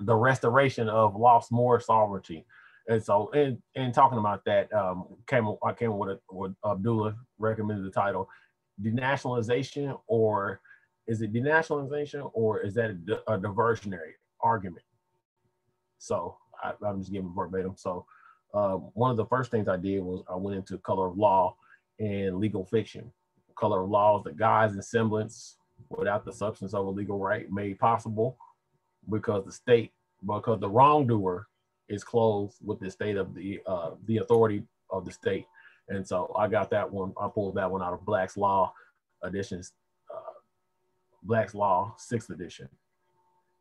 the restoration of lost Moorish sovereignty. And so, in talking about that, I came with Abdullah recommended the title, denationalization, or is it denationalization, or is that a diversionary argument? So I'm just giving verbatim. So one of the first things I did was I went into color of law and legal fiction. Color of law is the guise and semblance without the substance of a legal right made possible because the wrongdoer is clothed with the state of the authority of the state. And so I got that one. I pulled that one out of Black's Law editions, Black's Law 6th edition.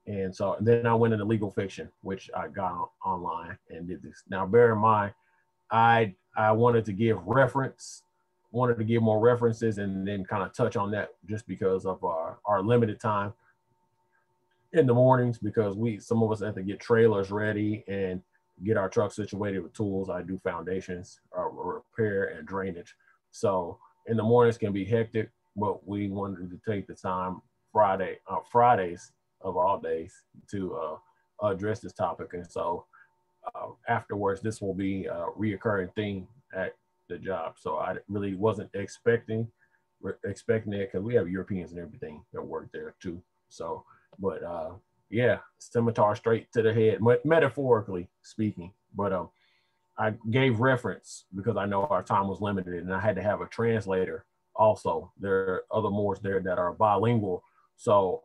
And so then I went into legal fiction, which I got online and did this. Now, bear in mind, I wanted to give reference wanted to give more references and then kind of touch on that just because of our limited time in the mornings, because some of us have to get trailers ready and get our truck situated with tools. I do foundations, repair, and drainage. So in the mornings can be hectic, but we wanted to take the time Fridays of all days to address this topic. And so afterwards, this will be a reoccurring thing at the job. So I really wasn't expecting it, because we have Europeans and everything that work there too. So, but yeah, scimitar straight to the head, metaphorically speaking. But I gave reference because I know our time was limited, and I had to have a translator also. There are other Moors there that are bilingual. So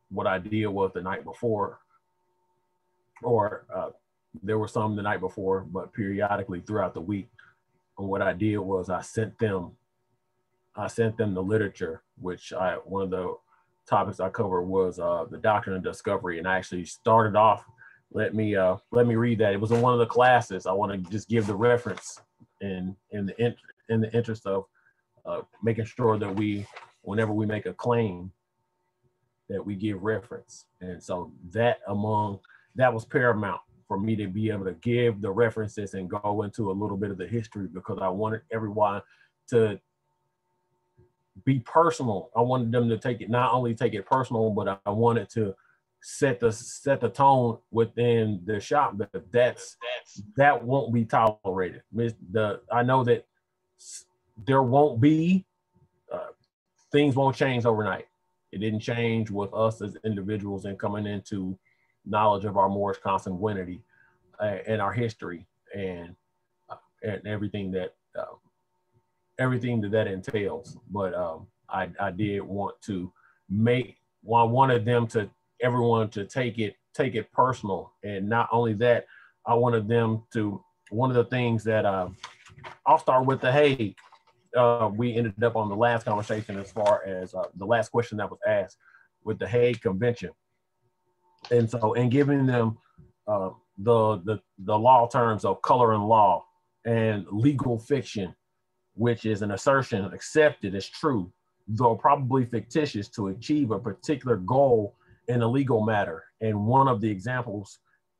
what I did was the night before, or there were some the night before, but periodically throughout the week. And what I did was I sent them the literature, which one of the topics I covered was the doctrine of discovery. And I actually started off, let me read that. It was in one of the classes. I want to just give the reference in the interest of making sure that whenever we make a claim, that we give reference. And so that was paramount for me to be able to give the references and go into a little bit of the history, because I wanted everyone to be personal. I wanted them to not only take it personal, but I wanted to set the tone within the shop that won't be tolerated. I know that there won't be, things won't change overnight. It didn't change with us as individuals and coming into knowledge of our Moorish consanguinity and our history and everything that entails. But I did want to I wanted everyone to take it personal. And not only that, I wanted them to, one of the things that I'll start with the Hague. We ended up on the last conversation as far as the last question that was asked with the Hague Convention. And so, in giving them the law terms of color and law and legal fiction, which is an assertion accepted as true, though probably fictitious, to achieve a particular goal in a legal matter. And one of the examples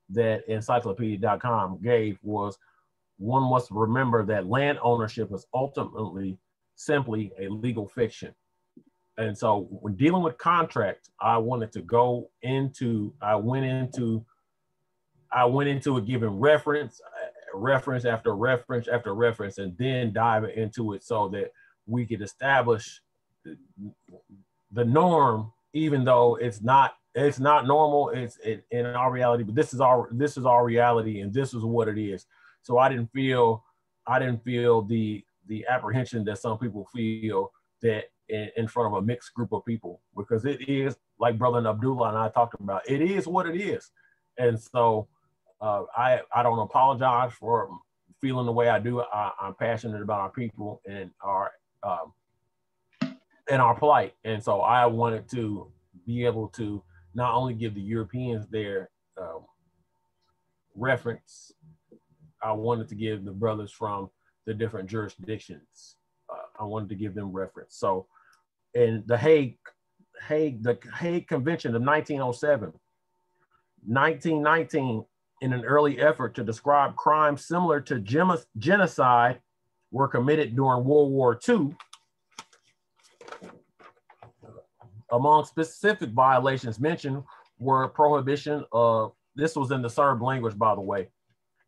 that encyclopedia.com gave was, one must remember that land ownership is ultimately simply a legal fiction. And so when dealing with contract, I went into it giving reference after reference after reference, and then diving into it so that we could establish the norm, even though it's not normal, it's in our reality, but this is our reality, and this is what it is. So I didn't feel the apprehension that some people feel that in front of a mixed group of people, because it is, like Brother Abdullah and I talked about, it is what it is. And so I don't apologize for feeling the way I do. I'm passionate about our people and our plight. And so I wanted to be able to not only give the Europeans their reference, I wanted to give the brothers from the different jurisdictions, I wanted to give them reference. So in the Hague Convention of 1907, 1919, in an early effort to describe crimes similar to genocide were committed during World War II. Among specific violations mentioned were prohibition of, this was in the Serb language, by the way,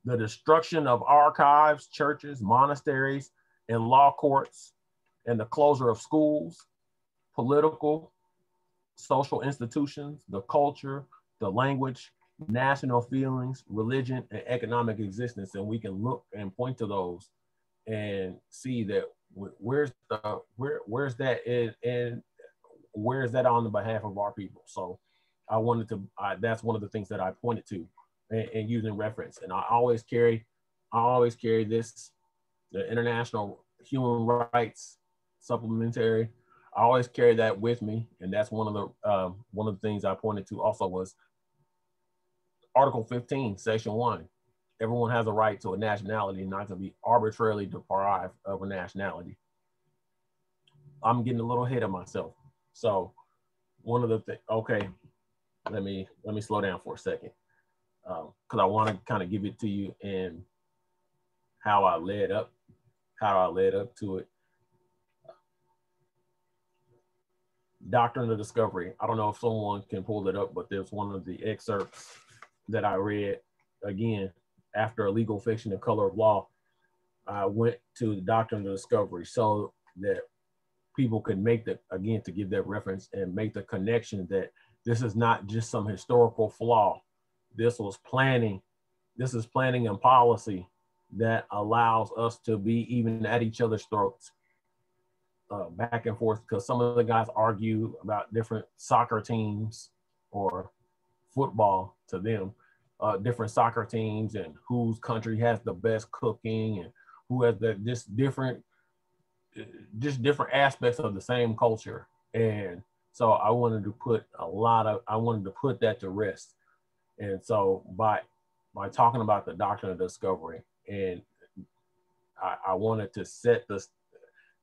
the destruction of archives, churches, monasteries, and law courts, and the closure of schools, political, social institutions, the culture, the language, national feelings, religion, and economic existence. And we can look and point to those and see that where's that and where is that on the behalf of our people. So I wanted to, that's one of the things that I pointed to and using reference. And I always carry this, the International Human Rights Supplementary. I always carry that with me. And that's one of the things I pointed to also was Article 15, Section 1. Everyone has a right to a nationality and not to be arbitrarily deprived of a nationality. I'm getting a little ahead of myself. So one of the things, okay, let me slow down for a second, because I want to kind of give it to you in how I led up to it. Doctrine of Discovery. I don't know if someone can pull it up, but there's one of the excerpts that I read again after A Legal Fiction, The Color of Law. I went to the Doctrine of Discovery so that people could make the, again, to give that reference and make the connection that this is not just some historical flaw. This is planning and policy that allows us to be even at each other's throats, back and forth, because some of the guys argue about different soccer teams or football to them, different soccer teams and whose country has the best cooking and who has just different aspects of the same culture. And so I wanted to put that to rest. And so by talking about the Doctrine of Discovery, and I wanted to set this,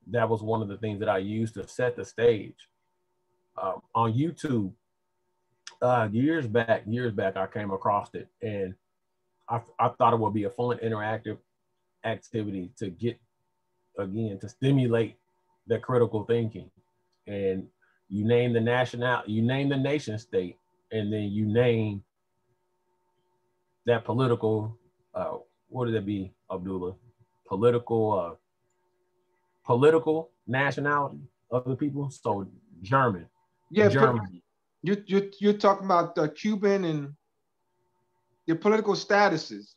that was one of the things that I used to set the stage. On YouTube, years back, I came across it, and I thought it would be a fun, interactive activity to get, again, to stimulate that critical thinking. And you name the nation state, and then you name that political, what would it be, Abdullah? Political nationality of the people. So German. Yeah, Germany. You're talking about the Cuban and your political statuses.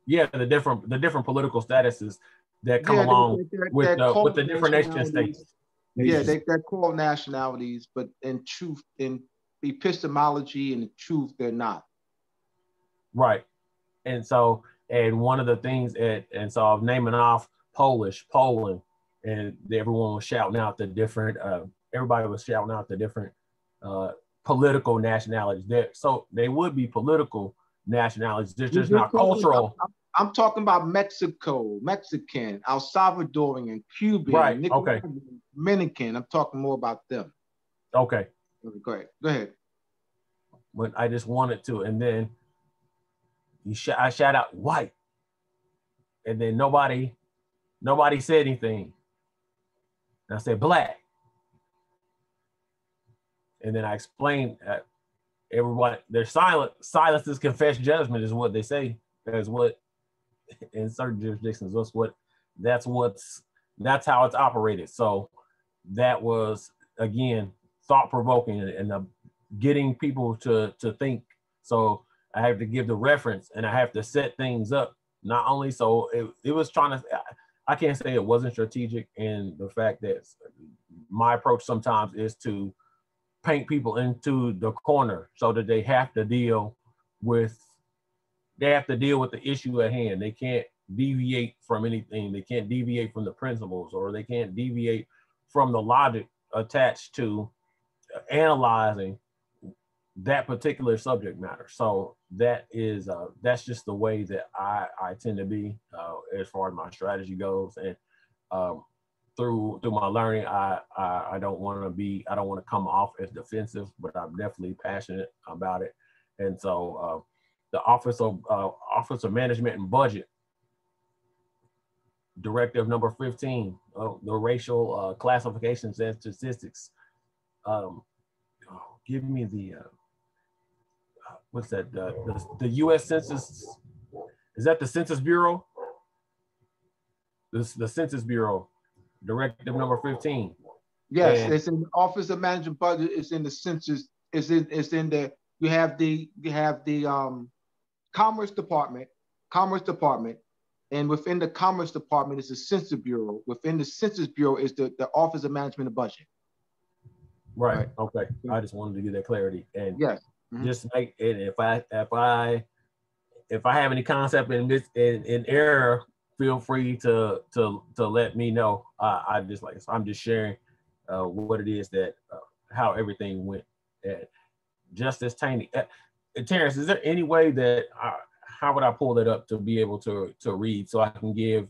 Yeah, the different political statuses that come along with the different nation states. Yeah, they're called nationalities, but in truth, in epistemology and truth, they're not. Right. And so, and one of the things, and so I was naming off Poland, and everyone was shouting out the different, everybody was shouting out the different political nationalities. So they would be political nationalities, they're just not cultural. I'm talking about Mexico, Mexican, El Salvadorian, Cuban, right? Nicaraguan, Okay. Dominican. I'm talking more about them. Okay. Go ahead. But I just wanted to, and then I shout out white, and then nobody said anything. And I said black, and then I explained everybody, they're silent. Silence is confessed judgment is what they say. That's what in certain jurisdictions. That's how it's operated. So that was, again, thought provoking and getting people to think. So I have to give the reference, and I have to set things up. Not only so it was trying to, I can't say it wasn't strategic in the fact that my approach sometimes is to paint people into the corner so that they have to deal with the issue at hand. They can't deviate from anything. They can't deviate from the principles, or they can't deviate from the logic attached to analyzing that particular subject matter. So that is that's just the way that I tend to be as far as my strategy goes. And through my learning, I don't want to come off as defensive, but I'm definitely passionate about it. And so the Office of Management and Budget, Directive number 15, the racial classifications and statistics. Give me the what's that? The U.S. Census, is that the Census Bureau? The Census Bureau, Directive number 15. Yes, and it's in the Office of Management Budget. It's in the Census. It's in the, you have the Commerce Department, and within the Commerce Department is the Census Bureau. Within the Census Bureau is the Office of Management and Budget. Right. Okay. I just wanted to give that clarity. And yes. Just make it, if I have any concept in error, feel free to let me know. I'm just sharing what it is that how everything went. Justice Taney, Terrence, is there any way that how would I pull that up to be able to read so I can give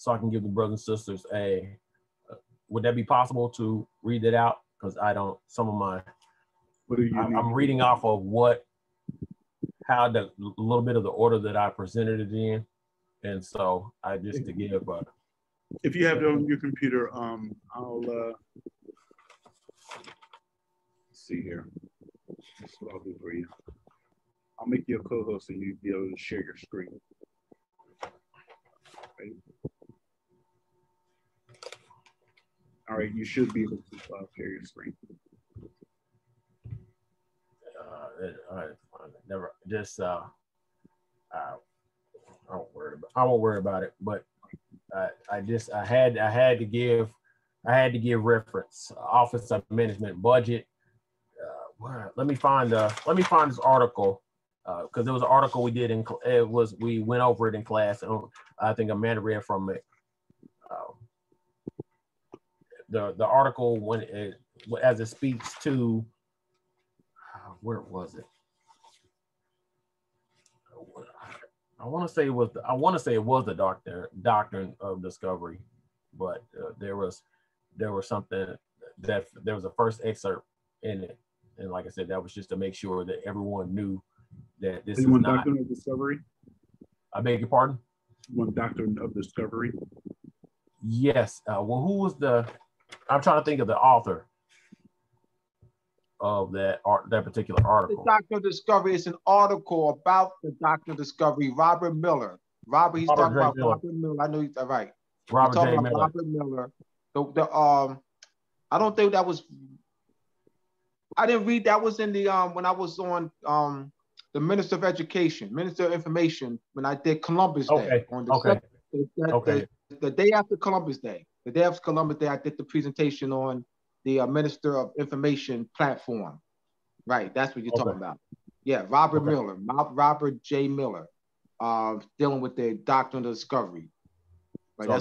the brothers and sisters would that be possible to read that out? Because I don't, some of my, What do you need? I'm reading off of how the little bit of the order that I presented it in. And so I just to give if you have it on your computer, I'll see here. That's what I'll do for you. I'll make you a co-host and you'll be able to share your screen. Right. All right, you should be able to share your screen. Never just I won't worry about it, but I had to give reference. Office of Management Budget. Let me find this article because there was an article we did we went over it in class. And I think Amanda read from it. The article as it speaks to where was it? I want to say it was the doctrine of discovery, but there was something that there was a first excerpt in it, and like I said, that was just to make sure that everyone knew that this is not doctrine of discovery. I beg your pardon. One doctrine of discovery. Yes. Well, who was I'm trying to think of the author of that particular article. The Doctrine of Discovery is an article about the Doctrine of Discovery. Robert Miller. He's talking about Robert Miller. I know he's right. Robert J. Miller. Robert Miller. I don't think that was. I didn't read that was in the when I was on the Minister of Education, Minister of Information, when I did Columbus Day on the day after Columbus Day. The day after Columbus Day, I did the presentation on the Minister of Information platform. Right, that's what you're talking about. Yeah, Robert Miller, Robert J. Miller, dealing with the Doctrine of Discovery. Right, so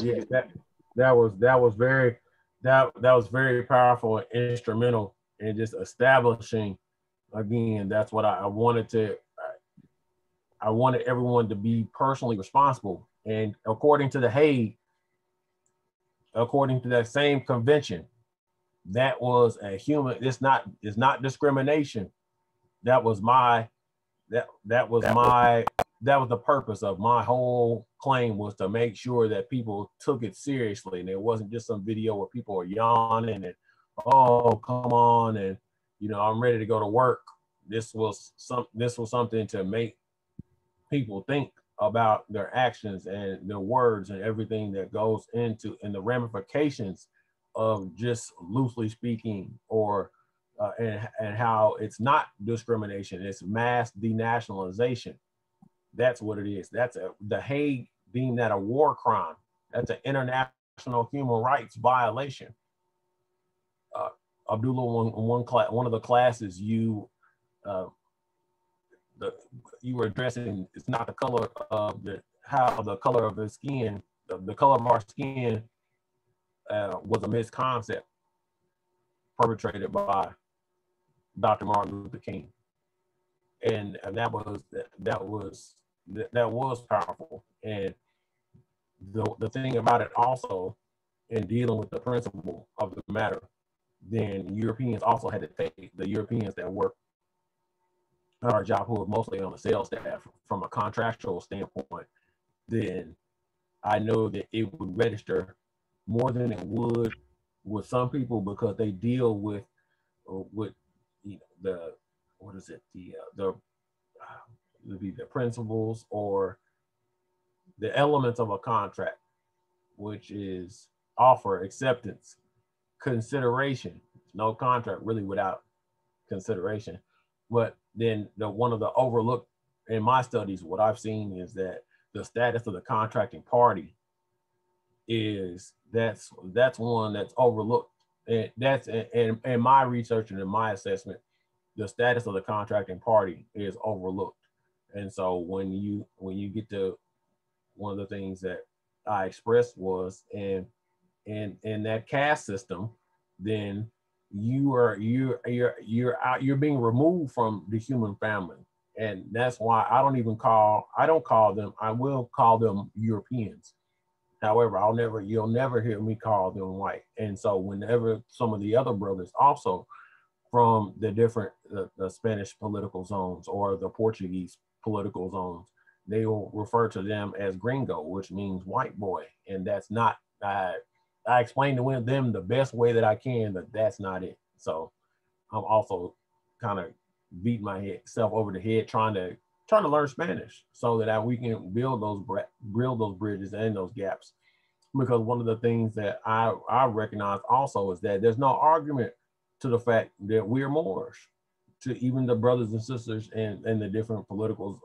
that was very powerful and instrumental in just establishing. Again, that's what I wanted I wanted everyone to be personally responsible, and according to the Hague, according to that same convention, that was a human. It's not discrimination. That was the purpose of my whole claim, was to make sure that people took it seriously, and it wasn't just some video where people are yawning and, oh, come on, and I'm ready to go to work. This was something to make people think about their actions and their words and everything that goes into and the ramifications of just loosely speaking, or and how it's not discrimination, it's mass denationalization. That's what it is. The Hague deemed that a war crime. That's an international human rights violation. Abdullah, one of the classes you were addressing, it's not the color of how the color of the skin, the color of our skin was a misconcept perpetrated by Dr. Martin Luther King, and that was powerful. And the thing about it also, in dealing with the principle of the matter, then Europeans also had to take the Europeans that work at our job, who are mostly on the sales staff from a contractual standpoint, then I know that it would register more than it would with some people, because they deal with the principles or the elements of a contract, which is offer, acceptance, consideration. No contract really without consideration. But then one of the overlooked in my studies, what I've seen is that the status of the contracting party that's one that's overlooked. And that's in my research and in my assessment, the status of the contracting party is overlooked. And so when you get to one of the things that I expressed was in that caste system, then you're being removed from the human family. And that's why I will call them Europeans, However, you'll never hear me call them white. And so whenever some of the other brothers also from the different, the Spanish political zones or the Portuguese political zones, they will refer to them as gringo, which means white boy. And that's not, I explained to them the best way that I can, that that's not it. So I'm also kind of beat myself over the head trying to learn Spanish so that we can build those bridges and those gaps. Because one of the things that I recognize also is that there's no argument to the fact that we're Moorish, to even the brothers and sisters in the different political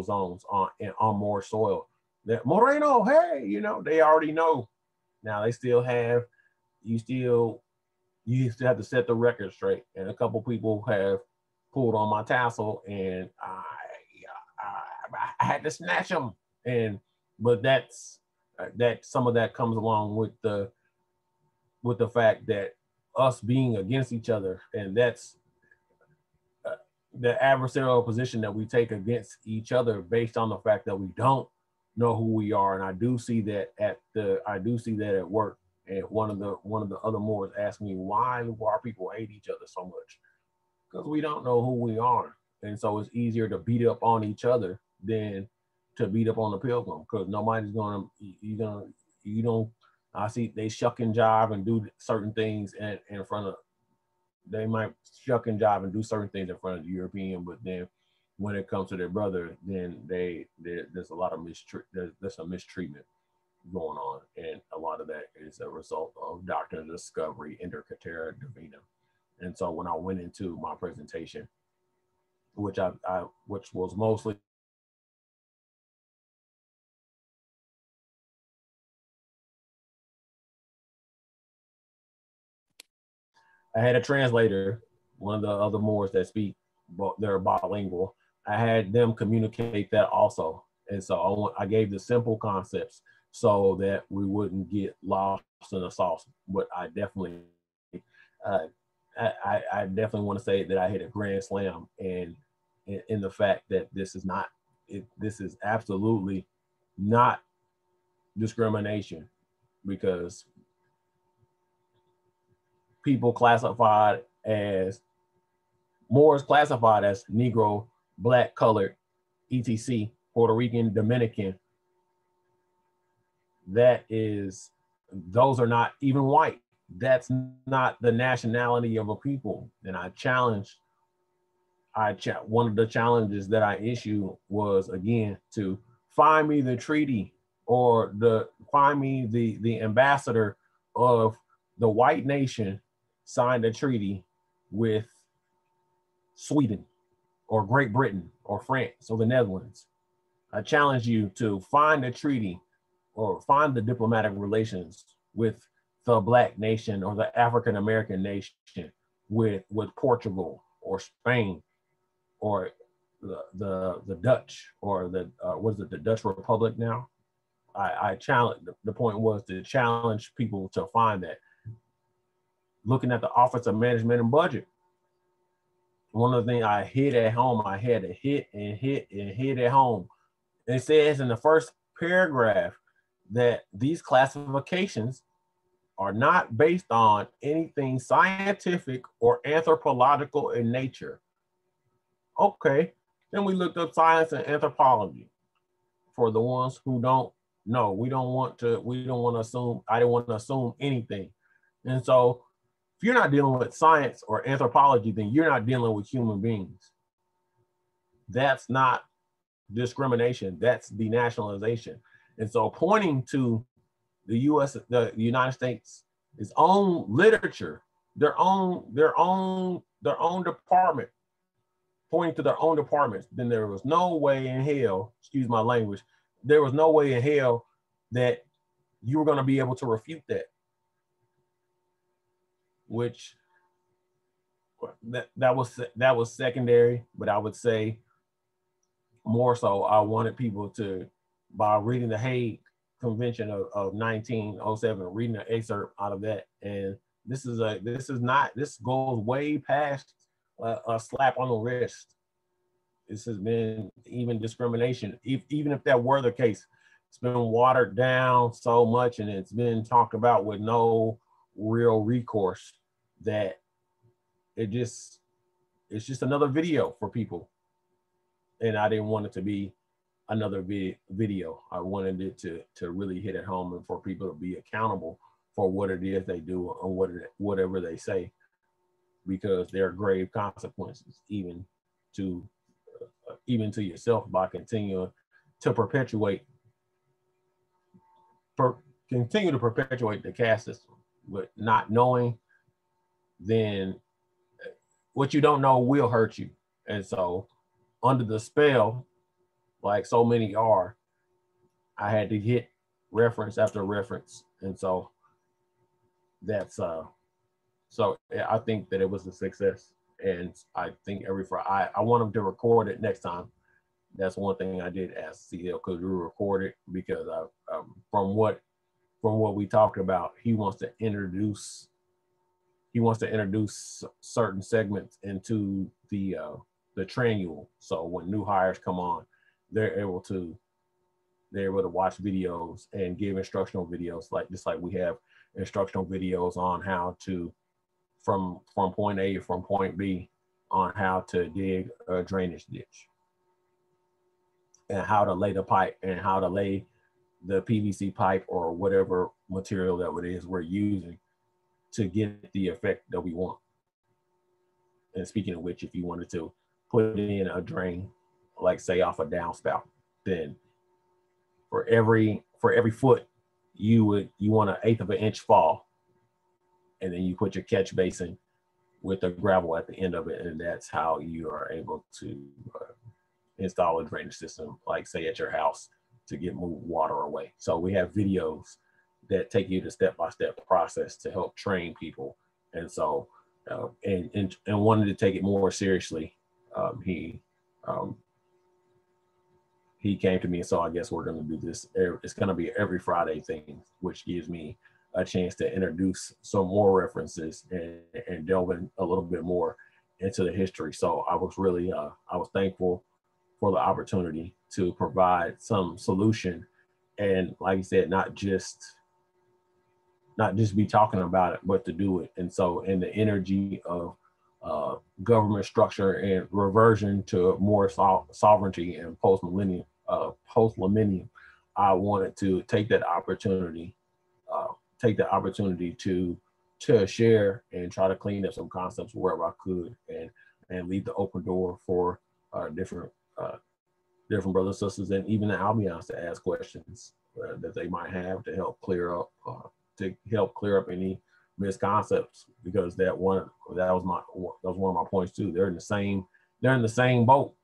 zones on Moorish soil. That Moreno, hey, you know, they already know. Now they still have, you still have to set the record straight. And a couple people have pulled on my tassel, and I had to snatch them. But that some of that comes along with the fact that us being against each other, and that's the adversarial position that we take against each other based on the fact that we don't know who we are. And I do see that at work. And one of the other Moors asked me, why do our people hate each other so much? Because we don't know who we are. And so it's easier to beat up on each other than to beat up on the pilgrim, because nobody's I see they shuck and jive and do certain things in front of, they might shuck and jive and do certain things in front of the European, but then when it comes to their brother, then there's a lot of there's some mistreatment going on, and a lot of that is a result of doctrine of discovery, inter caetera divina. And so when I went into my presentation, which was mostly I had a translator, one of the other Moors that speak, they're bilingual. I had them communicate that also. And so I gave the simple concepts so that we wouldn't get lost in the sauce. But I definitely want to say that I hit a grand slam in the fact that this is absolutely not discrimination, because people classified as Moors classified as Negro, Black, colored, etc., Puerto Rican, Dominican, those are not even white. That's not the nationality of a people. And one of the challenges that I issued was, again, to find me the treaty or find me the ambassador of the white nation signed a treaty with Sweden or Great Britain or France or the Netherlands. I challenge you to find a treaty or find the diplomatic relations with the Black nation or the African American nation, with Portugal or Spain or the Dutch or the Dutch Republic now. I challenge, the point was to challenge people to find that. Looking at the Office of Management and Budget, one of the things I hid at home, I had to hit at home. It says in the first paragraph that these classifications are not based on anything scientific or anthropological in nature. Okay, then we looked up science and anthropology. For the ones who don't know, we don't want to assume, I didn't want to assume anything. And so if you're not dealing with science or anthropology, then you're not dealing with human beings. That's not discrimination, that's denationalization. And so pointing to the United States, its own literature, their own department, pointing to their own departments, then there was no way in hell, excuse my language, there was no way in hell that you were going to be able to refute that. Which that was secondary, but I would say more so I wanted people to, by reading the Hague Convention of 1907, reading an excerpt out of that, and this goes way past a slap on the wrist. This has been even discrimination, even if that were the case. it's been watered down so much, and it's been talked about with no real recourse, that it's just another video for people. And I didn't want it to be another video. I wanted it to really hit at home and for people to be accountable for what it is they do and whatever they say, because there are grave consequences, even to yourself, by continuing to perpetuate the caste system. With not knowing, then what you don't know will hurt you. And so, under the spell, like so many are, I had to hit reference after reference. And so that's so I think that it was a success. And I think every Friday, I want them to record it next time. That's one thing I did ask CL, could we record it? Because from what we talked about, he wants to introduce certain segments into the triennial. So when new hires come on, they're able to watch videos and give instructional videos, just like we have instructional videos on how to, from point A to from point B, on how to dig a drainage ditch, and how to lay the pipe, and how to lay the PVC pipe or whatever material that it is we're using to get the effect that we want. And speaking of which, if you wanted to put in a drain, like say off a downspout, then for every foot, you want 1/8 of an inch fall, and then you put your catch basin with the gravel at the end of it, and that's how you are able to install a drainage system, like say at your house, to get move water away. So we have videos that take you to step-by-step process to help train people. And so, and wanted to take it more seriously, he came to me, and so I guess we're going to do this. It's going to be every Friday thing, which gives me a chance to introduce some more references and delve in a little bit more into the history. So I was really, I was thankful for the opportunity to provide some solution, and like you said, not just be talking about it, but to do it. And so in the energy of government structure and reversion to more sovereignty and post-millennium, I wanted to take that opportunity to share and try to clean up some concepts wherever I could, and leave the open door for different brothers and sisters, and even the Albions, to ask questions that they might have to help clear up any misconceptions, because that was one of my points too. They're in the same boat.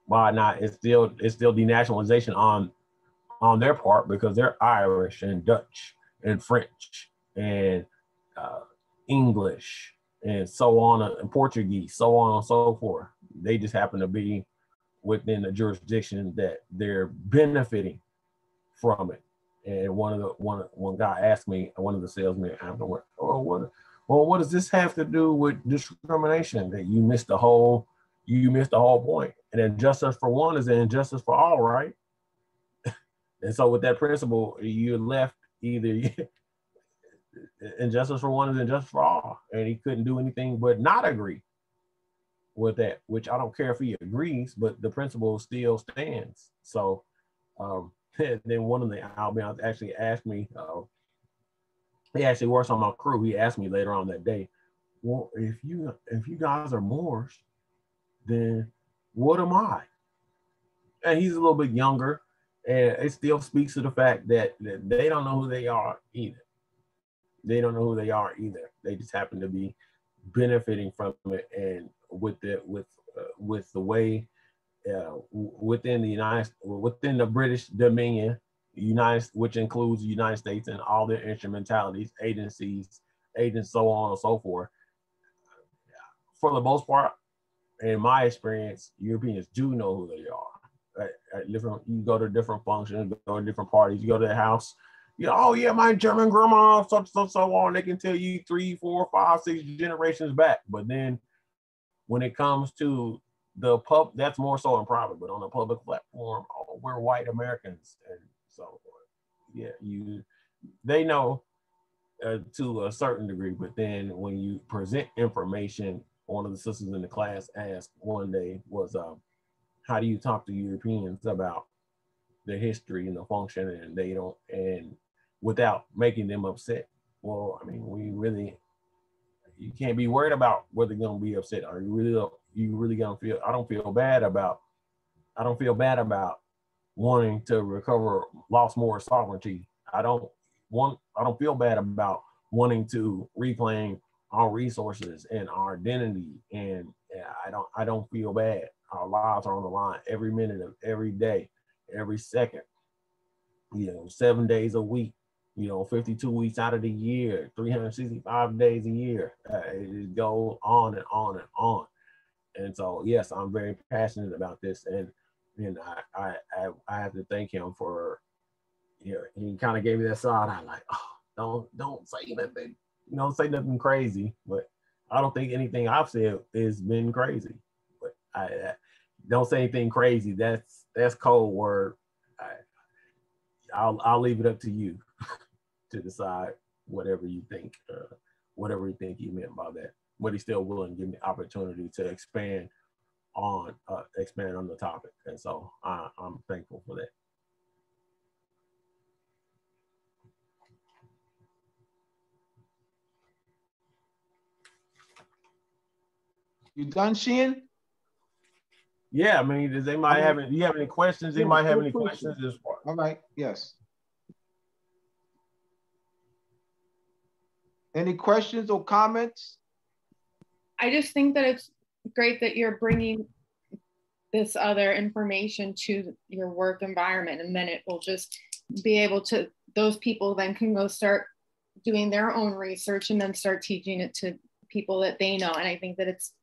Why not? It's still denationalization on their part, because they're Irish and Dutch and French and English and so on, and Portuguese, so on and so forth. They just happen to be within the jurisdiction that they're benefiting from it. And one guy asked me, one of the salesmen afterward, what does this have to do with discrimination? That you missed the whole point. And injustice for one is an injustice for all, right? And so with that principle, you're left either injustice for one is injustice for all. And he couldn't do anything but not agree with that, which I don't care if he agrees, but the principle still stands. So then one of the Albions actually asked me, he actually works on my crew. He asked me later on that day, well, if you guys are Moors, then what am I? And he's a little bit younger, and it still speaks to the fact that they don't know who they are either. They don't know who they are either. They just happen to be benefiting from it, and with the way within the British Dominion, which includes the United States and all their instrumentalities, agencies, agents, so on and so forth. For the most part, in my experience, Europeans do know who they are. You go to different functions, go to different parties, you go to the house, oh yeah, my German grandma, so on. They can tell you 3, 4, 5, 6 generations back. But then when it comes to the pub, that's more so in private, but on the public platform, we're white Americans, So yeah, they know to a certain degree, but then when you present information, one of the sisters in the class asked one day was, how do you talk to Europeans about the history and the function, and they don't, and without making them upset? Well, I mean, you can't be worried about whether they're gonna be upset. Are you really gonna feel? I don't feel bad about wanting to recover lost Moorish sovereignty. I don't feel bad about wanting to reclaim our resources and our identity. And I don't feel bad. Our lives are on the line every minute of every day, every second, 7 days a week, 52 weeks out of the year, 365 days a year. It goes on and on and on. And so, yes, I'm very passionate about this. And I have to thank him for, he kind of gave me that side. I'm like, oh, don't say nothing, say nothing crazy. But I don't think anything I've said has been crazy. But I don't say anything crazy. That's code word. I'll leave it up to you to decide whatever you think he meant by that. But he's still willing to give me opportunity to expand on the topic, and so I'm thankful for that. You done, Sheehan? Yeah, I mean, do you have any questions? Anybody have any questions as far? All right, yes. Any questions or comments? I just think that it's great that you're bringing this other information to your work environment, and then it will just be able to, those people then can go start doing their own research and then start teaching it to people that they know. And I think that it's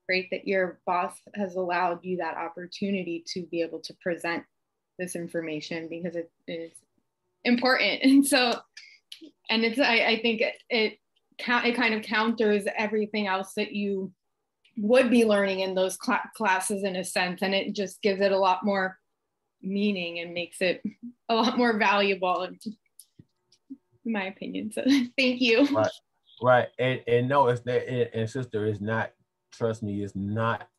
great that your boss has allowed you that opportunity to be able to present this information, because it is important. And so, and it's, I think it kind of counters everything else that you would be learning in those classes in a sense, and it just gives it a lot more meaning and makes it a lot more valuable, in my opinion. So thank you. Right. And no, it's that, and sister, is not, trust me, it's not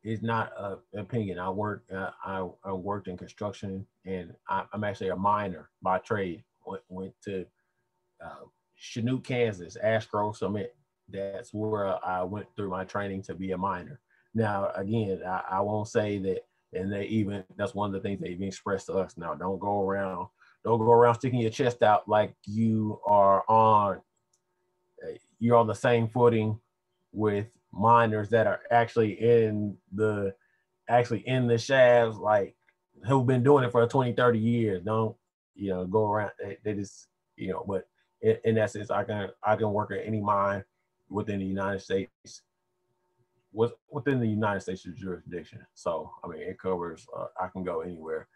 an opinion. I worked in construction, and I'm actually a miner by trade. Went to Chinook, Kansas, Ash Grove Summit. That's where I went through my training to be a miner. Now, again, I won't say that, and that's one of the things they even expressed to us. Now, don't go around sticking your chest out like you're on the same footing with miners that are actually in the shafts, like, who've been doing it for 20, 30 years. Don't, go around. They just, but in that sense, I can work at any mine within the United States, within the United States jurisdiction. So, I mean, it covers, I can go anywhere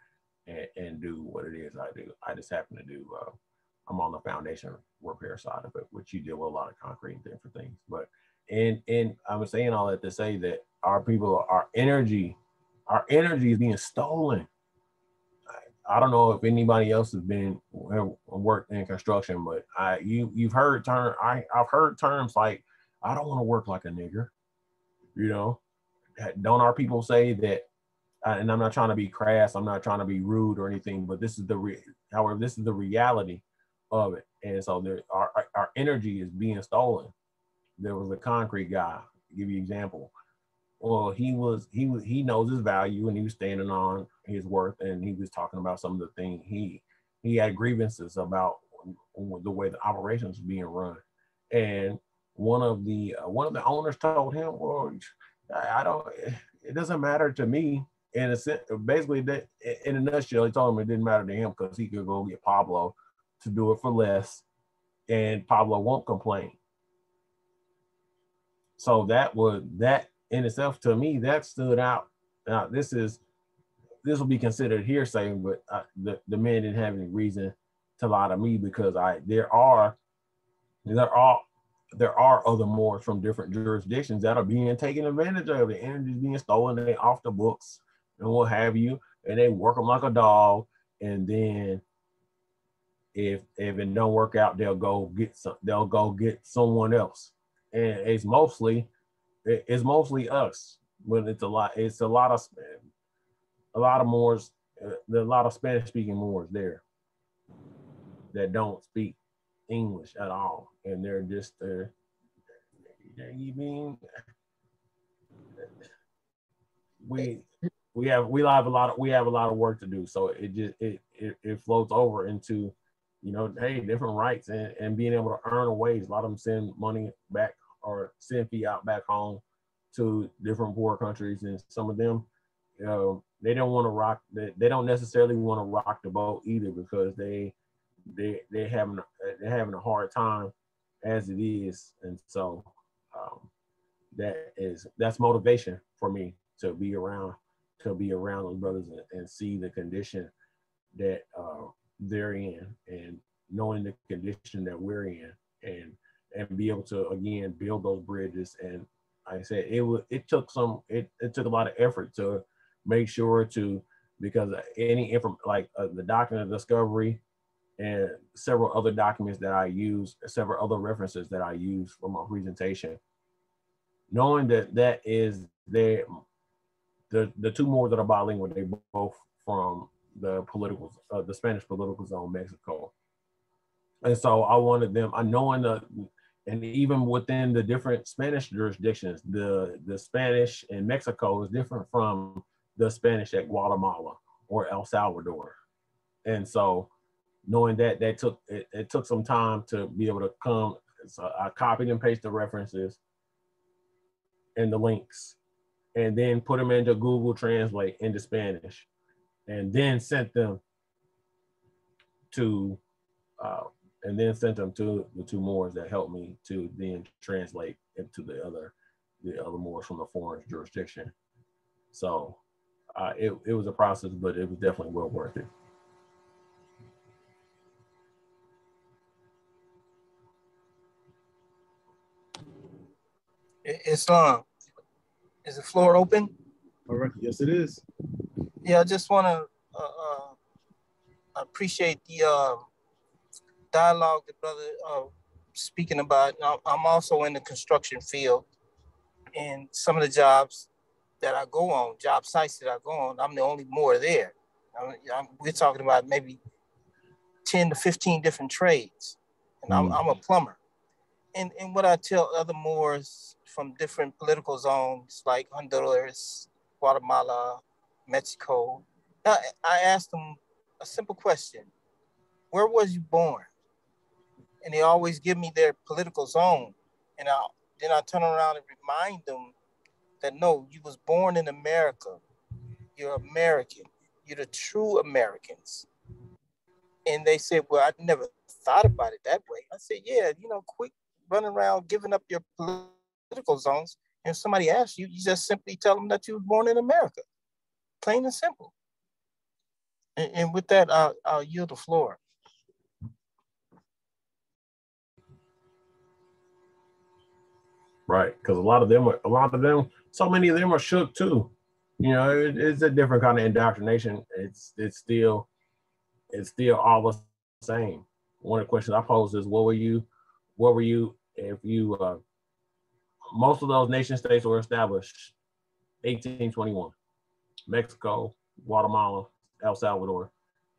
and do what it is I do. I just happen to do, I'm on the foundation repair side of it, which you deal with a lot of concrete and different things. But, and I'm saying all that to say that our energy is being stolen. I don't know if anybody else has worked in construction, but I've heard terms like, I don't want to work like a nigger. Don't our people say that? And I'm not trying to be crass, I'm not trying to be rude or anything, but this is the reality of it. And so our energy is being stolen. There was a concrete guy, to give you an example. Well, he knows his value, and he was standing on his worth, and he was talking about some of the things he had grievances about the way the operations were being run. And one of the owners told him, well, it doesn't matter to me. And basically, that, in a nutshell, he told him it didn't matter to him because he could go get Pablo to do it for less, and Pablo won't complain. So that in itself, to me, that stood out. Now, this will be considered hearsay, but the man didn't have any reason to lie to me, because there are other Moors from different jurisdictions that are being taken advantage of. The energy is being stolen, they off the books and what have you, and they work them like a dog, and then if it don't work out, they'll go get someone else, and it's mostly us. But it's a lot of Moors, there are a lot of Spanish speaking Moors there that don't speak English at all, and they're just you mean we have a lot of work to do. So it floats over into, you know, hey, different rights and being able to earn a wage. A lot of them send money back or send fiat back home to different poor countries, and some of them, you know, they don't want to rock. They don't necessarily want to rock the boat either, because they're having a hard time as it is, and so that's motivation for me to be around those brothers and see the condition that they're in, and knowing the condition that we're in, and be able to again build those bridges. And like I said, it took a lot of effort to make sure to, because the document of discovery and several other documents that I use, several other references that I use for my presentation, knowing that is the two Moors that are bilingual, they both from the Spanish political zone, Mexico. And so I wanted them, and even within the different Spanish jurisdictions, the Spanish in Mexico is different from the Spanish at Guatemala or El Salvador. And so knowing that it took some time to be able to come, so I copied and pasted the references and the links, and then put them into Google Translate into Spanish, and then sent them to the two Moors that helped me to then translate into the other Moors from the foreign jurisdiction. So it was a process, but it was definitely well worth it. Islam, is the floor open? All right, yes it is. Yeah, I just want to appreciate the dialogue the brother speaking about. I'm also in the construction field, and some of the jobs that I go on, job sites that I go on, I'm the only Moor there. We're talking about maybe 10 to 15 different trades, and I'm a plumber. And what I tell other Moors from different political zones like Honduras, Guatemala, Mexico, I asked them a simple question: where was you born? And they always give me their political zone. And then I turn around and remind them that no, you was born in America. You're American. You're the true Americans. And they said, well, I never thought about it that way. I said, yeah, quit running around giving up your political zones. And if somebody asks you, you just simply tell them that you were born in America. Plain and simple. And with that, I'll yield the floor. Right, because so many of them are shook too. It's a different kind of indoctrination. It's still all the same. One of the questions I posed is, what were you if you most of those nation states were established 1821, Mexico, Guatemala, El Salvador,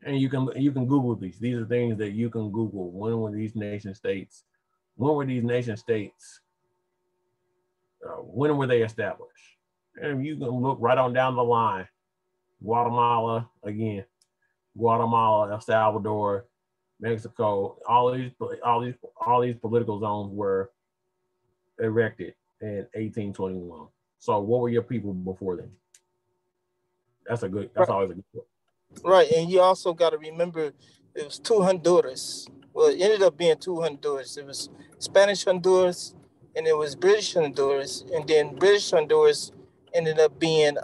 and you can Google these. These are things that you can Google. When were these nation states? When were they established? And you can look right on down the line. Guatemala, El Salvador, Mexico, all these political zones were erected in 1821. So what were your people before then? That's always a good one. Right, and you also got to remember it was two Honduras. Well, it ended up being two Honduras. It was Spanish Honduras and it was British Honduras, and then British Honduras ended up being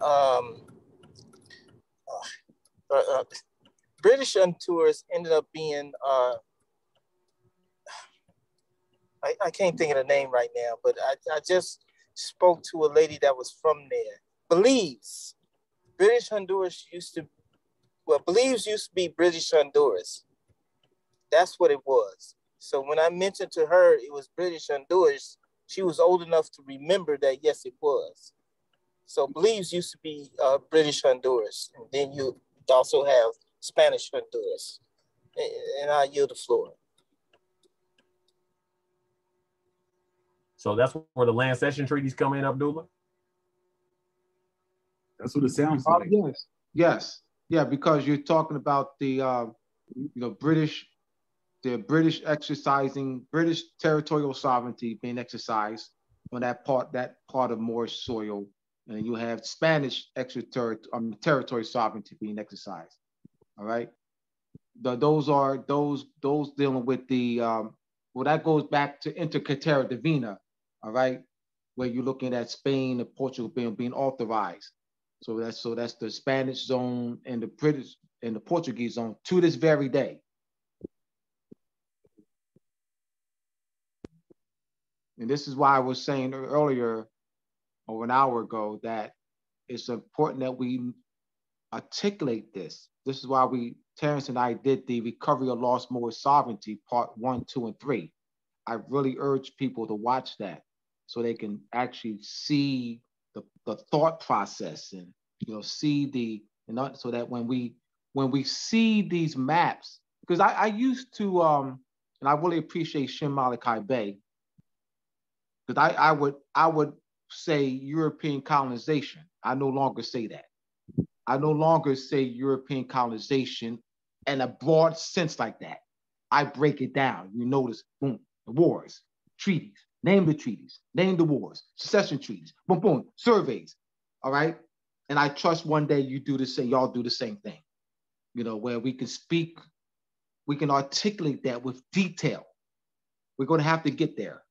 British Honduras ended up being I can't think of the name right now, but I just spoke to a lady that was from there. Belize. British Honduras used to well, Believes used to be British Honduras. That's what it was. So when I mentioned to her it was British Honduras, she was old enough to remember that, yes, it was. So Believes used to be British Honduras. And then you also have Spanish Honduras. And I yield the floor. So that's where the land cession treaties come in, Abdullah? That's what it sounds like. Yes, yes, yeah, because you're talking about the British exercising British territorial sovereignty being exercised on that part of Moorish soil, and you have Spanish territory sovereignty being exercised. All right, those dealing with the well, that goes back to Inter Caetera Divina. All right, where you're looking at Spain and Portugal being authorized. So that's the Spanish zone and the British and the Portuguese zone to this very day. And this is why I was saying earlier, over an hour ago, that it's important that we articulate this. This is why Terrence and I did the Recovery of Lost Moorish Sovereignty, part 1, 2, and 3. I really urge people to watch that so they can actually see the thought process and see so that when we see these maps, because I used to and I really appreciate Shem Malachi Bey, because I would say European colonization. I no longer say that. I no longer say European colonization in a broad sense like that. I break it down. You notice, boom, the wars, treaties, name the treaties, name the wars, secession treaties, boom, boom, surveys, all right? And I trust one day y'all do the same thing, where we can speak, we can articulate that with detail. We're going to have to get there.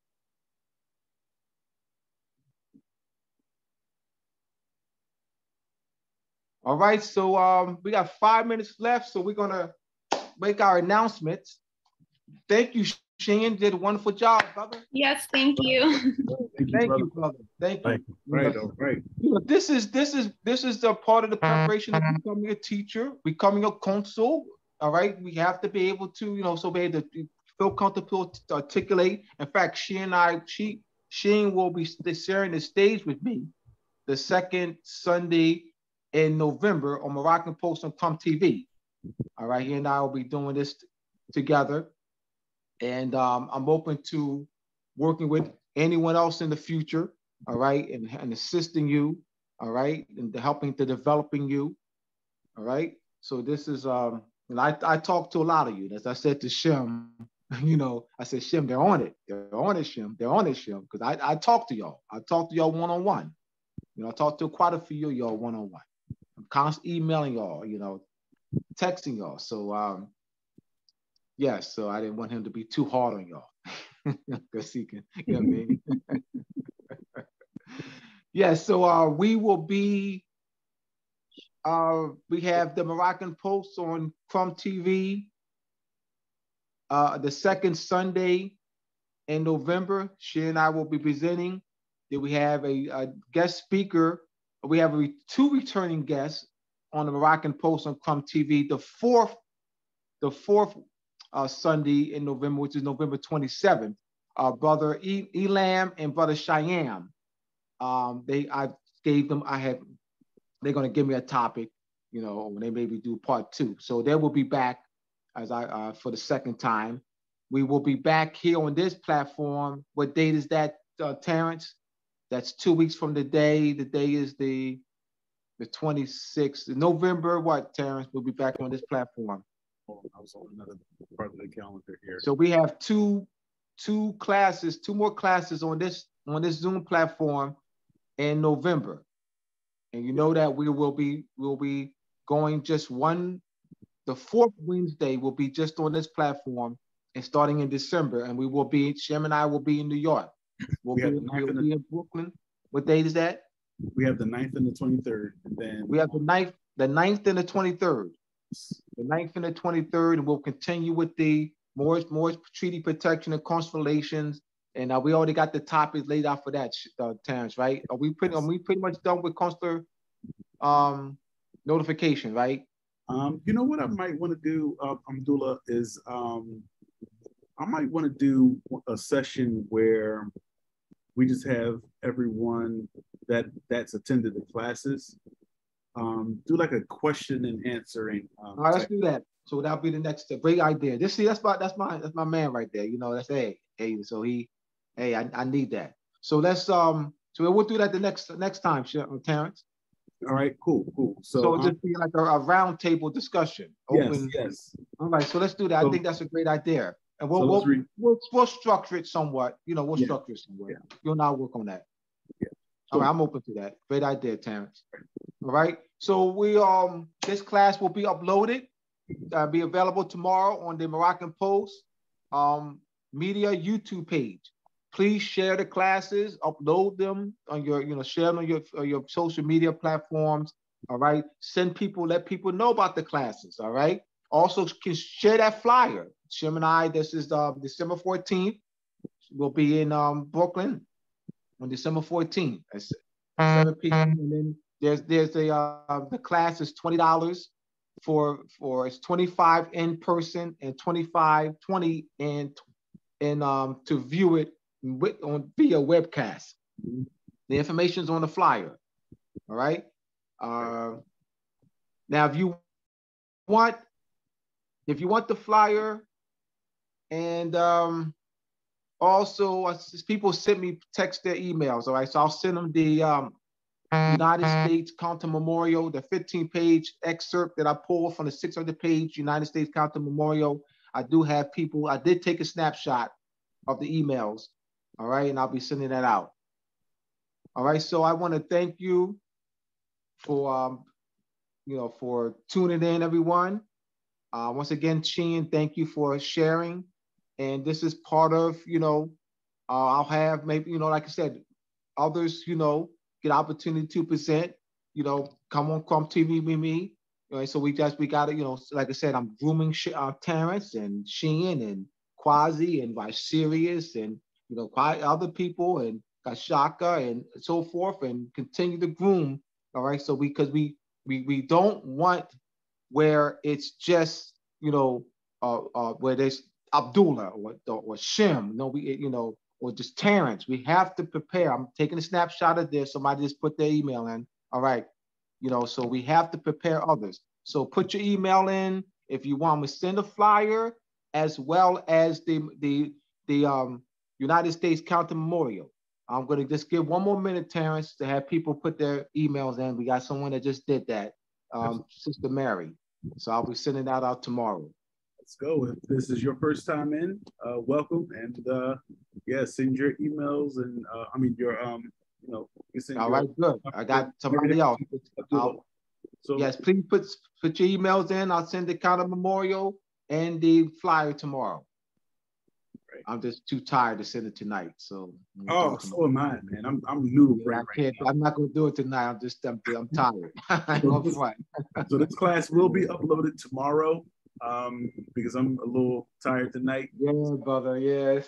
All right, so we got 5 minutes left, so we're gonna make our announcements. Thank you, Shen. Did a wonderful job, brother. Yes, thank you. Thank you, brother. Thank you. Right, right. This is the part of the preparation of becoming a teacher, becoming a consul. All right, we have to be able to, so be able to feel comfortable to articulate. In fact, Shen will be sharing the stage with me the second Sunday in November on Moroccan Post on Come TV. All right, he and I will be doing this together. And I'm open to working with anyone else in the future, all right, and assisting you, all right, and helping to developing you, all right. So this is, and I talk to a lot of you. As I said to Shem, I said, Shem, they're on it. They're on it, Shem. They're on it, Shem, because I talk to y'all. I talk to y'all one-on-one. I talk to quite a few of y'all one-on-one. I'm constantly emailing y'all, texting y'all. So, yes, so I didn't want him to be too hard on y'all. Because he can, you know what I mean? Yeah, so we will be, we have the Moroccan Post on Crumb TV the second Sunday in November. She and I will be presenting. Then we have a guest speaker. We have two returning guests on the Moroccan Post on Crumb TV. The fourth Sunday in November, which is November 27th, Brother Elam and Brother Cheyenne. They're going to give me a topic, when they maybe do part 2. So they will be back for the second time. We will be back here on this platform. What date is that, Terrence? That's 2 weeks from the day. The day is the 26th. November, what, Terrence? We'll be back on this platform. I was on another part of the calendar here. So we have two more classes on this Zoom platform in November. And you know that we'll be going just the fourth Wednesday will be just on this platform, and starting in December, and Shem and I will be in New York. We'll be in Brooklyn. What date is that? We have the 9th and the 23rd. And then we have the 9th and the 23rd. The 9th and the 23rd, and we'll continue with the Moorish Treaty Protection and Consular Relations. And we already got the topics laid out for that, Terrence, right? Are we pretty much done with consular notification, right? You know what I might want to do, Abdullah, is I might want to do a session where we just have everyone that's attended the classes do like a question and answering. All right, let's do that. So that'll be the next step. Great idea. This see, that's my man right there. You know, that's hey. So I need that. So let's so we'll do that the next time, Terrence. All right, cool. So just be like a round table discussion. Open. Yes. All right, so let's do that. I think that's a great idea. And we'll structure it somewhat. You know, we'll structure it somewhat. Yeah. You'll now work on that. Yeah. All right, I'm open to that. Great idea, Terrence. All right. So we this class will be uploaded, be available tomorrow on the Moroccan Post media YouTube page. Please share the classes, upload them on your, share them on your social media platforms. All right. Let people know about the classes. All right. Also, can share that flyer. Shem and I, this is December 14th. We'll be in Brooklyn on December 14th at 7 p.m. And then there's the class is $20 for it's 25 in person and 20 and to view it via webcast. The information is on the flyer. All right. Now, if you want the flyer, and also people send me text their emails. All right, so I'll send them the United States Counter Memorial, the 15-page excerpt that I pulled from the 600-page United States Counter Memorial. I did take a snapshot of the emails. All right, and I'll be sending that out. All right, so I want to thank you for for tuning in, everyone. Once again, Sheen, thank you for sharing. And this is part of, I'll have maybe, like I said, others, get opportunity to present, come on Crump TV with me. So we got to, like I said, I'm grooming Terrence and Sheen and Quasi and Vicerious and, quite other people and Kashaka and so forth, and continue to groom. All right. So because we don't want where it's just, where there's Abdullah or Shem, or just Terrence. We have to prepare. I'm taking a snapshot of this. Somebody just put their email in. All right. So we have to prepare others. So put your email in if you want to send a flyer, as well as the United States Counter Memorial. I'm going to just give one more minute, Terrence, to have people put their emails in. We got someone that just did that, Sister Mary. So I'll be sending that out tomorrow. Let's go. If this is your first time in, welcome, and send your emails and all right, good. I got somebody else. So yes, please put your emails in. I'll send the Counter Memorial and the flyer tomorrow. Right. I'm just too tired to send it tonight. So so am I, man. I'm noodle brain right now. I'm not gonna do it tonight. I'm tired. So this class will be uploaded tomorrow. Because I'm a little tired tonight. Yeah, brother. Yeah,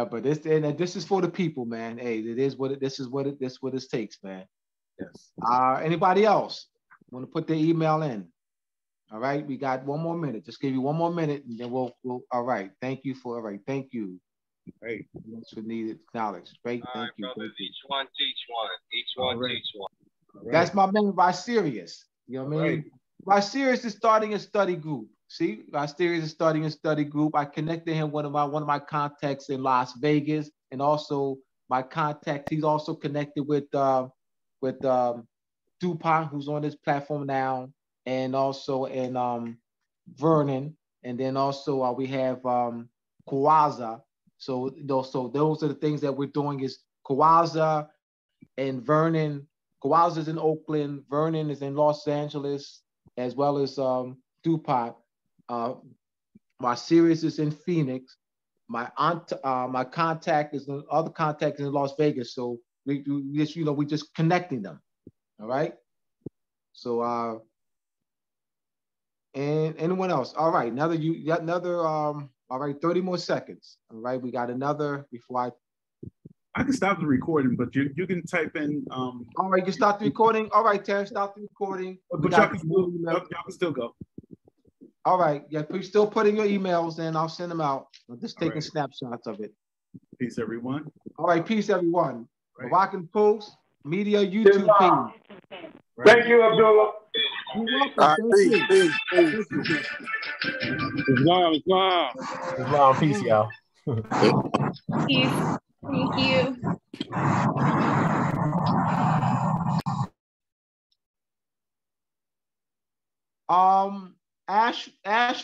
but this is for the people, man. Hey, this is what it takes, man. Yes. Anybody else want to put their email in? All right, we got one more minute. Just give you one more minute, and then we'll. All right, thank you. Thank you. Great. That's what needed knowledge. Great, thank you. Brothers, each one teach one. Each one teach one. Right. That's my man, Vicerious. You know what I mean? Vicerious is starting a study group. See, Vicerious is starting a study group. I connected him with one of my contacts in Las Vegas, and also my contact. He's also connected with DuPont, who's on this platform now, and also in Vernon, and then also we have Kawaza. So those are the things that we're doing is Kawaza and Vernon. Kawaza's in Oakland, Vernon is in Los Angeles, as well as DuPont. My series is in Phoenix. My contact is other contact is in Las Vegas. So we just connecting them. All right. So and anyone else? All right. All right. 30 more seconds. All right. We got another before I I can stop the recording, but you can type in. All right, you can stop the recording. All right, Terrence, stop the recording. But y'all can still go. All right, yeah, please still put in your emails and I'll send them out. I'm just taking snapshots of it. Peace, everyone. All right, peace, everyone. Right. Moroccan Post Media YouTube page. Right. Thank you, Abdullah. You're welcome. Peace. Islam, peace, y'all. Peace. Thank you. Ash